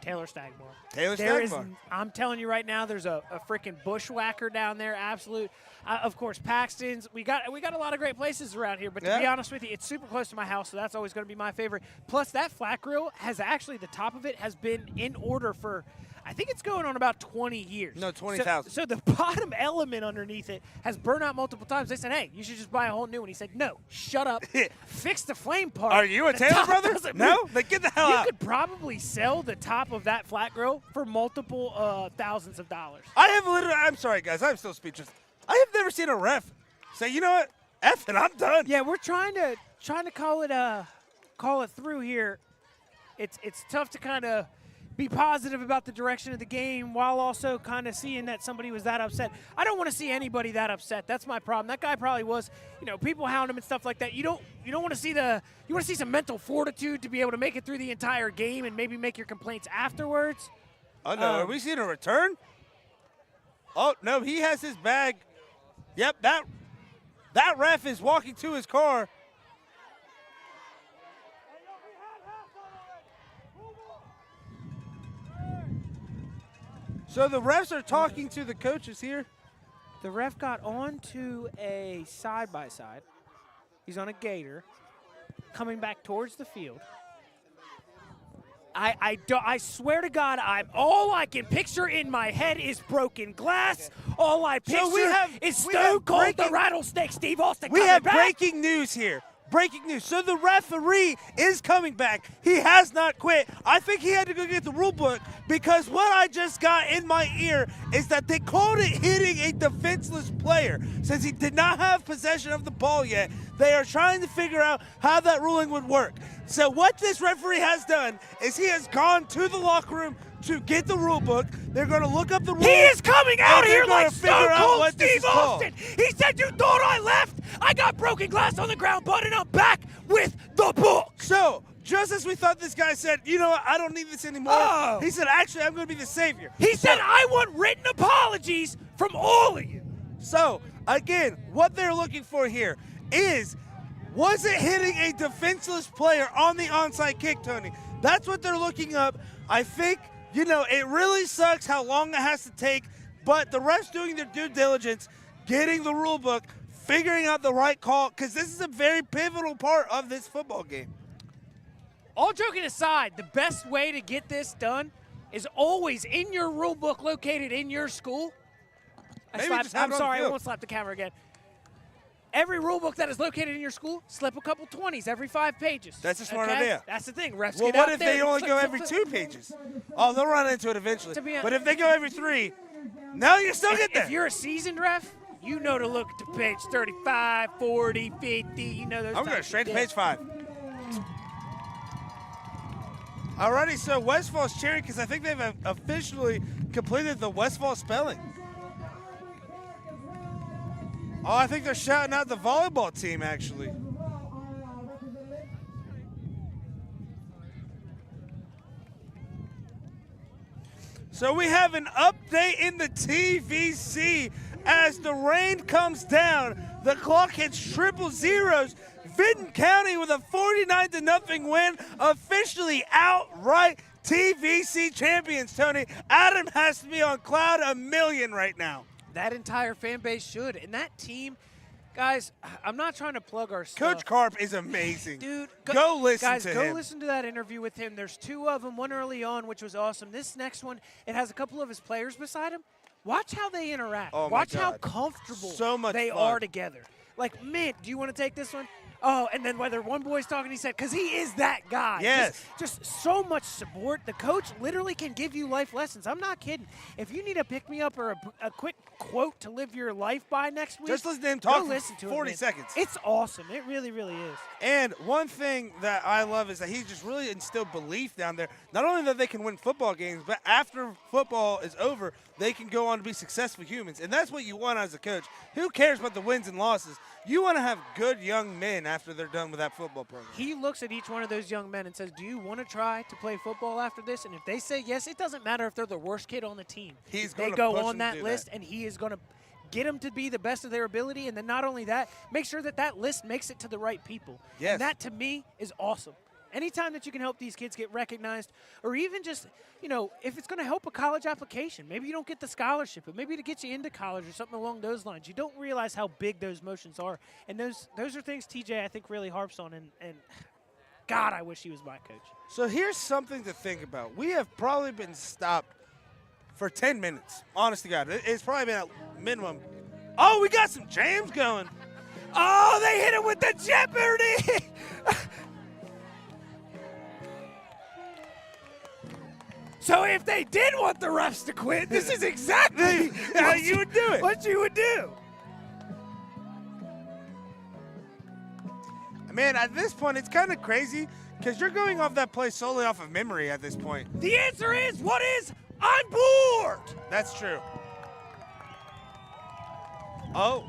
Taylor Stagmore. Taylor There is, Stagmore. I'm telling you right now, there's a freaking bushwhacker down there. Absolute. Of course, Paxton's. We got a lot of great places around here. But to be Yeah. honest with you, it's super close to my house, so that's always going to be my favorite. Plus, that flat grill has actually the top of it has been in order for. I think it's going on about 20 years. No, 20,000. So the bottom element underneath it has burned out multiple times. They said, hey, you should just buy a whole new one. He said, no, shut up. Fix the flame part. Are you a The Taylor top brother? doesn't No? move. Then get the hell You out. could probably sell the top of that flat grill for multiple thousands of dollars. I have literally, I'm sorry, guys, I'm still speechless. I have never seen a ref say, you know what, F it, I'm done. Yeah, we're trying to call it through here. it's tough to kind of be positive about the direction of the game while also kind of seeing that somebody was that upset. I don't want to see anybody that upset. That's my problem. That guy probably was, people hound him and stuff like that. You don't want to see you want to see some mental fortitude to be able to make it through the entire game and maybe make your complaints afterwards. Oh, no. Are we seeing a return? Oh, no, he has his bag. Yep, that ref is walking to his car. So the refs are talking to the coaches here. The ref got onto a side-by-side. He's on a gator, coming back towards the field. I swear to God, all I can picture in my head is broken glass. All I picture is Stone Cold the Rattlesnake Steve Austin We coming have back. breaking news here. Breaking news. So the referee is coming back. He has not quit. I think he had to go get the rule book because what I just got in my ear is that they called it hitting a defenseless player. Since he did not have possession of the ball yet, they are trying to figure out how that ruling would work. So what this referee has done is he has gone to the locker room to get the rule book. They're going to look up the rules. He is coming out here like Stone Cold Steve Steve Austin. He said, "You thought I left? I got broken glass on the ground, but and I'm back with the book." So, just as we thought, this guy said, "You know what? I don't need this anymore." Oh. He said, "Actually, I'm going to be the savior." He said, "I want written apologies from all of you." So, again, what they're looking for here is, was it hitting a defenseless player on the onside kick, Tony? That's what they're looking up. I think, it really sucks how long it has to take, but the refs doing their due diligence, getting the rule book, figuring out the right call, because this is a very pivotal part of this football game. All joking aside, the best way to get this done is always in your rule book located in your school. Maybe just have I'm it on sorry, the I field. won't slap the camera again. Every rule book that is located in your school, slip a couple 20s every 5 pages. That's a smart okay? idea. That's the thing. Refs Well, get what out if there they and only flip, go flip, every flip. 2 pages? Oh, they'll run into it eventually. To be But if they go every 3, no, you still get there. If you're a seasoned ref, you know to look to page 35, 40, 50, those I'm going types straight of to page things. 5. Alrighty, so Westfall's cheering because I think they've officially completed the Westfall spelling. Oh, I think they're shouting out the volleyball team, actually. So we have an update in the TVC as the rain comes down. The clock hits triple zeros. Vinton County with a 49-0 win, officially outright TVC champions, Tony. Adam has to be on cloud a million right now. That entire fan base should. And that team, guys, I'm not trying to plug our stuff. Coach Karp is amazing. Dude, go listen guys, to go him. listen to that interview with him. There's 2 of them, one early on, which was awesome. This next one, it has a couple of his players beside him. Watch how they interact. Oh, my Watch how God. comfortable So much they fun. are together. Like, man, do you want to take this one? Oh, and then whether one boy's talking, he said, because he is that guy. Yes. Just so much support. The coach literally can give you life lessons. I'm not kidding. If you need a pick-me-up or a quick quote to live your life by next week, Just listen to him go talk for listen to 40 it, man. seconds. It's awesome. It really, really is. And one thing that I love is that he just really instilled belief down there. Not only that they can win football games, but after football is over, they can go on to be successful humans. And that's what you want as a coach. Who cares about the wins and losses? You want to have good young men after they're done with that football program. He looks at each one of those young men and says, do you want to try to play football after this? And if they say yes, it doesn't matter if they're the worst kid on the team. He's They gonna go push on them to that do list, that. and he is going to get them to be the best of their ability. And then not only that, make sure that that list makes it to the right people. Yes. And that, to me, is awesome. Anytime that you can help these kids get recognized, or even just, if it's going to help a college application, maybe you don't get the scholarship, but maybe to get you into college or something along those lines. You don't realize how big those motions are. And those are things TJ, I think, really harps on. And God, I wish he was my coach. So here's something to think about. We have probably been stopped for 10 minutes. Honest to God. It's probably been at minimum. Oh, we got some jams going. Oh, they hit him with the Jeopardy! So if they did want the refs to quit, this is exactly how you would do it. What you would do. Man, at this point, it's kind of crazy Because you're going off that play solely off of memory at this point. The answer is, what is? I'm bored. That's true. Oh.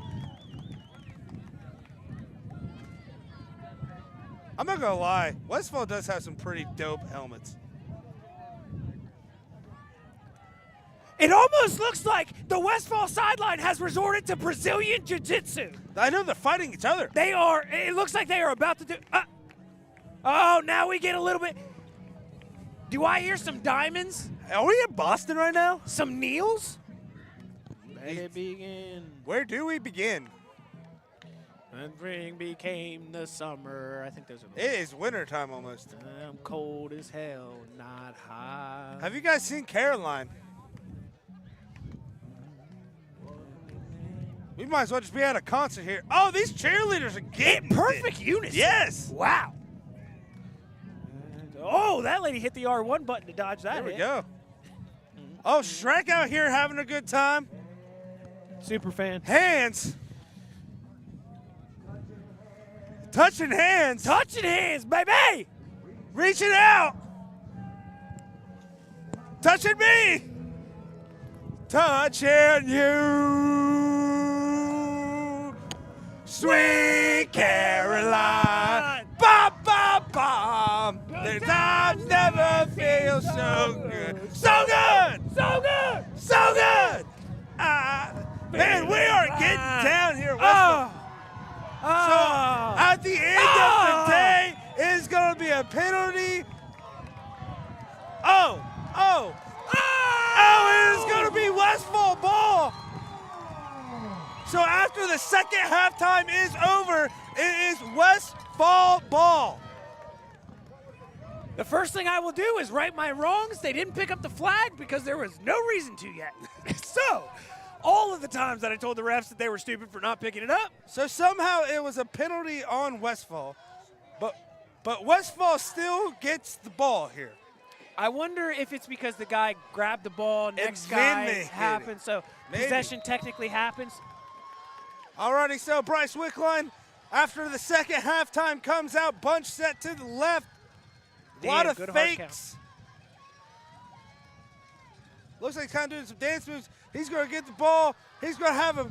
I'm not going to lie. Westfall does have some pretty dope helmets. It almost looks like the Westfall sideline has resorted to Brazilian Jiu-Jitsu. I know they're fighting each other. They are. It looks like they are about to do. Oh, now we get a little bit. Do I hear some diamonds? Are we in Boston right now? Some kneels? Let it begin. Where do we begin? And spring became the summer. I think those are the It is winter time almost. I'm cold as hell, not hot. Have you guys seen Caroline? We might as well just be at a concert here. Oh, these cheerleaders are getting perfect it. unison. Yes. Wow. Oh, that lady hit the R1 button to dodge that. There we hit. go. Oh, Shrek out here having a good time. Super fan. Hands. Touching hands. Touching hands, baby. Reaching out. Touching me. Touching you. Sweet Caroline. Bum, bum, bum. The times never feel so good. So good. So good. So good. Man, we are getting down here. Westfall. So at the end of the day, it's going to be a penalty. Oh, it is going to be Westfall ball. So after the second halftime is over, it is Westfall ball. The first thing I will do is right my wrongs. They didn't pick up the flag because there was no reason to yet. So, all of the times that I told the refs that they were stupid for not picking it up. So somehow it was a penalty on Westfall, but Westfall still gets the ball here. I wonder if it's because the guy grabbed the ball, next then guy they hit happens, so Maybe. possession technically happens. Alrighty, so Bryce Wickline, after the second halftime, comes out, bunch set to the left. A lot of good hard fakes. Looks like he's kind of doing some dance moves. He's going to get the ball. He's going to have a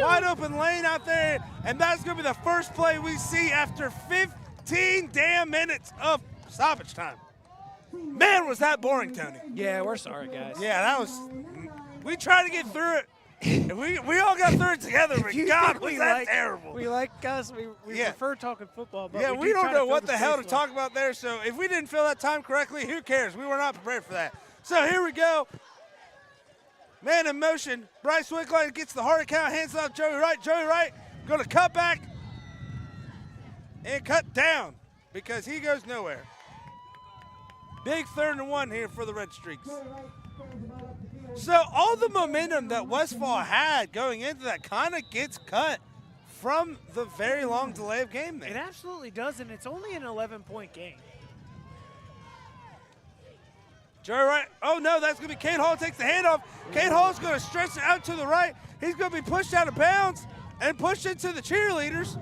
wide open lane out there, and that's going to be the first play we see after 15 damn minutes of stoppage time. Man, was that boring, Tony. Yeah, we're sorry, guys. Yeah, that was. We tried to get through it. And we all got through it together, but God, was that terrible. We like us. We Yeah. prefer talking football, but Yeah, we we do don't try to know fill what the the hell to space well. talk about there, so if we didn't fill that time correctly, who cares? We were not prepared for that. So here we go. Man in motion. Bryce Wickline gets the hard count, hands off Joey Wright. Joey Wright going to cut back and cut down because he goes nowhere. Big 3rd and 1 here for the Red Streaks. So all the momentum that Westfall had going into that kind of gets cut from the very long delay of game there. It absolutely does, and it's only an 11-point game. Joey Wright, oh no, that's going to be Kate Hall, takes the handoff. Kate Hall's going to stretch it out to the right. He's going to be pushed out of bounds and pushed into the cheerleaders.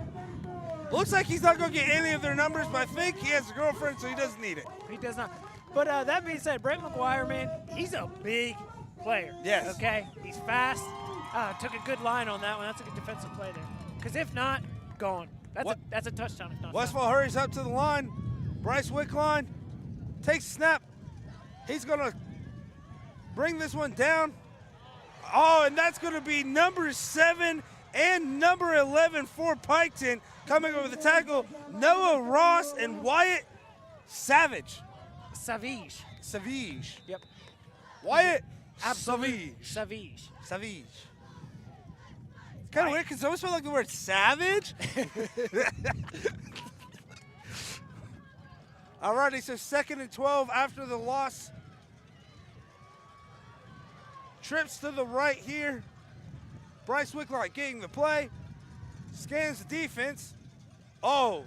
Looks like he's not going to get any of their numbers, but I think he has a girlfriend, so he doesn't need it. He does not. But that being said, Brett McGuire, man, he's a big player. Yes. Okay? He's fast. Took a good line on that one. That's a good defensive play there. Because if not, gone. That's a touchdown if not. Westfall hurries up to the line. Bryce Wickline takes a snap. He's going to bring this one down. Oh, and that's going to be number 7 and number 11 for Piketon coming over the tackle. Noah Ross and Wyatt Savage. Savage. Yep. Wyatt Absolute. Savage. Savage. It's kind of weird because it almost felt like the word savage. Alrighty, so 2nd and 12 after the loss. Trips to the right here. Bryce Wickline getting the play. Scans the defense. Oh,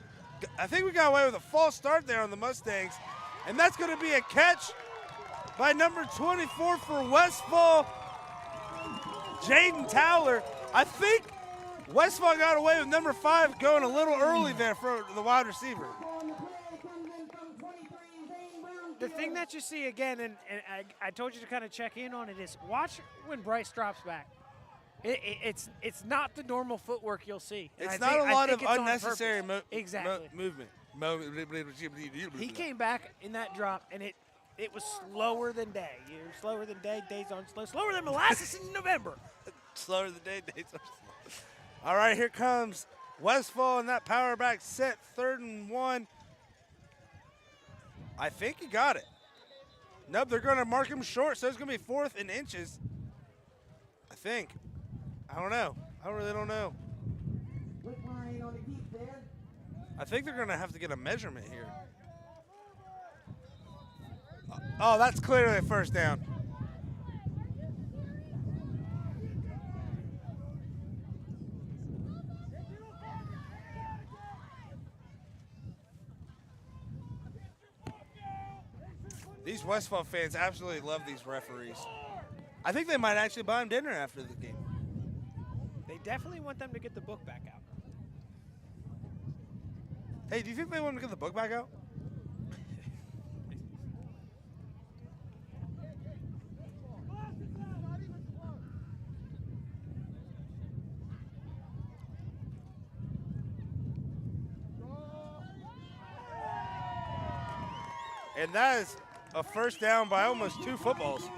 I think we got away with a false start there on the Mustangs. And that's going to be a catch by number 24 for Westfall, Jaden Towler. I think Westfall got away with number 5 going a little early there for the wide receiver. The thing that you see again, and I told you to kind of check in on it, is watch when Bryce drops back. It's not the normal footwork you'll see. It's not a lot of unnecessary exactly. movement. He came back in that drop, and it was slower than day. Slower than day, days on slow. Slower than molasses in November. Slower than day, days on slow. All right, here comes Westfall in that power back set, 3rd and 1. I think he got it. Nope, they're going to mark him short, so it's going to be 4th and inches. I think. I don't know. I really don't know. I think they're going to have to get a measurement here. Oh, that's clearly a first down. These Westfall fans absolutely love these referees. I think they might actually buy them dinner after the game. They definitely want them to get the book back out. Hey, do you think they want to get the book back out? And that is a first down by almost 2 footballs.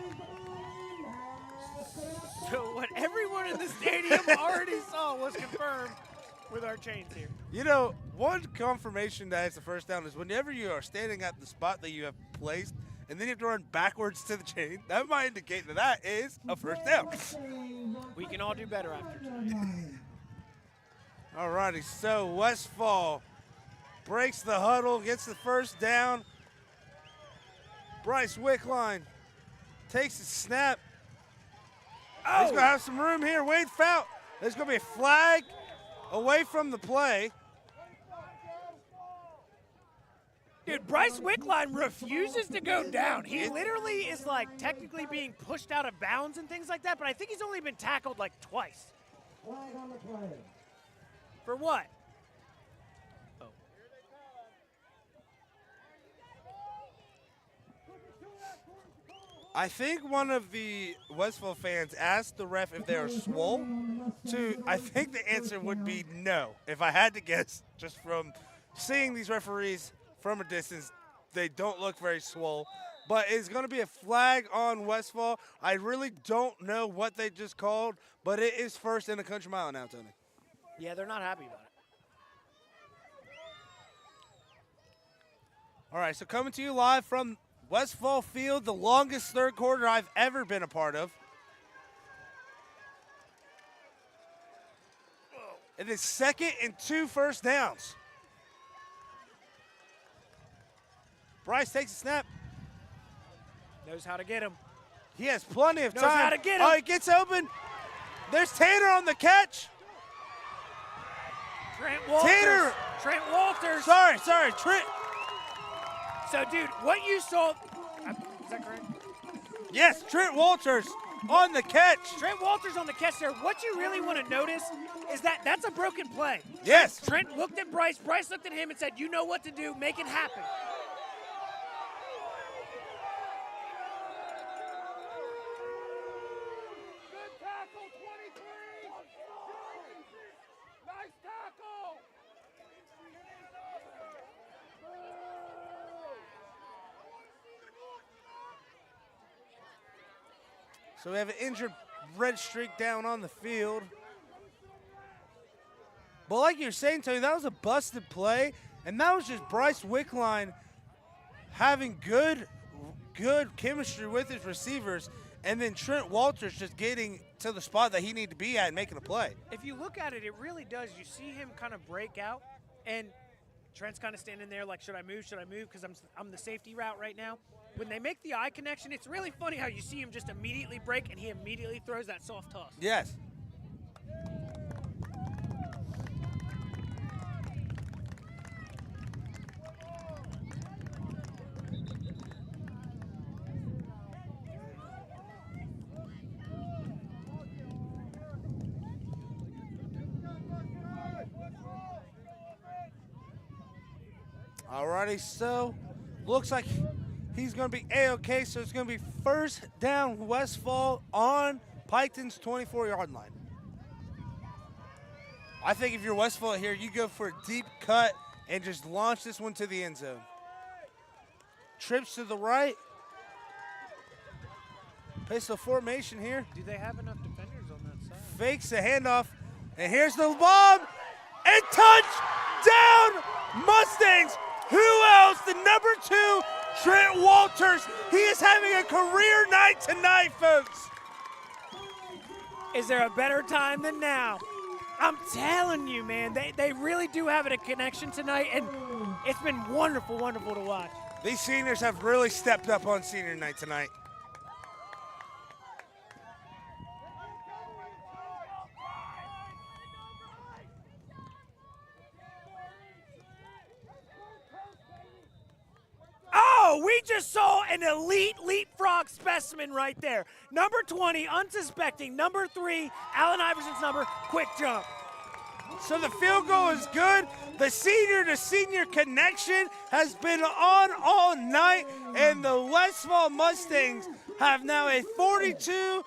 So what everyone in the stadium already saw was confirmed with our chains here. You know, one confirmation that it's a first down is whenever you are standing at the spot that you have placed and then you have to run backwards to the chain, that might indicate that that is a first down. We can all do better after tonight. All righty, so Westfall breaks the huddle, gets the first down. Bryce Wickline takes the snap. Oh. He's going to have some room here. Wade foul. There's going to be a flag away from the play. Dude, Bryce Wickline refuses to go down. He literally is like technically being pushed out of bounds and things like that, but I think he's only been tackled like twice. Flag on the play. For what? Oh. I think one of the Westfall fans asked the ref if they are swole. I think the answer would be no. If I had to guess, just from seeing these referees from a distance, they don't look very swole. But it's going to be a flag on Westfall. I really don't know what they just called, but it is first in a country mile now, Tony. Yeah, they're not happy about it. All right, so coming to you live from Westfall Field, the longest third quarter I've ever been a part of. It is 2nd and 2 first downs. Bryce takes a snap. Knows how to get him. He has plenty of time. Knows how to get him. Oh, he gets open. There's Tanner on the catch. Trent Walters. Tanner. Trent Walters. Sorry, Trent. So, dude, what you saw, is that correct? Yes, Trent Walters on the catch. Trent Walters on the catch there. What you really want to notice is that that's a broken play. Yes. Trent looked at Bryce. Bryce looked at him and said, you know what to do. Make it happen. Good tackle, 23. Nice tackle. So we have an injured red streak down on the field. But like you're saying, Tony, that was a busted play, and that was just Bryce Wickline having good chemistry with his receivers, and then Trent Walters just getting to the spot that he needed to be at and making a play. If you look at it, it really does. You see him kind of break out, and Trent's kind of standing there like, should I move? Should I move? Because I'm the safety route right now. When they make the eye connection, it's really funny how you see him just immediately break, and he immediately throws that soft toss. Yes. Alrighty, so looks like he's going to be A-OK, so it's going to be first down Westfall on Piketon's 24-yard line. I think if you're Westfall here, you go for a deep cut and just launch this one to the end zone. Trips to the right. Pistol formation here. Do they have enough defenders on that side? Fakes the handoff, and here's the bomb, and touchdown Mustangs. Who else? The number 2, Trent Walters. He is having a career night tonight, folks. Is there a better time than now? I'm telling you, man, they really do have a connection tonight, and it's been wonderful, wonderful to watch. These seniors have really stepped up on senior night tonight. Oh, we just saw an elite leapfrog specimen right there. Number 20, unsuspecting. Number 3, Allen Iverson's number, quick jump. So the field goal is good. The senior-to-senior connection has been on all night, and the Westfall Mustangs have now a 42-24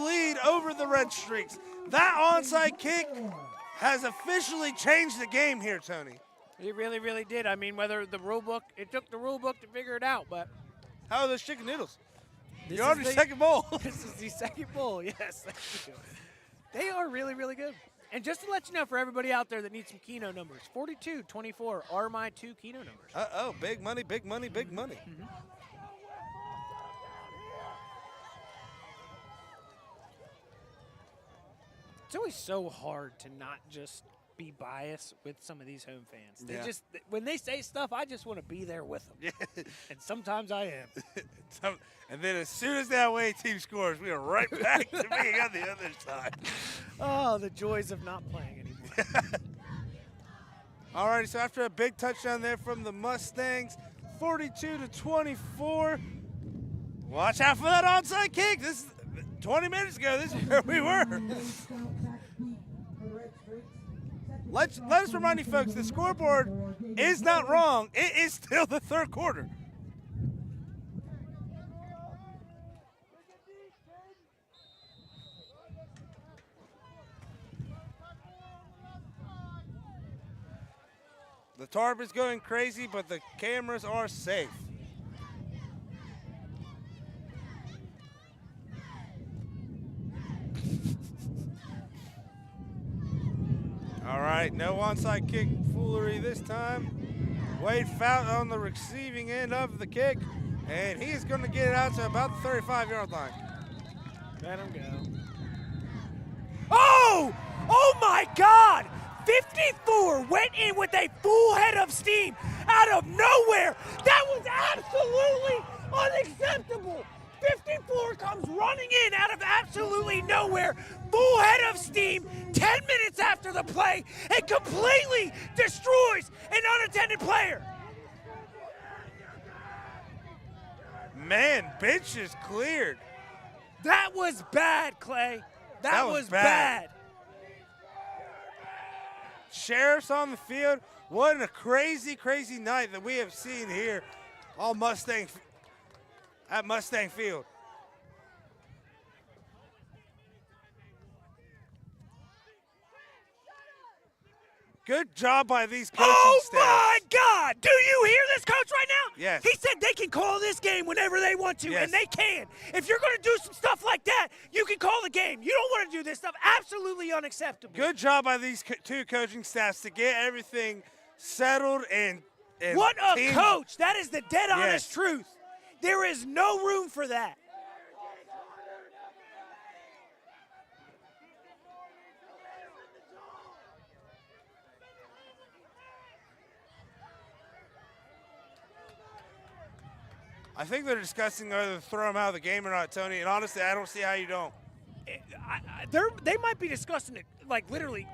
lead over the Red Streaks. That onside kick has officially changed the game here, Tony. It really, really did. I mean, whether the rule book, it took the rule book to figure it out, but. How are those chicken noodles? This You're on is your the- second bowl. This is the second bowl, yes. Thank you. They are really, really good. And just to let you know, for everybody out there that needs some Keno numbers, 42-24 are my 2 Keno numbers. Uh-oh, big money, big money, big money. It's always so hard to not just be biased with some of these home fans. They Yeah. just, when they say stuff, I just want to be there with them. And sometimes I am. And then as soon as that away team scores, we are right back to being on the other side. Oh, the joys of not playing anymore. All right, so after a big touchdown there from the Mustangs, 42-24. Watch out for that onside kick. This is 20 minutes ago, this is where we were. Let us remind you folks, the scoreboard is not wrong. It is still the third quarter. The tarp is going crazy, but the cameras are safe. All right, no onside kick foolery this time. Wade Fout on the receiving end of the kick, and he is going to get it out to about the 35-yard line. Let him go. Oh! Oh my God! 54 went in with a full head of steam out of nowhere. That was absolutely unacceptable. 54 comes running in out of absolutely nowhere, full head of steam, 10 minutes after the play, and completely destroys an unattended player. Man, bench is cleared. That was bad, Clay. That was bad. Sheriff's on the field. What a crazy, crazy night that we have seen here on Mustang Field. Good job by these coaching staffs. My God! Do you hear this coach right now? Yes. He said they can call this game whenever they want to, Yes. and they can. If you're going to do some stuff like that, you can call the game. You don't want to do this stuff. Absolutely unacceptable. Good job by these two coaching staffs to get everything settled and What a team- coach! That is the dead honest Yes. truth. There is no room for that. I think they're discussing whether to throw him out of the game or not, Tony. And honestly, I don't see how you don't. They might be discussing it, like literally.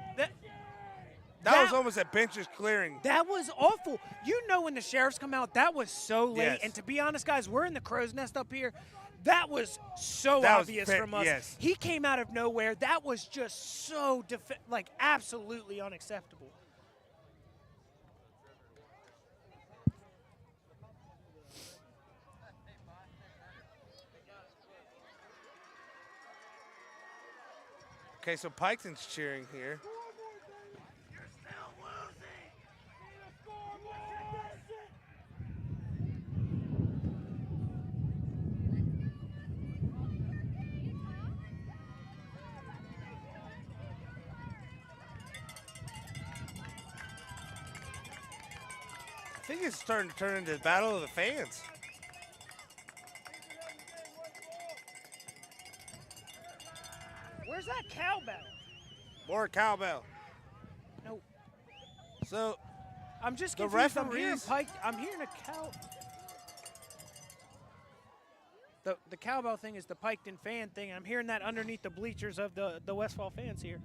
That was almost a benches clearing. That was awful. You know when the sheriffs come out, that was so late. Yes. And to be honest, guys, we're in the crow's nest up here. That was so That was obvious ve- from us. yes. He came out of nowhere. That was just so, absolutely unacceptable. Okay, so Piketon's cheering here. I think it's starting to turn into the battle of the fans. Where's that cowbell? More cowbell. No. So I'm just the confused. referees. I'm hearing a cow. The cowbell thing is the Piketon fan thing. I'm hearing that underneath the bleachers of the Westfall fans here.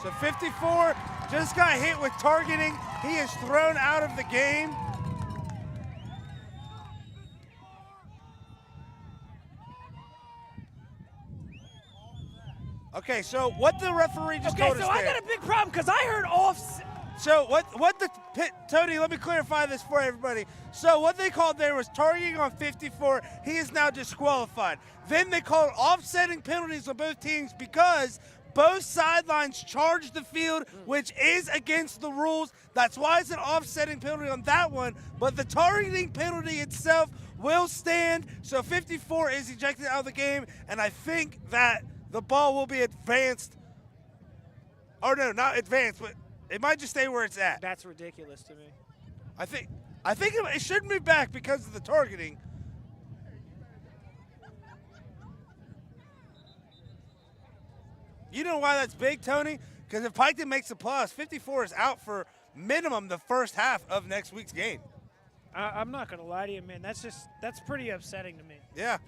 So 54 just got hit with targeting. He is thrown out of the game. Okay, so what the referee just told us so I there. got a big problem because I heard off. So what the Tony, let me clarify this for everybody. So what they called there was targeting on 54. He is now disqualified. Then they called offsetting penalties on both teams because both sidelines charged the field, which is against the rules. That's why it's an offsetting penalty on that one. But the targeting penalty itself will stand. So 54 is ejected out of the game, and I think that the ball will be advanced. Or no, not advanced, but it might just stay where it's at. That's ridiculous to me. I think it should move back because of the targeting. You know why that's big, Tony? Because if Piketon makes a plus, 54 is out for minimum the first half of next week's game. I'm not gonna lie to you, man. That's pretty upsetting to me. Yeah.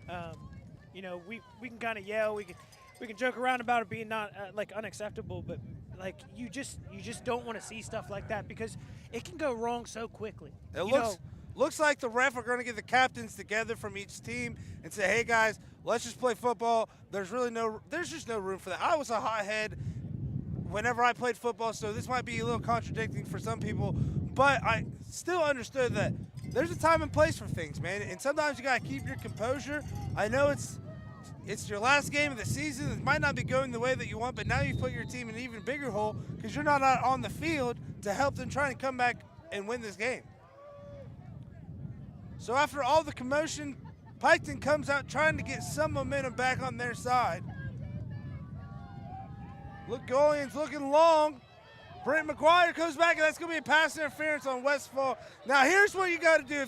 You know, we can kind of yell, we can joke around about it being not like unacceptable, but like you just don't want to see stuff like that because it can go wrong so quickly. It looks like the ref are going to get the captains together from each team and say, "Hey guys, let's just play football." There's just no room for that. I was a hothead whenever I played football, so this might be a little contradicting for some people, but I still understood that there's a time and place for things, man. And sometimes you got to keep your composure. I know it's your last game of the season. It might not be going the way that you want, but now you've put your team in an even bigger hole because you're not out on the field to help them try and come back and win this game. So after all the commotion, Piketon comes out trying to get some momentum back on their side. Look, Golian's looking long. Brent McGuire comes back, and that's going to be a pass interference on Westfall. Now, here's what you got to do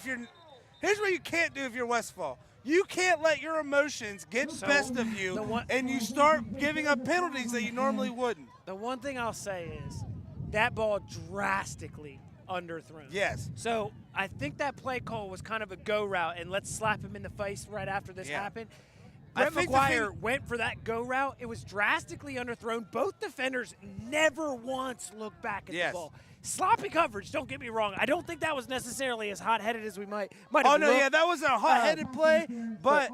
here's what you can't do if you're Westfall. You can't let your emotions get the best of you, and you start giving up penalties that you normally wouldn't. The one thing I'll say is that ball drastically underthrown. Yes. So I think that play call was kind of a go route, and let's slap him in the face right after this happened. Brett McGuire went for that go route. It was drastically underthrown. Both defenders never once looked back at the ball. Sloppy coverage, don't get me wrong. I don't think that was necessarily as hot-headed as we might have Oh, no, looked. yeah, that was a hot-headed play, but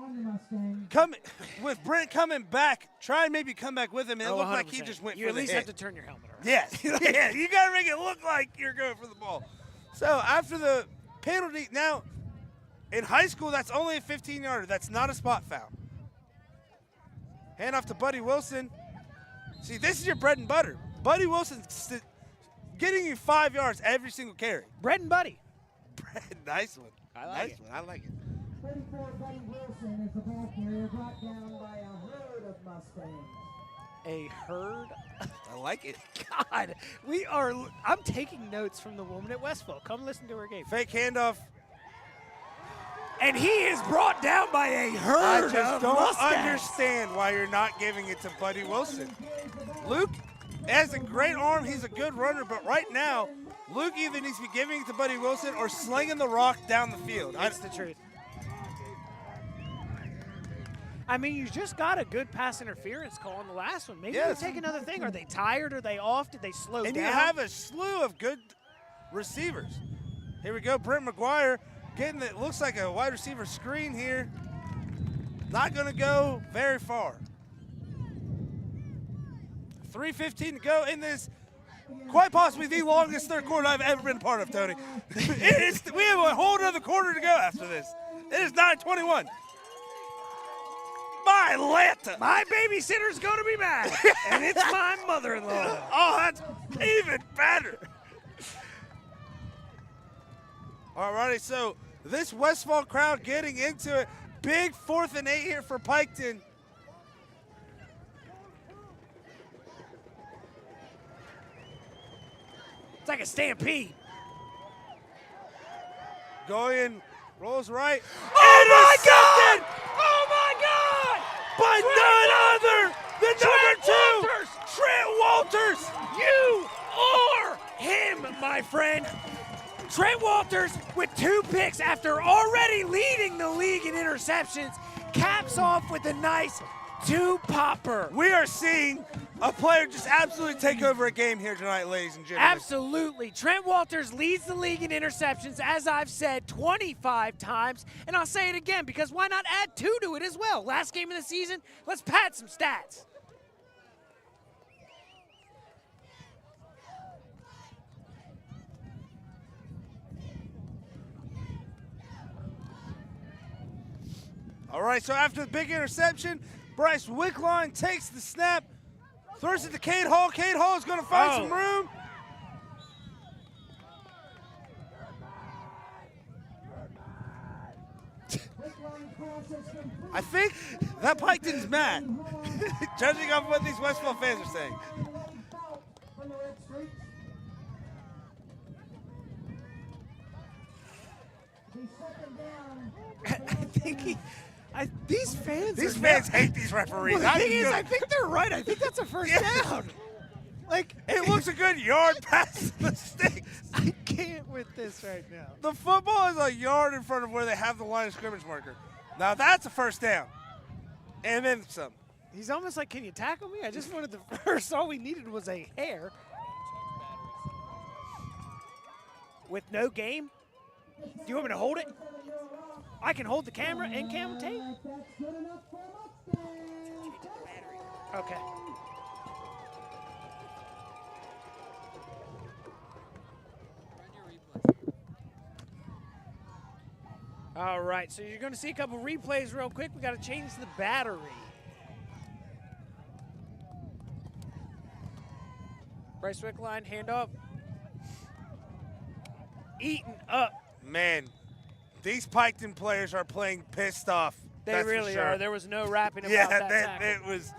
with Brent coming back, try and maybe come back with him, and it looked like he just went for the You at least hit. have to turn your helmet around. Yes. Yeah, you got to make it look like you're going for the ball. So after the penalty, now, in high school, that's only a 15-yarder. That's not a spot foul. Hand off to Buddy Wilson. See, this is your bread and butter. Buddy Wilson's getting you 5 yards every single carry. Bread and Buddy. Nice one. I like it. I like it. 34 Buddy Wilson is the ball carrier brought down by a herd of Mustangs. A herd? I like it. God, I'm taking notes from the woman at Westfall. Come listen to her game. Fake handoff. And he is brought down by a herd I of just don't Mustangs. understand why you're not giving it to Buddy Wilson. Luke has a great arm. He's a good runner, but right now, Luke either needs to be giving it to Buddy Wilson or slinging the rock down the field. That's the truth. I mean, you just got a good pass interference call on the last one. Maybe they take another thing. Are they tired? Are they off? Did they slow down? And you have a slew of good receivers. Here we go, Brent McGuire getting it. Looks like a wide receiver screen here. Not going to go very far. 3:15 to go in this, quite possibly the longest third quarter I've ever been part of, Tony. We have a whole other quarter to go after this. It is 9:21. my Atlanta. My babysitter's going to be mad, and it's my mother-in-law. Oh, that's even better. Alrighty, so this Westfall crowd getting into it. Big 4th and 8 here for Piketon. It's like a stampede. Going, rolls right. Oh, my Intercepted God! Oh, my God! by none other than Trent number 2, Trent Walters. You are him, my friend. Trent Walters with 2 picks after already leading the league in interceptions, caps off with a nice 2-popper. We are seeing a player just absolutely take over a game here tonight, ladies and gentlemen. Absolutely. Trent Walters leads the league in interceptions, as I've said 25 times, and I'll say it again because why not add 2 to it as well? Last game of the season, let's pad some stats. All right, so after the big interception, Bryce Wickline takes the snap, throws it to Cade Hall. Cade Hall is going to find some room. I think that Piketon's mad, judging off what these Westfall fans are saying. These fans These fans hate these referees. Well, the thing is, I think they're right. I think that's a first down. Like, it looks a good yard past the sticks. I can't with this right now. The football is a yard in front of where they have the line of scrimmage marker. Now that's a first down. And then some. He's almost like, can you tackle me? I just wanted the first. All we needed was a hair. With no game? Do you want me to hold it? I can hold the camera and camera tape? Okay. All right, so you're going to see a couple replays real quick. We got to change the battery. Bryce Wickline, hand up. Eaten up. Man, these Piketon players are playing pissed off. They that's really for sure. are. There was no rapping about Yeah, that tackle. it was.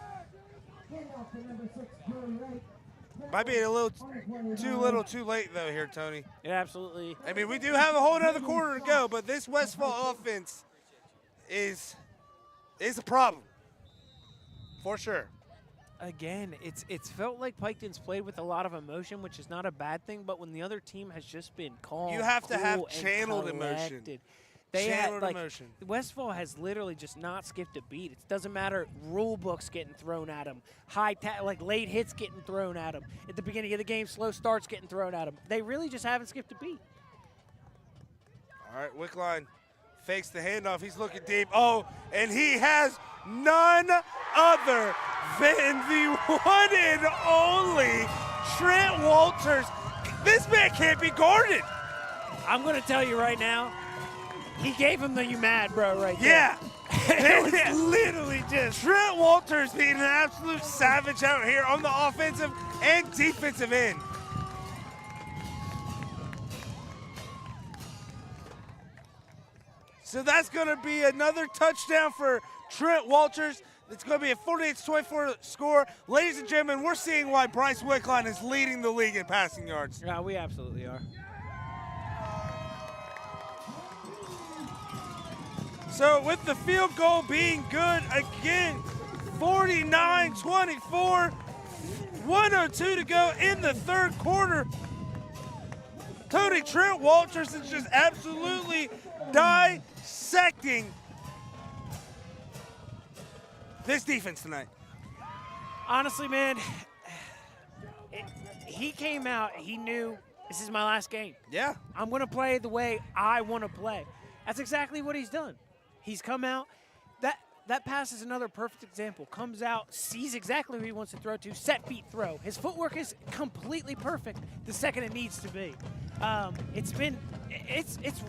Might be a little too late though here, Tony. Yeah, absolutely. I mean, we do have a whole other quarter to go, but this Westfall offense is a problem for sure. Again, it's felt like Piketon's played with a lot of emotion, which is not a bad thing. But when the other team has just been calm, You have to have cool, and channeled emotion. collected. They Channeled had, like, emotion. Westfall has literally just not skipped a beat. It doesn't matter rule books getting thrown at them, like late hits getting thrown at them. At the beginning of the game, slow starts getting thrown at them. They really just haven't skipped a beat. All right, Wickline fakes the handoff. He's looking deep. Oh, and he has none other than the one and only Trent Walters. This man can't be guarded. I'm going to tell you right now, he gave him the "you mad, bro" right there. Yeah. It was literally just. Trent Walters being an absolute savage out here on the offensive and defensive end. So that's going to be another touchdown for Trent Walters. It's going to be a 48-24 score. Ladies and gentlemen, we're seeing why Bryce Wickline is leading the league in passing yards. Yeah, we absolutely are. So with the field goal being good again, 49-24, 1:02 to go in the third quarter. Tony, Trent Walters is just absolutely dissecting this defense tonight. Honestly, man, he came out, he knew this is my last game. Yeah. I'm going to play the way I want to play. That's exactly what he's done. He's come out. That pass is another perfect example. Comes out, sees exactly who he wants to throw to, set feet throw. His footwork is completely perfect the second it needs to be. It's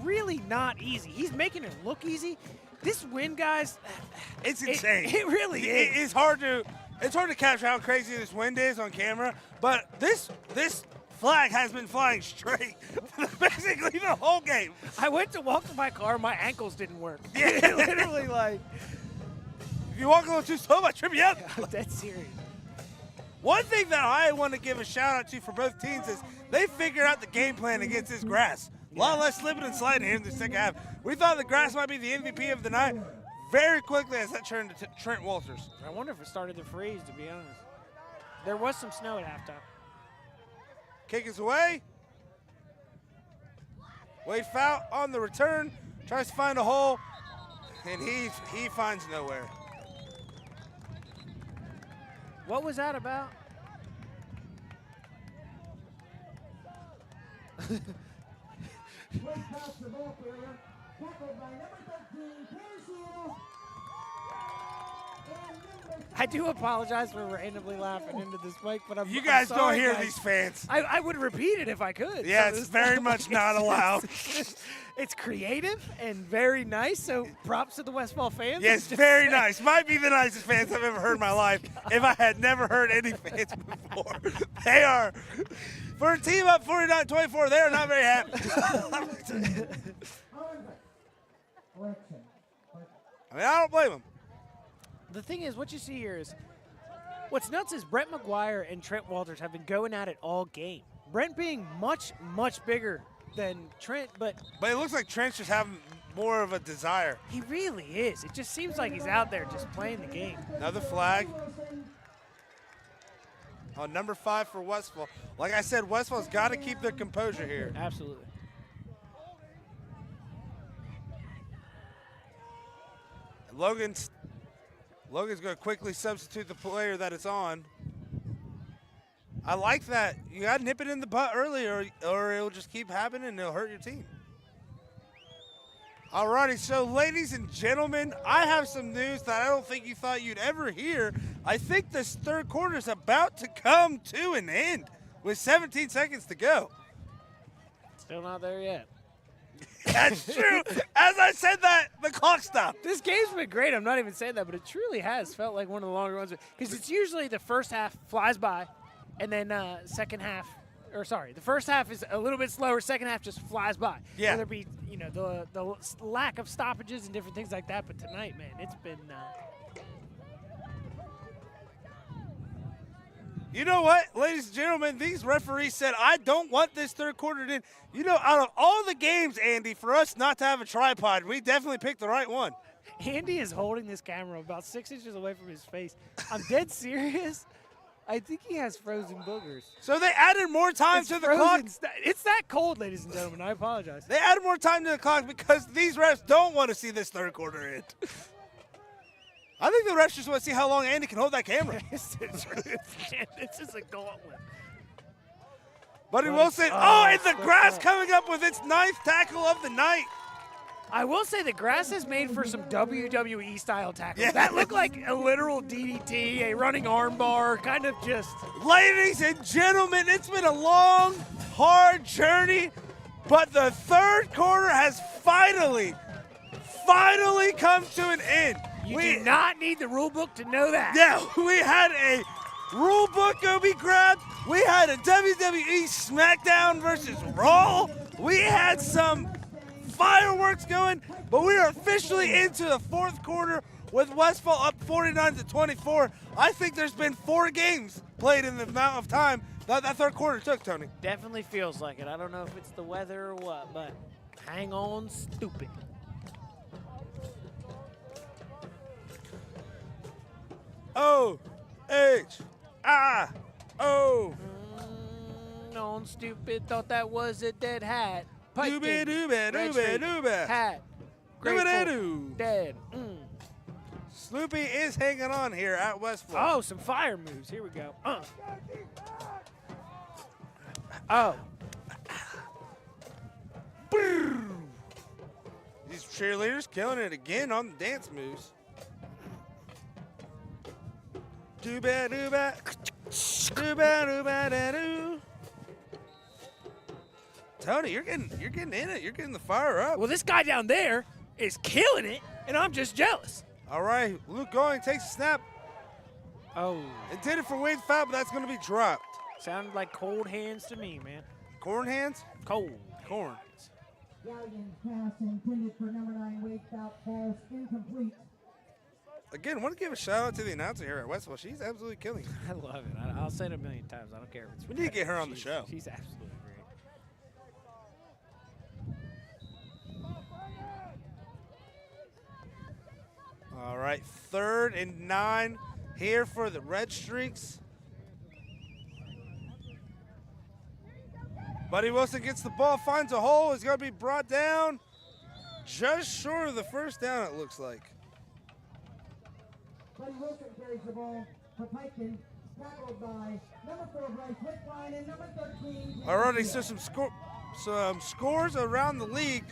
really not easy. He's making it look easy. This wind, guys, It's insane. It really is. It's hard to capture how crazy this wind is on camera, but this flag has been flying straight basically the whole game. I went to walk to my car, my ankles didn't work. Yeah. Literally, like, If you walk a little too slow, I trip you up. I'm dead serious. One thing that I want to give a shout out to for both teams is they figured out the game plan against this grass. A lot less slipping and sliding here in the second half. We thought the grass might be the MVP of the night. Very quickly as that turned to Trent Walters. I wonder if it started to freeze, to be honest. There was some snow at halftime. Kick is away. Wade foul on the return. Tries to find a hole. And he finds nowhere. What was that about? Way past the ball carrier. Tackled by number 13, Pearson. I do apologize for randomly laughing into this mic, but I'm You guys I'm don't sorry, hear guys. these fans. I would repeat it if I could. Yeah, So it's very much not allowed. It's creative and very nice, so props to the Westfall fans. Yes, Just very saying. nice. Might be the nicest fans I've ever heard in my life. If I had never heard any fans before, they are for a team up 49-24. They are not very happy. Correction. I mean, I don't blame them. The thing is, what you see here is, what's nuts is Brent McGuire and Trent Walters have been going at it all game. Brent being much, much bigger than Trent, but But it looks like Trent's just having more of a desire. he really is. It just seems like he's out there just playing the game. Another flag. On number 5 for Westfall. Like I said, Westfall's got to keep their composure here. Absolutely. Logan's going to quickly substitute the player that it's on. I like that. You got to nip it in the butt early or it'll just keep happening and it'll hurt your team. Alrighty, so ladies and gentlemen, I have some news that I don't think you thought you'd ever hear. I think this third quarter is about to come to an end with 17 seconds to go. Still not there yet. That's true. As I said that, the clock stopped. This game's been great. I'm not even saying that, but it truly has felt like one of the longer ones. Because it's usually the first half flies by, and then second half, or sorry, the first half is a little bit slower. Second half just flies by. Yeah. Whether it be, you know, the lack of stoppages and different things like that. But tonight, man, it's been. You know what, ladies and gentlemen, these referees said, I don't want this third quarter to end. You know, out of all the games, Andy, for us not to have a tripod, we definitely picked the right one. Andy is holding this camera about 6 inches away from his face. I'm dead serious. I think he has frozen boogers. So they added more time It's to the frozen clock. It's that cold, ladies and gentlemen. I apologize. They added more time to the clock because these refs don't want to see this third quarter end. I think the refs just want to see how long Andy can hold that camera. It's just a gauntlet. But he will say, and the grass coming up with its 9th tackle of the night. I will say the grass is made for some WWE style tackles. Yeah. That looked like a literal DDT, a running armbar, kind of just. Ladies and gentlemen, it's been a long, hard journey, but the third quarter has finally come to an end. You do not need the rule book to know that. Yeah, we had a rule book go be grabbed. We had a WWE SmackDown versus Raw. We had some fireworks going, but we are officially into the fourth quarter with Westfall up 49-24. I think there's been 4 games played in the amount of time that third quarter took, Tony. Definitely feels like it. I don't know if it's the weather or what, but hang on, stupid. O-H-I-O. On stupid, thought that was a dead hat. Doobie doobie Red doobie shirt, doobie. hat. Doobie Grateful, doo. dead. Sloopy is hanging on here at Westfall. Oh, some fire moves. Here we go. Oh. These cheerleaders killing it again on the dance moves. Doobie doobie. Doobie doobie doo. Tony, you're getting in it. You're getting the fire up. Well, this guy down there is killing it. and I'm just jealous. All right, Luke going, takes a snap. Oh. Intended for Wade's foul, but that's going to be dropped. Sounded like cold hands to me, man. Corn hands? Cold. Corn. Gallion pass intended for number 9, Wade Stout, falls incomplete. Again, want to give a shout out to the announcer here at Westfall. She's absolutely killing it. I love it. I'll say it a million times. I don't care if it's. We need to get her on the show. She's absolutely great. All right, 3rd and 9 here for the Red Streaks. Buddy Wilson gets the ball, finds a hole. It's going to be brought down just short of the first down, it looks like. Buddy Wilson carries the ball for Piketon, tackled by number 4, Bryce Whitline, and number 13. Alrighty, so some scores around the league.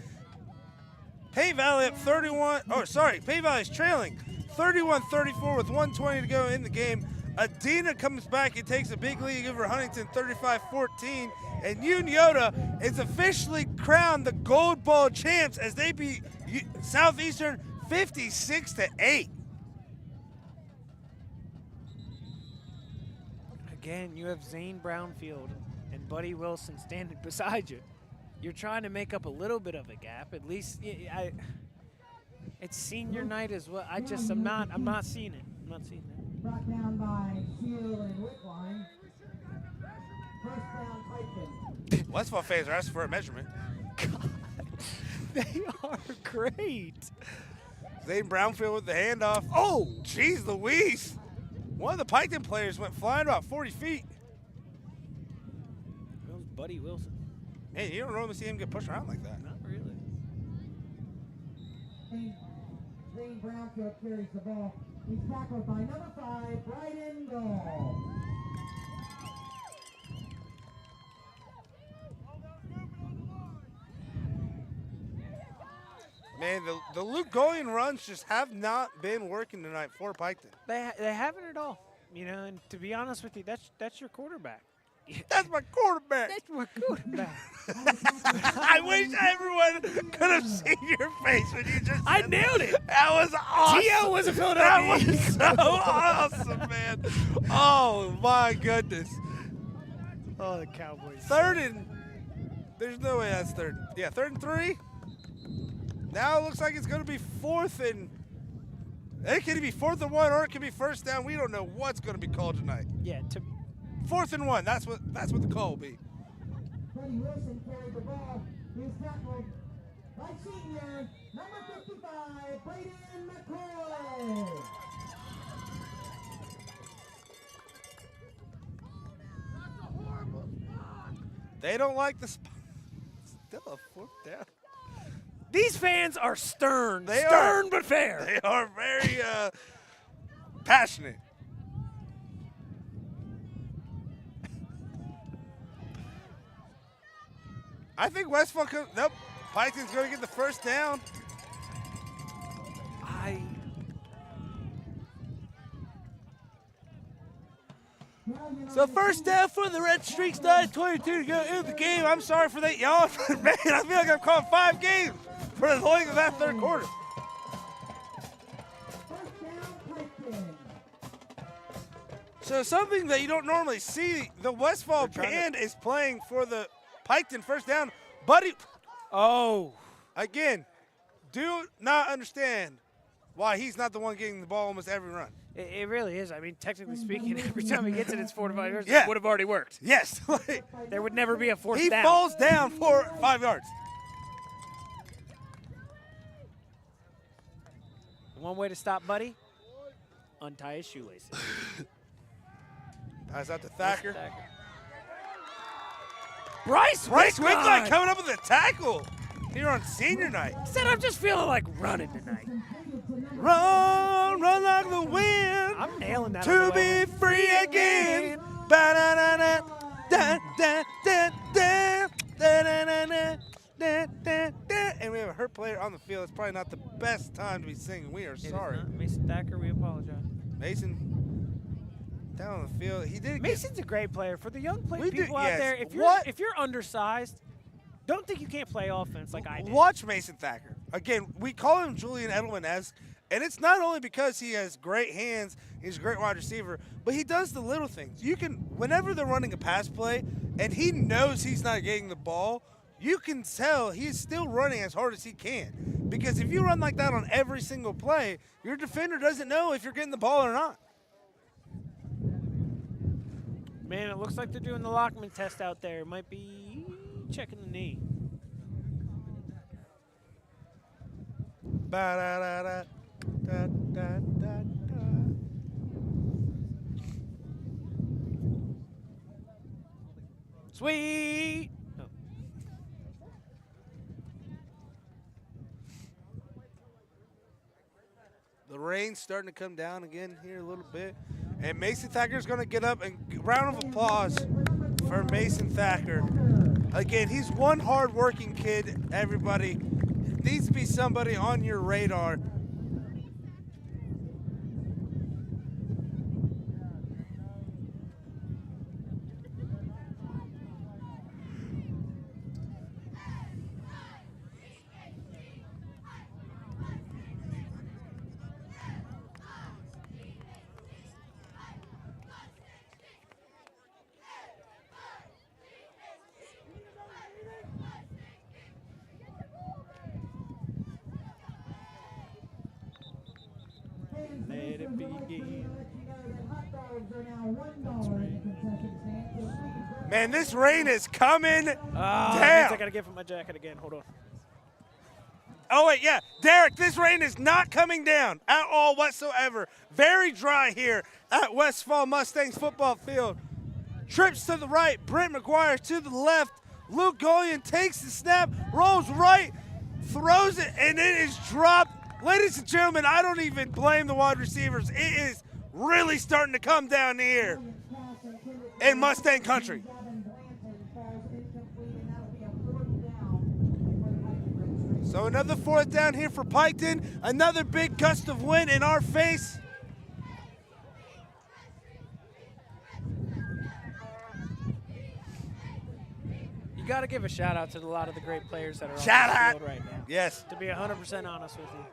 Paint Valley up 31. Oh, sorry, Paint Valley's trailing 31-34 with 1:20 to go in the game. Adina comes back and takes a big lead over Huntington 35-14. And Unioda is officially crowned the Gold Ball champs as they beat Southeastern 56-8. Again, you have Zane Brownfield and Buddy Wilson standing beside you. You're trying to make up a little bit of a gap. At least, it's senior night as well. I'm not seeing it. I'm not seeing it. Brought down by Shield and Whitline. First down, Piketon. Westfall fans are asking for a measurement. God, they are great. Zane Brownfield with the handoff. Oh, geez Louise. One of the Piketon players went flying about 40 feet. That was Buddy Wilson. Hey, you don't normally see him get pushed around like that. Not really. Zane Brownfield carries the ball. He's tackled by number 5, Bryden Gall. Man, the Luke Golian runs just have not been working tonight for Piketon. They haven't at all. You know, and to be honest with you, that's your quarterback. That's my quarterback. That's my quarterback. I wish everyone could have seen your face when you just I said nailed it. That was awesome. T.O. was a That Philadelphia. was so awesome, man. Oh, my goodness. Oh, the Cowboys. 3rd and there's no way that's 3rd. Yeah, 3rd and 3. Now it looks like it's going to be 4th and it could be 4th and 1 or it could be 1st down. We don't know what's going to be called tonight. Yeah, 4th and 1. That's what the call will be. Buddy Wilson carried the ball. He's tackled by senior number 55, Braden McCoy. They don't like the spot. Still a 4th down. these fans are stern. They stern are. but fair. They are very passionate. I think Westfall could. Nope. Piketon's going to get the first down. So first down for the Red Streaks, 9:22 to go in the game. I'm sorry for that, y'all. Man, I feel like I'm calling 5 games for the length of that third quarter. So something that you don't normally see, the Westfall band is playing for the Piketon first down. Buddy, again, do not understand why he's not the one getting the ball almost every run. It really is. I mean, technically speaking, every time he gets it, it's 4 to 5 yards. Yeah. It would have already worked. Yes. There would never be a fourth He down. falls down for 5 yards. One way to stop Buddy, untie his shoelaces. Pass out to Thacker. Bryce Wickline coming up with a tackle here on senior night. Said I'm just feeling like running tonight. Run like the wind. I'm nailing that. To be free again. Ba-da-da-da, da-da-da-da, da-da-da-da, and we have a hurt player on the field. It's probably not the best time to be singing. We are sorry. Mason Thacker, we apologize. Mason down on the field. He did. Mason's a great player. For the young We do- people out yes. there, if What? you're undersized, don't think you can't play offense like I did. Watch Mason Thacker. again, we call him Julian Edelman-esque, and it's not only because he has great hands, he's a great wide receiver, but he does the little things. You can, whenever they're running a pass play, and he knows he's not getting the ball, you can tell he's still running as hard as he can. Because if you run like that on every single play, your defender doesn't know if you're getting the ball or not. Man, it looks like they're doing the Lockman test out there. Might be checking the knee. Ba-da-da-da, da-da-da-da. Sweet. Oh. The rain's starting to come down again here a little bit. And Mason Thacker's going to get up, and round of applause for Mason Thacker. Again, he's one hard-working kid, everybody. Needs to be somebody on your radar. Let it begin. Man, this rain is coming That means down. I gotta give him my jacket again. Hold on. Oh, wait, yeah. Derek, this rain is not coming down at all whatsoever. Very dry here at Westfall Mustangs football field. Trips to the right. Brent McGuire to the left. Luke Golian takes the snap, rolls right, throws it, and it is dropped. Ladies and gentlemen, I don't even blame the wide receivers. It is really starting to come down here in Mustang country. So another fourth down here for Piketon. Another big gust of wind in our face. You got to give a shout out to a lot of the great players that are Shout on out. the field right now. Yes. To be 100% honest with you.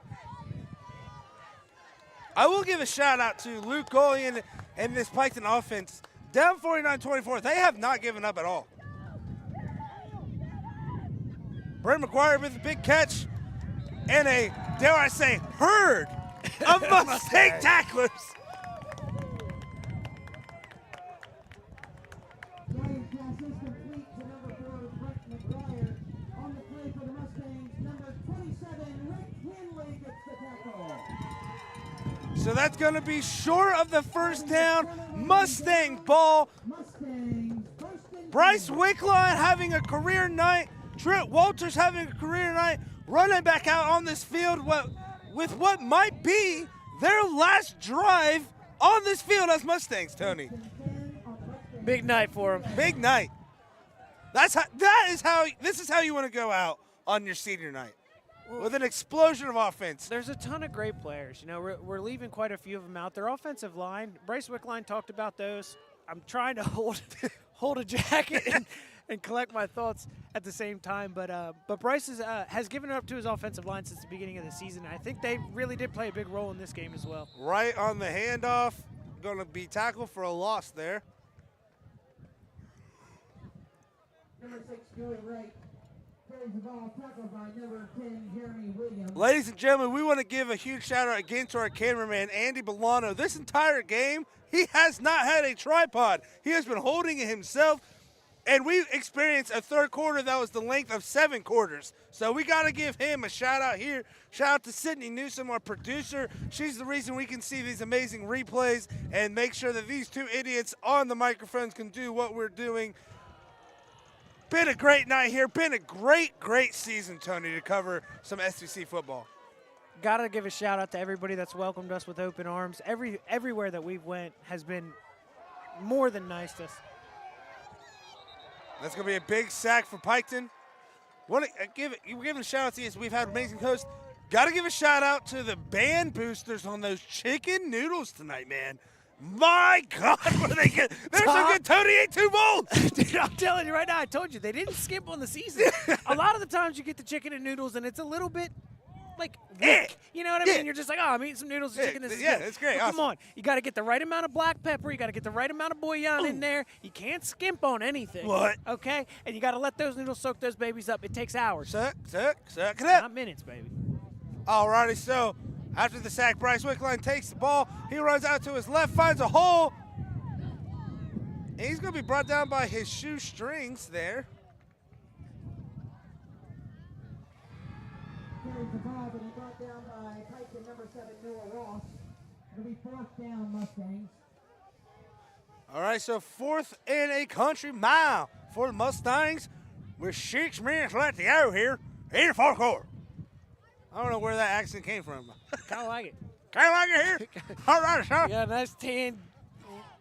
I will give a shout out to Luke Golian and this Piketon offense. Down 49-24. They have not given up at all. Brent McGuire with a big catch and a, dare I say, herd of Mustang tacklers. Giant pass is complete to number 4, Brent McGuire. On the play for the Mustangs, number 27, Rick Henley gets the tackle. So that's going to be short of the first down. Mustang ball. Mustangs, first and Bryce Wickline having a career night. Trent Walters having a career night. Running back out on this field with what might be their last drive on this field as Mustangs, Tony. Big night for him. Big night. This is how you want to go out on your senior night. With an explosion of offense. There's a ton of great players. You know, we're leaving quite a few of them out. Their offensive line, Bryce Wickline talked about those. I'm trying to hold a jacket and collect my thoughts at the same time. But Bryce has given it up to his offensive line since the beginning of the season. I think they really did play a big role in this game as well. Right on the handoff. Going to be tackled for a loss there. number 6, Joey Wright. Carries the ball, tackled by number 10, Jeremy Williams. Ladies and gentlemen, we want to give a huge shout out again to our cameraman, Andy Bolano. This entire game, he has not had a tripod. He has been holding it himself, and we experienced a third quarter that was the length of 7 quarters. So we got to give him a shout out here. Shout out to Sydney Newsom, our producer. She's the reason we can see these amazing replays and make sure that these two idiots on the microphones can do what we're doing. Been a great night here. Been a great, great season, Tony, to cover some SEC football. Got to give a shout out to everybody that's welcomed us with open arms. Everywhere that we've went has been more than nice to us. That's going to be a big sack for Piketon. We're giving a shout out to you. We've had amazing hosts. Got to give a shout out to the band boosters on those chicken noodles tonight, man. My God, what are they good? They're so good. Tony ate 2 bowls. Dude, I'm telling you right now, I told you, they didn't skimp on the season. A lot of the times you get the chicken and noodles, and it's a little bit like Yeah. weak. You know what I Yeah. mean? You're just like, oh, I'm eating some noodles and chicken. This is yeah, good. it's great. But come Awesome. on, you got to get the right amount of black pepper. You got to get the right amount of bouillon in there. You can't skimp on anything. What? Okay? And you got to let those noodles soak those babies up. It takes hours, Suck it up. not minutes, baby. Alrighty, so after the sack, Bryce Wickline takes the ball. He runs out to his left, finds a hole. And he's going to be brought down by his shoestrings there. Carries the ball, but he brought down by Piketon, number 7, Noah Ross. It'll be 4th down, Mustangs. All right, so 4th and a country mile for the Mustangs with 6 minutes left to go here in the fourth quarter. I don't know where that accent came from. Kind of like it. Kind of like it here. All right, son. Yeah, nice tan.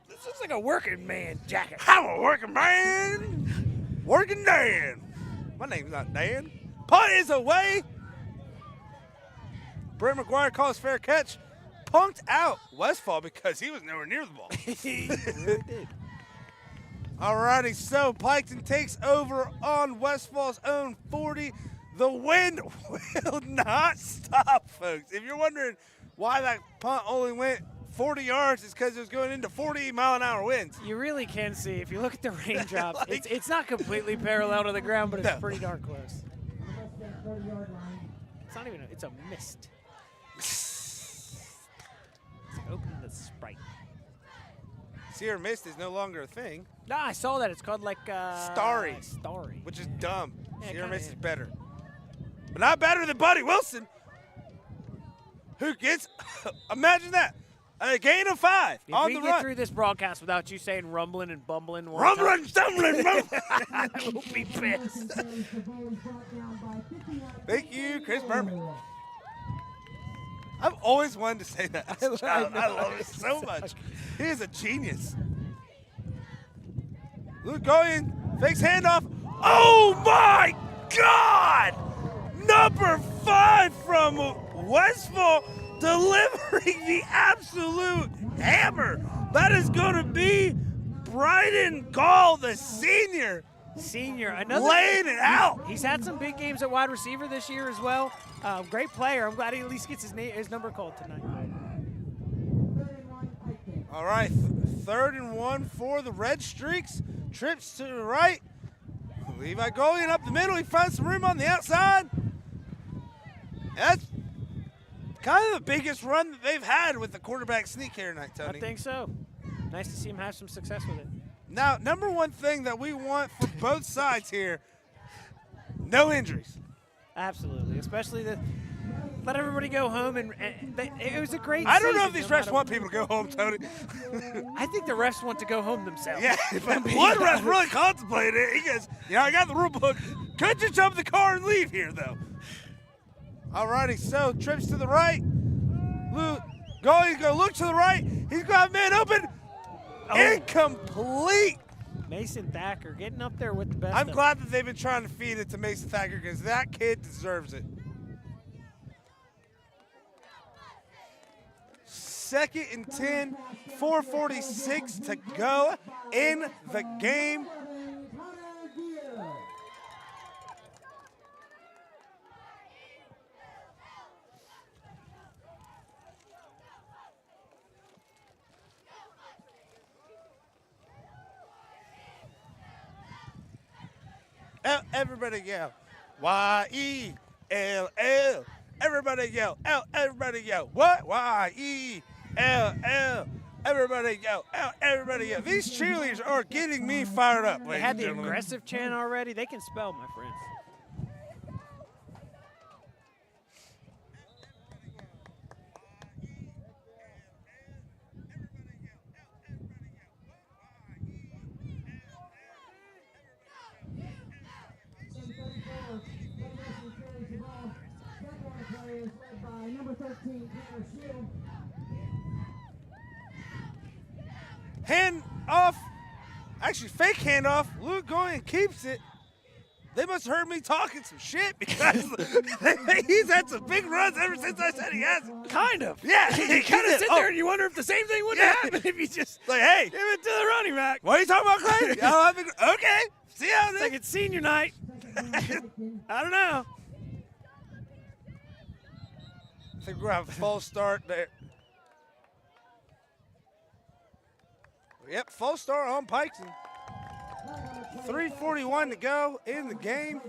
This looks like a working man jacket. I'm a working man. Working Dan. My name's not Dan. Punt is away. Brett McGuire calls fair catch. Punked out Westfall because he was nowhere near the ball. He really did. Alrighty, so Piketon takes over on Westfall's own 40. The wind will not stop, folks. If you're wondering why that punt only went 40 yards, it's because it was going into 40-mile-an-hour winds. You really can see, if you look at the raindrops, it's not completely parallel to the ground, but it's pretty darn close. Mustang 30-yard line. It's not even, it's a mist. It's open the Sprite. Sierra Mist is no longer a thing, No, I saw that. It's called like Starry. Starry. which is dumb. Yeah, Sierra kinda Mist is is. better. But not better than Buddy Wilson, who gets, imagine that, a gain of 5 If on we the get run. through this broadcast without you saying rumbling and bumbling one Rumbling, stumbling, rumbling. time, I will be pissed. Carries the ball. He's brought down by 59. Thank you, Chris Berman. I've always wanted to say that as a child. I love it so much. He is a genius. Luke going, fakes handoff. Oh my God! Number 5 from Westfall delivering the absolute hammer. That is going to be Bryden Gall, the senior, Senior, another laying it out. He's had some big games at wide receiver this year as well. Great player. I'm glad he at least gets his number called tonight. 31 Piketon. All right, 3rd and 1 for the Red Streaks. Trips to the right. Levi going up the middle. He finds some room on the outside. That's kind of the biggest run that they've had with the quarterback sneak here tonight, Tony. I think so. Nice to see him have some success with it. Now, number one thing that we want for both sides here, no injuries. Absolutely, especially let everybody go home it was a great. I don't know if season, these no refs matter want what. people to go home, Tony. I think the refs want to go home themselves. Yeah, if one ref really contemplated it, he goes, I got the rule book. Could just jump in the car and leave here, though. Alrighty, so trips to the right. Luke going to go look to the right. He's going to have man open. Incomplete. Mason Thacker getting up there with the best. I'm of glad that they've been trying to feed it to Mason Thacker because that kid deserves it. 2nd and 10, 4:46 to go in the game. Everybody yell, Y-E-L-L. Everybody yell, L. Everybody yell, what? Y-E-L-L. Everybody yell, L. Everybody yell. These cheerleaders are getting me fired up, They ladies had and the gentlemen. aggressive chant already. They can spell, my friends. Number 13, Tanner Shield. Hand off. Actually, fake handoff. Luke going and keeps it. They must have heard me talking some shit because he's had some big runs ever since I said he hasn't. Kind of. Yeah, You kind of sit there and you wonder if the same thing would Yeah. happen if you just like, hey, give it to the running back. what are you talking about, Clay? Okay, see how It's like this. it's senior night. I don't know. I think we're going to have a false start there. Yep, false start on Piketon. 3:41 to go in the game.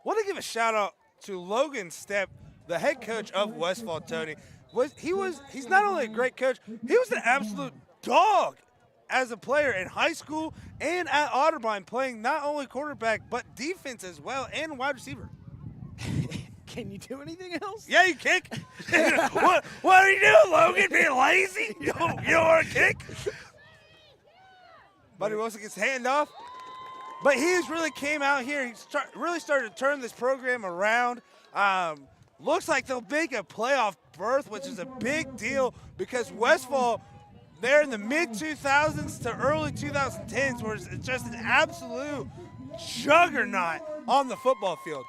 Want to give a shout out to Logan Stepp, the head coach of Westfall, Tony. He's not only a great coach, he was an absolute dog as a player in high school and at Otterbein, playing not only quarterback but defense as well and wide receiver. Can you do anything else? Yeah, you kick. What are you doing, Logan? Being lazy? You don't want to kick? Buddy Wilson gets hand off. But he's really came out here. He's really started to turn this program around. Looks like they'll make a playoff berth, which is a big deal because Westfall, they're in the mid-2000s to early 2010s, where it's just an absolute juggernaut on the football field.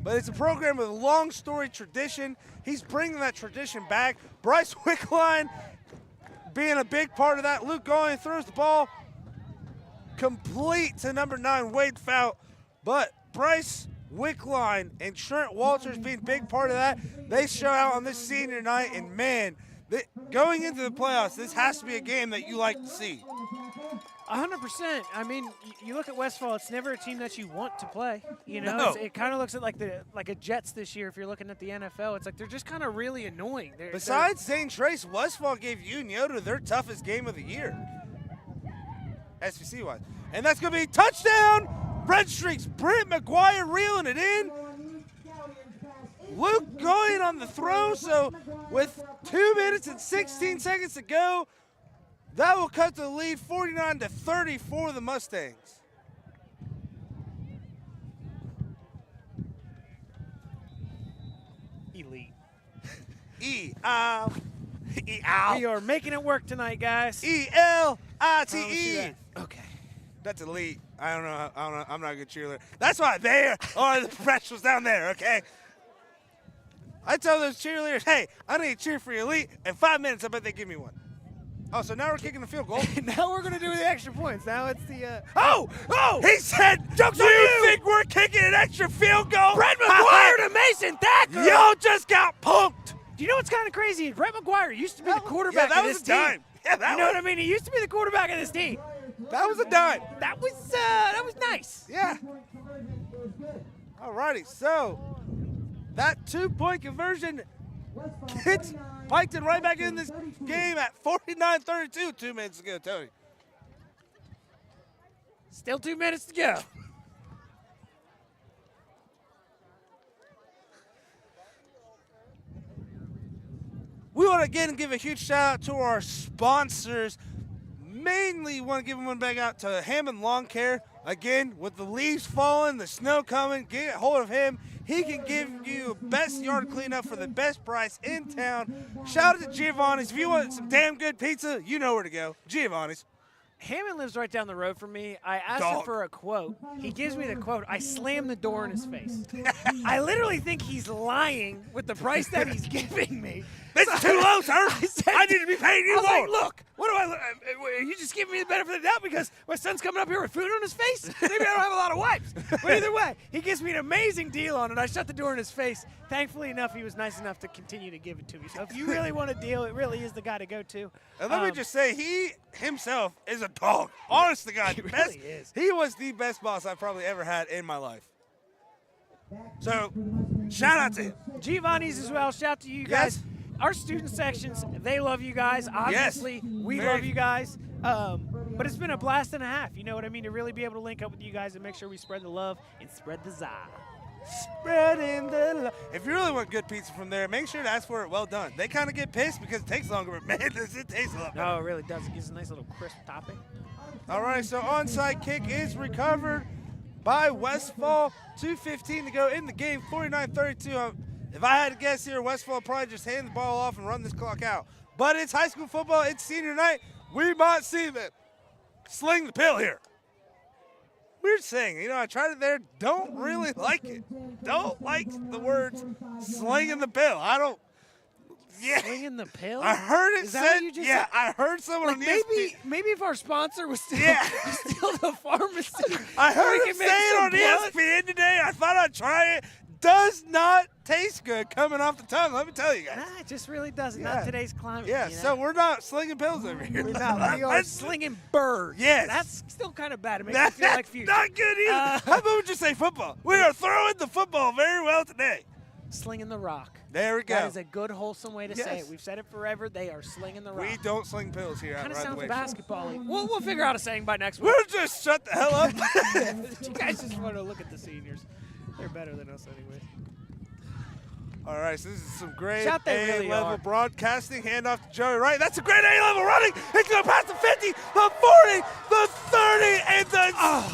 But it's a program with a long story tradition. He's bringing that tradition back. Bryce Wickline being a big part of that. Luke going throws the ball complete to number 9, Wade Fout. But Bryce Wickline and Trent Walters being a big part of that. They show out on this senior night, and man, going into the playoffs, this has to be a game that you like to see. 100%. I mean, you look at Westfall, it's never a team that you want to play. You know, No. it kind of looks at like a Jets this year if you're looking at the NFL. It's like they're just kind of really annoying. Besides Zane Trace, Westfall gave Yoda their toughest game of the year, SVC-wise. And that's going to be touchdown, Red Streaks. Brent McGuire reeling it in. Luke going on the throw, so with 2 minutes and 16 seconds to go, that will cut the lead 49-30 for the Mustangs. elite. E-L. We are making it work tonight, guys. E-L-I-T-E. Okay. That's elite. I don't know. I'm not a good cheerleader. That's why they are the professionals down there, okay? I tell those cheerleaders, hey, I need to cheer for your elite. In 5 minutes, I bet they give me one. Oh, so now we're kicking the field goal. Now we're going to do the extra points. Now it's the Oh! He said, do you think we're kicking an extra field goal? Brett McGuire to Mason Thacker. Y'all just got punked. Do you know what's kind of crazy? Brett McGuire used to be the quarterback that of was this a dime. team. Yeah, that You know was, what I mean? He used to be the quarterback of this team. that was a dime. That was nice. Yeah. All righty, so that 2-point conversion hits Piketon right back in this game at 49-32 2 minutes ago, Tony. Still 2 minutes to go. We want to again give a huge shout out to our sponsors. Mainly want to give one back out to Hammond Lawn Care. Again, with the leaves falling, the snow coming, get a hold of him. He can give you best yard cleanup for the best price in town. Shout out to Giovanni's. If you want some damn good pizza, you know where to go. Giovanni's. Hammond lives right down the road from me. I asked him for a quote. He gives me the quote. I slam the door in his face. I literally think he's lying with the price that he's giving me. This is too low, sir. I need to be paying you I was more. like, look, what do you just giving me the benefit of the doubt because my son's coming up here with food on his face? Maybe I don't have a lot of wipes. But either way, he gives me an amazing deal on it. I shut the door in his face. Thankfully enough, he was nice enough to continue to give it to me. So if you really want a deal, it really is the guy to go to. And let me just say, he himself is a dog. Honest to God. He best, really is. He was the best boss I've probably ever had in my life. So, shout out to him. Giovanni's as well. Shout out to you guys. Yes. Our student sections, they love you guys. Obviously, we Very. love you guys. But it's been a blast and a half. You know what I mean? To really be able to link up with you guys and make sure we spread the love and spread the za. Spreading the love. If you really want good pizza from there, make sure to ask for it well done. They kind of get pissed because it takes longer, but man, does it taste a lot better. No, it really does. It gives a nice little crisp topping. All right, so onside kick is recovered by Westfall. 2:15 to go in the game, 49-32. If I had to guess here, Westfall probably just hand the ball off and run this clock out. But it's high school football. It's senior night. We might see them sling the pill here. Weird saying. You know, I tried it there. Don't really like it. Don't like the words slinging the pill. I don't. Yeah. Slinging the pill? I heard it Is that what said. you just Yeah, said? I heard someone Like on ESPN. maybe if our sponsor was still, Yeah. still the pharmacy. I where we heard can him make say it some on blood. ESPN today. I thought I'd try it. Does not taste good coming off the tongue. Let me tell you guys. Nah, it just really doesn't. Yeah. Not today's climate. Yeah, you know? so we're not slinging pills over here. We're not. We are slinging birds. Yes. That's still kind of bad. It makes That's me feel like future. not good either. How about we just say football? We are throwing the football very well today. Slinging the rock. There we go. That is a good, wholesome way to say Yes. it. We've said it forever. They are slinging the rock. We don't sling pills here. Kind of at sounds Ride the Wave. basketball-y. We'll figure out a saying by next week. We'll just shut the hell up. You guys just want to look at the seniors. They're better than us anyway. All right, so this is some great Shout they really A-level are. broadcasting. Hand off to Joey Wright. That's a great A-level running. It's going to pass the 50, the 40, the 30, and the...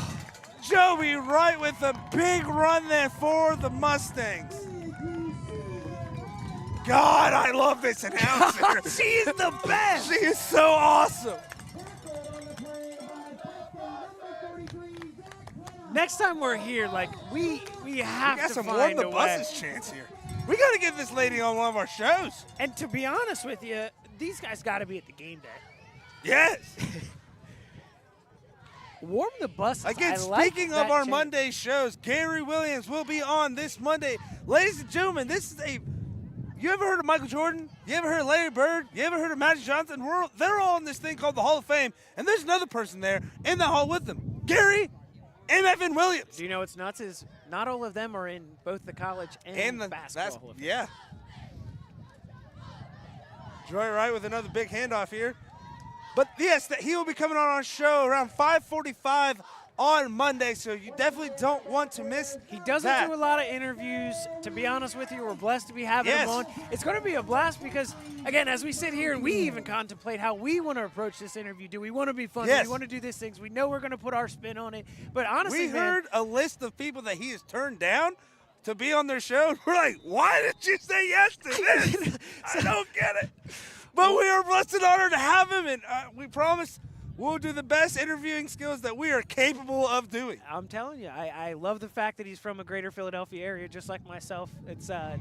Joey Wright with a big run there for the Mustangs. God, I love this announcer. She is the best. She is so awesome. Next time we're here, like we have We got to some warm find the a way. buses chance here. We got to get this lady on one of our shows. And to be honest with you, these guys got to be at the game day. Yes. Warm the buses. Again, I like speaking that of our change. Monday shows, Gary Williams will be on this Monday. Ladies and gentlemen, this is a... You ever heard of Michael Jordan? You ever heard of Larry Bird? You ever heard of Magic Johnson? They're all in this thing called the Hall of Fame, and there's another person there in the hall with them. Gary and Evan Williams. Do you know what's nuts is not all of them are in both the college and, the basketball Hall of Fame. yeah. Joy Wright with another big handoff here. But yes, he will be coming on our show around 5:45 on Monday, so you definitely don't want to miss He doesn't that. do a lot of interviews. To be honest with you, we're blessed to be having Yes. him on. It's going to be a blast because, again, as we sit here and we even contemplate how we want to approach this interview, do we want to be fun? Yes. Do we want to do these things? We know we're going to put our spin on it. But honestly, We man, heard a list of people that he has turned down to be on their show. We're like, why did you say yes to this? I don't get it. But we are blessed and honored to have him, and we promise we'll do the best interviewing skills that we are capable of doing. I'm telling you, I love the fact that he's from a greater Philadelphia area, just like myself. It's I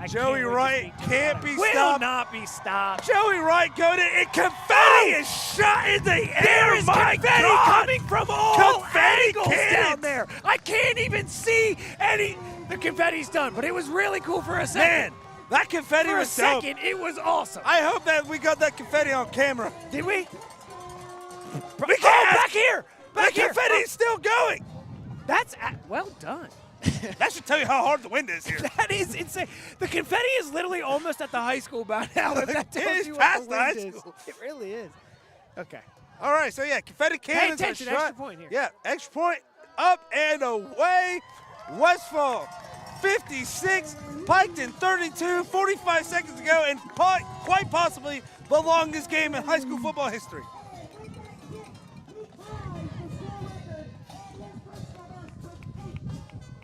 Joey can't wait to Wright speak to him can't about be it. Will stopped. not be stopped. Joey Wright going in, and confetti is shot in the air. There is My confetti God. coming from all Confetti angles cannons. down there. I can't even see any. The confetti's done, but it was really cool for a second. Man, that confetti for a was dope. second, it was awesome. I hope that we got that confetti on camera. Did we? We Oh, can't. back here! The Back here! confetti is still going. That's well done. That should tell you how hard the wind is here. That is insane. The confetti is literally almost at the high school by now. If that It tells is you past what the the high wind is. school. It really is. Okay. All right, so yeah, confetti cannons attention, are shot. extra point here. Yeah, extra point, up and away. Westfall 56, Piketon 32, 45 seconds to go, and quite possibly the longest game in high school football history.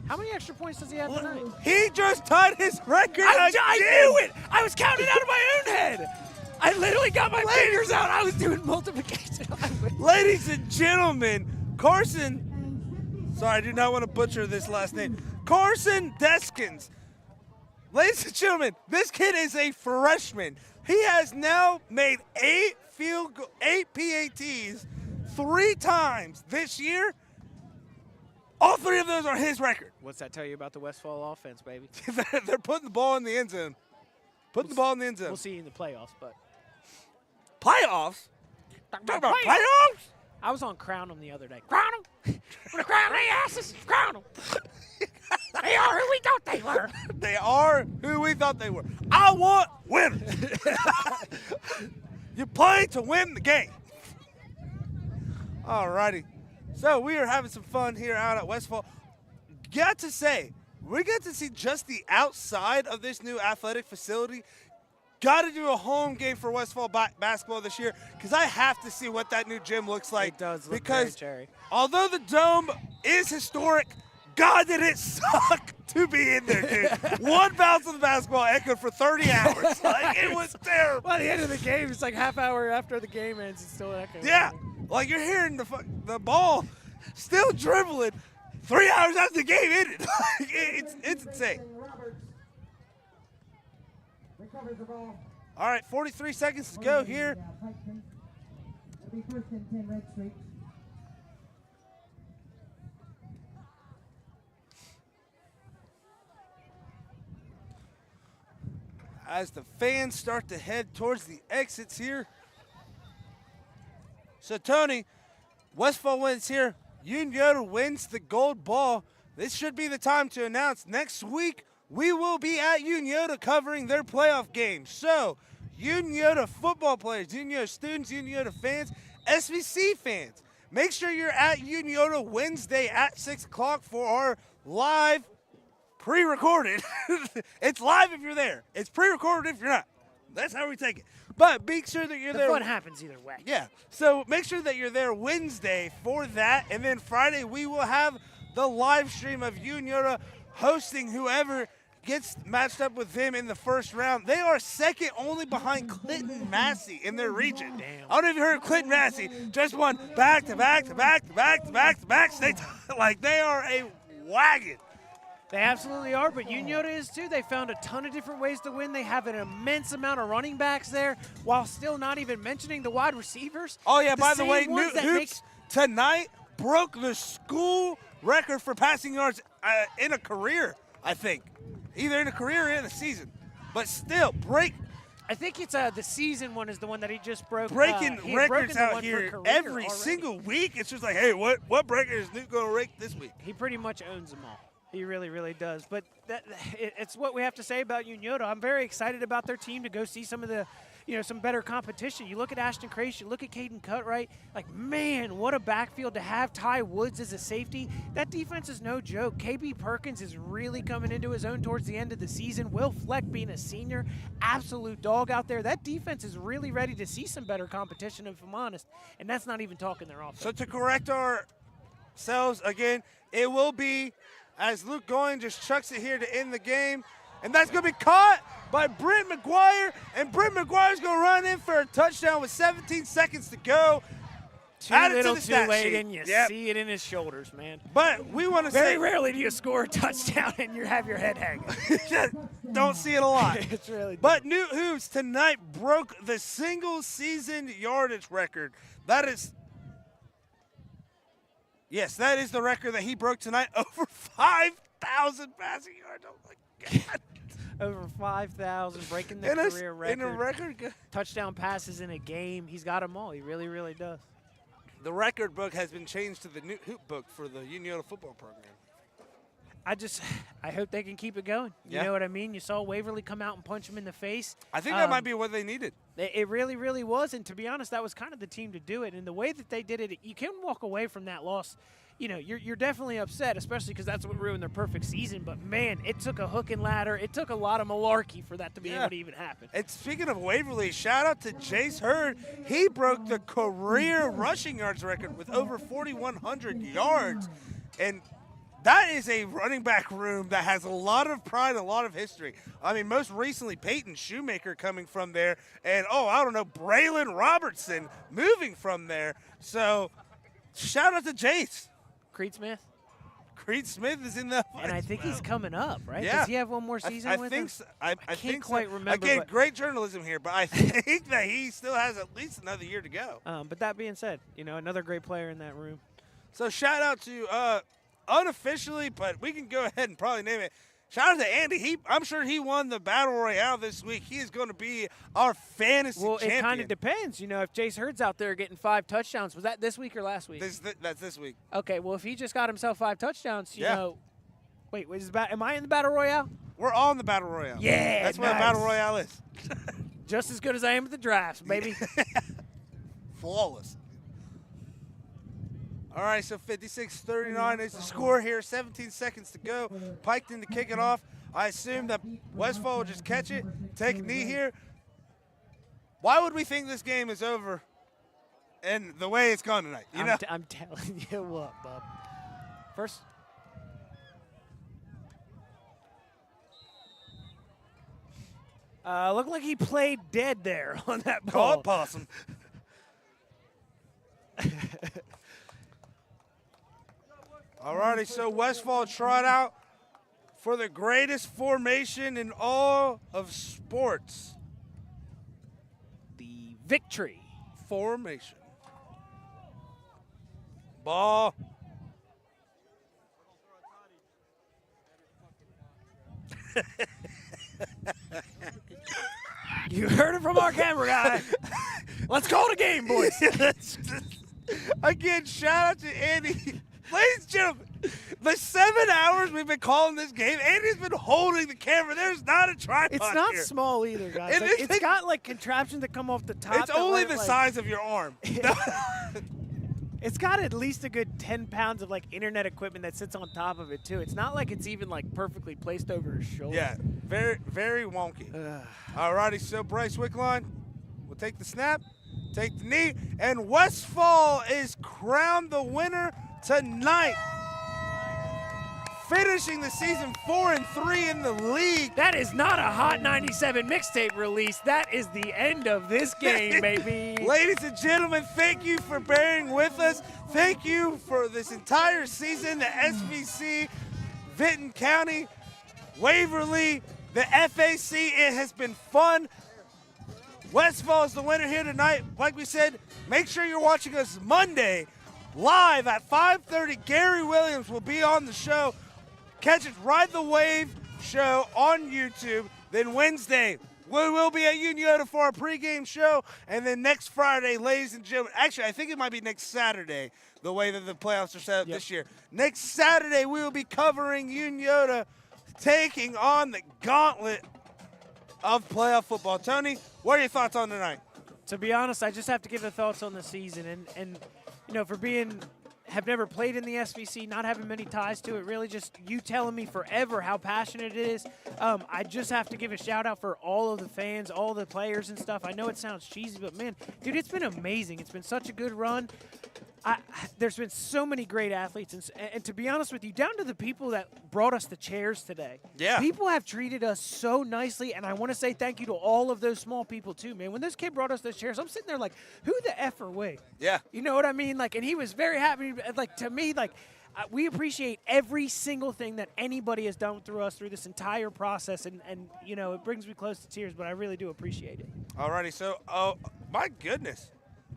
How many extra points does he have tonight? He just tied his record I again. knew it! I was counting out of my own head. I literally got my fingers out. I was doing multiplication. Ladies and gentlemen, Carson, sorry, I do not want to butcher this last name. Carson Deskins. Ladies and gentlemen, this kid is a freshman. He has now made 8 PATs 3 times this year. All 3 of those are his record. What's that tell you about the Westfall offense, baby? They're putting the ball in the end zone. Putting the ball in the end zone. We'll see you in the playoffs, but Playoffs? talking Talking about playoffs? I was on Crown them the other day. Crown them? We're crown their asses. Crown them. They are who we thought they were. They are who we thought they were. I want winners. You play to win the game. All righty. So we are having some fun here out at Westfall. Got to say, we got to see just the outside of this new athletic facility. Got to do a home game for Westfall basketball this year because I have to see what that new gym looks like. It does look because very cherry. although the dome is historic, God, did it suck to be in there, dude. One bounce of the basketball echoed for 30 hours. Like, it was terrible. By the end of the game, it's like half hour after the game ends, it's still echoing. Yeah, like you're hearing the ball still dribbling 3 hours after the game ended. it's insane. Roberts recovers the ball. All right, 43 seconds to go here. Piketon. It'll be 1st and 10 Red Street. As the fans start to head towards the exits here. So, Tony, Westfall wins here. Uniota wins the gold ball. This should be the time to announce next week we will be at Uniota covering their playoff game. So, Uniota football players, Uniota students, Uniota fans, SVC fans, make sure you're at Uniota Wednesday at 6 o'clock for our live pre-recorded. It's live if you're there. It's pre-recorded if you're not. That's how we take it. But make sure that you're The there. fun happens either way. Yeah. So make sure that you're there Wednesday for that. And then Friday, we will have the live stream of Uniota hosting whoever gets matched up with them in the first round. They are second only behind Clinton Massey in their region. Damn. I don't know if you heard Clinton Massey just won back to back to back to back to back to back state. Like, they are a wagon. They absolutely are, but Uniota is too. They found a ton of different ways to win. They have an immense amount of running backs there, while still not even mentioning the wide receivers. Oh, yeah, by the way, same ones that Hoops tonight broke the school record for passing yards in a career, I think. Either in a career or in a season. But still, I think it's the season one is the one that he just broke. breaking he had broken records the out one for here career every already. single week. It's just like, hey, what record is Newt going to break this week? He pretty much owns them all. He really, really does. But it's what we have to say about Uniota. I'm very excited about their team to go see some of the, some better competition. You look at Ashton Crace, you look at Caden Cutright. Like, man, what a backfield to have. Ty Woods as a safety. That defense is no joke. KB Perkins is really coming into his own towards the end of the season. Will Fleck being a senior, absolute dog out there. That defense is really ready to see some better competition, if I'm honest. And that's not even talking their offense. So to correct ourselves again, it will be as Luke Goin just chucks it here to end the game. And that's going to be caught by Brent McGuire. And Brent McGuire's going to run in for a touchdown with 17 seconds to go. Too Add it to little, the too stat late, sheet. and you Yep. see it in his shoulders, man. But we want to Very say, rarely do you score a touchdown and you have your head hanging. don't see it a lot. It's really But Newt Hoops tonight broke the single season yardage record. That is the record that he broke tonight. Over 5,000 passing yards. Oh my God. over 5,000, breaking the career record. In a record. Touchdown passes in a game. He's got them all. He really, really does. The record book has been changed to the Newt Hoop book for the Uniota football program. I hope they can keep it going. You Yeah. know what I mean? You saw Waverly come out and punch him in the face. I think that might be what they needed. It really, really was. And to be honest, that was kind of the team to do it. And the way that they did it, you can walk away from that loss. You're definitely upset, especially because that's what ruined their perfect season. But, man, it took a hook and ladder. It took a lot of malarkey for that to be able to even happen. And speaking of Waverly, shout out to Jace Hurd. He broke the career rushing yards record with over 4,100 yards. And that is a running back room that has a lot of pride, a lot of history. I mean, most recently, Peyton Shoemaker coming from there. And, Braylon Robertson moving from there. So, shout out to Jace. Creed Smith? Creed Smith is in the And I think he's coming up, right? Yeah. Does he have one more season I with think us? so. I can't think quite so. remember. Again, but, great journalism here, but I think that he still has at least another year to go. but that being said, another great player in that room. So shout out to unofficially, but we can go ahead and probably name it. Shout out to Andy. I'm sure he won the Battle Royale this week. He is going to be our fantasy champion. It kind of depends. If Jace Hurd's out there getting 5 touchdowns, was that this week or last week? That's this week. Okay, well, if he just got himself 5 touchdowns, Yeah. Wait, am I in the Battle Royale? We're all in the Battle Royale. Yeah, That's what a nice. Battle Royale is. Just as good as I am at the drafts, baby. Flawless. All right, so 56-39 is the score here. 17 seconds to go. Piketon to kick it off. I assume that Westfall will just catch it, take a knee here. Why would we think this game is over and the way it's gone tonight? I'm telling you what, bub. First. Looked like he played dead there on that ball. Call it possum. All righty, so Westfall trot out for the greatest formation in all of sports. victory. Formation. Ball. You heard it from our camera guy. Let's call it a game, boys. Again, shout out to Andy. Ladies and gentlemen, the 7 hours we've been calling this game, Andy's been holding the camera. There's not a tripod It's not here. small either, guys. It Like, is- it's got like contraptions that come off the top. It's that only let, the like- size of your arm. It's got at least a good 10 pounds of like internet equipment that sits on top of it too. It's not like it's even like perfectly placed over his shoulder. Yeah, very, very wonky. Alrighty, so Bryce Wickline will take the snap, take the knee, and Westfall is crowned the winner tonight. Finishing the season 4-3 in the league. That is not a Hot 97 mixtape release. That is the end of this game, baby. Ladies and gentlemen, thank you for bearing with us. Thank you for this entire season, the SVC, Vinton County, Waverly, the FAC. It has been fun. Westfall is the winner here tonight. Like we said, make sure you're watching us Monday live at 5:30. Gary Williams will be on the show. Catch us Ride the Wave show on YouTube. Then Wednesday, we will be at Uniola for our pregame show. And then next Friday, ladies and gentlemen, actually, I think it might be next Saturday, the way that the playoffs are set up this year. Next Saturday, we will be covering Uniola, taking on the gauntlet of playoff football. Tony, what are your thoughts on tonight? To be honest, I just have to give the thoughts on the season. And you know, have never played in the SVC, not having many ties to it, really just you telling me forever how passionate it is. I just have to give a shout out for all of the fans, all the players and stuff. I know it sounds cheesy, but man, dude, it's been amazing. It's been such a good run. There's been so many great athletes, and to be honest with you, down to the people that brought us the chairs today. Yeah. People have treated us so nicely, and I want to say thank you to all of those small people too, man. When this kid brought us those chairs, I'm sitting there like, who the F are we? Yeah. You know what I mean? Like, and he was very happy. Like, to me, like, we appreciate every single thing that anybody has done through us through this entire process, and you know, it brings me close to tears, but I really do appreciate it. Alrighty, so, oh, my goodness.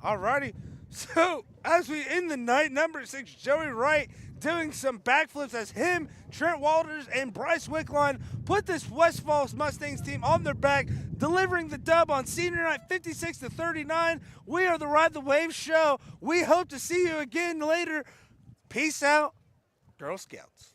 Alrighty. So, as we end the night, number 6, Joey Wright doing some backflips as him, Trent Walters, and Bryce Wickline put this Westfall Mustangs team on their back, delivering the dub on senior night 56-39. We are the Ride the Wave show. We hope to see you again later. Peace out, Girl Scouts.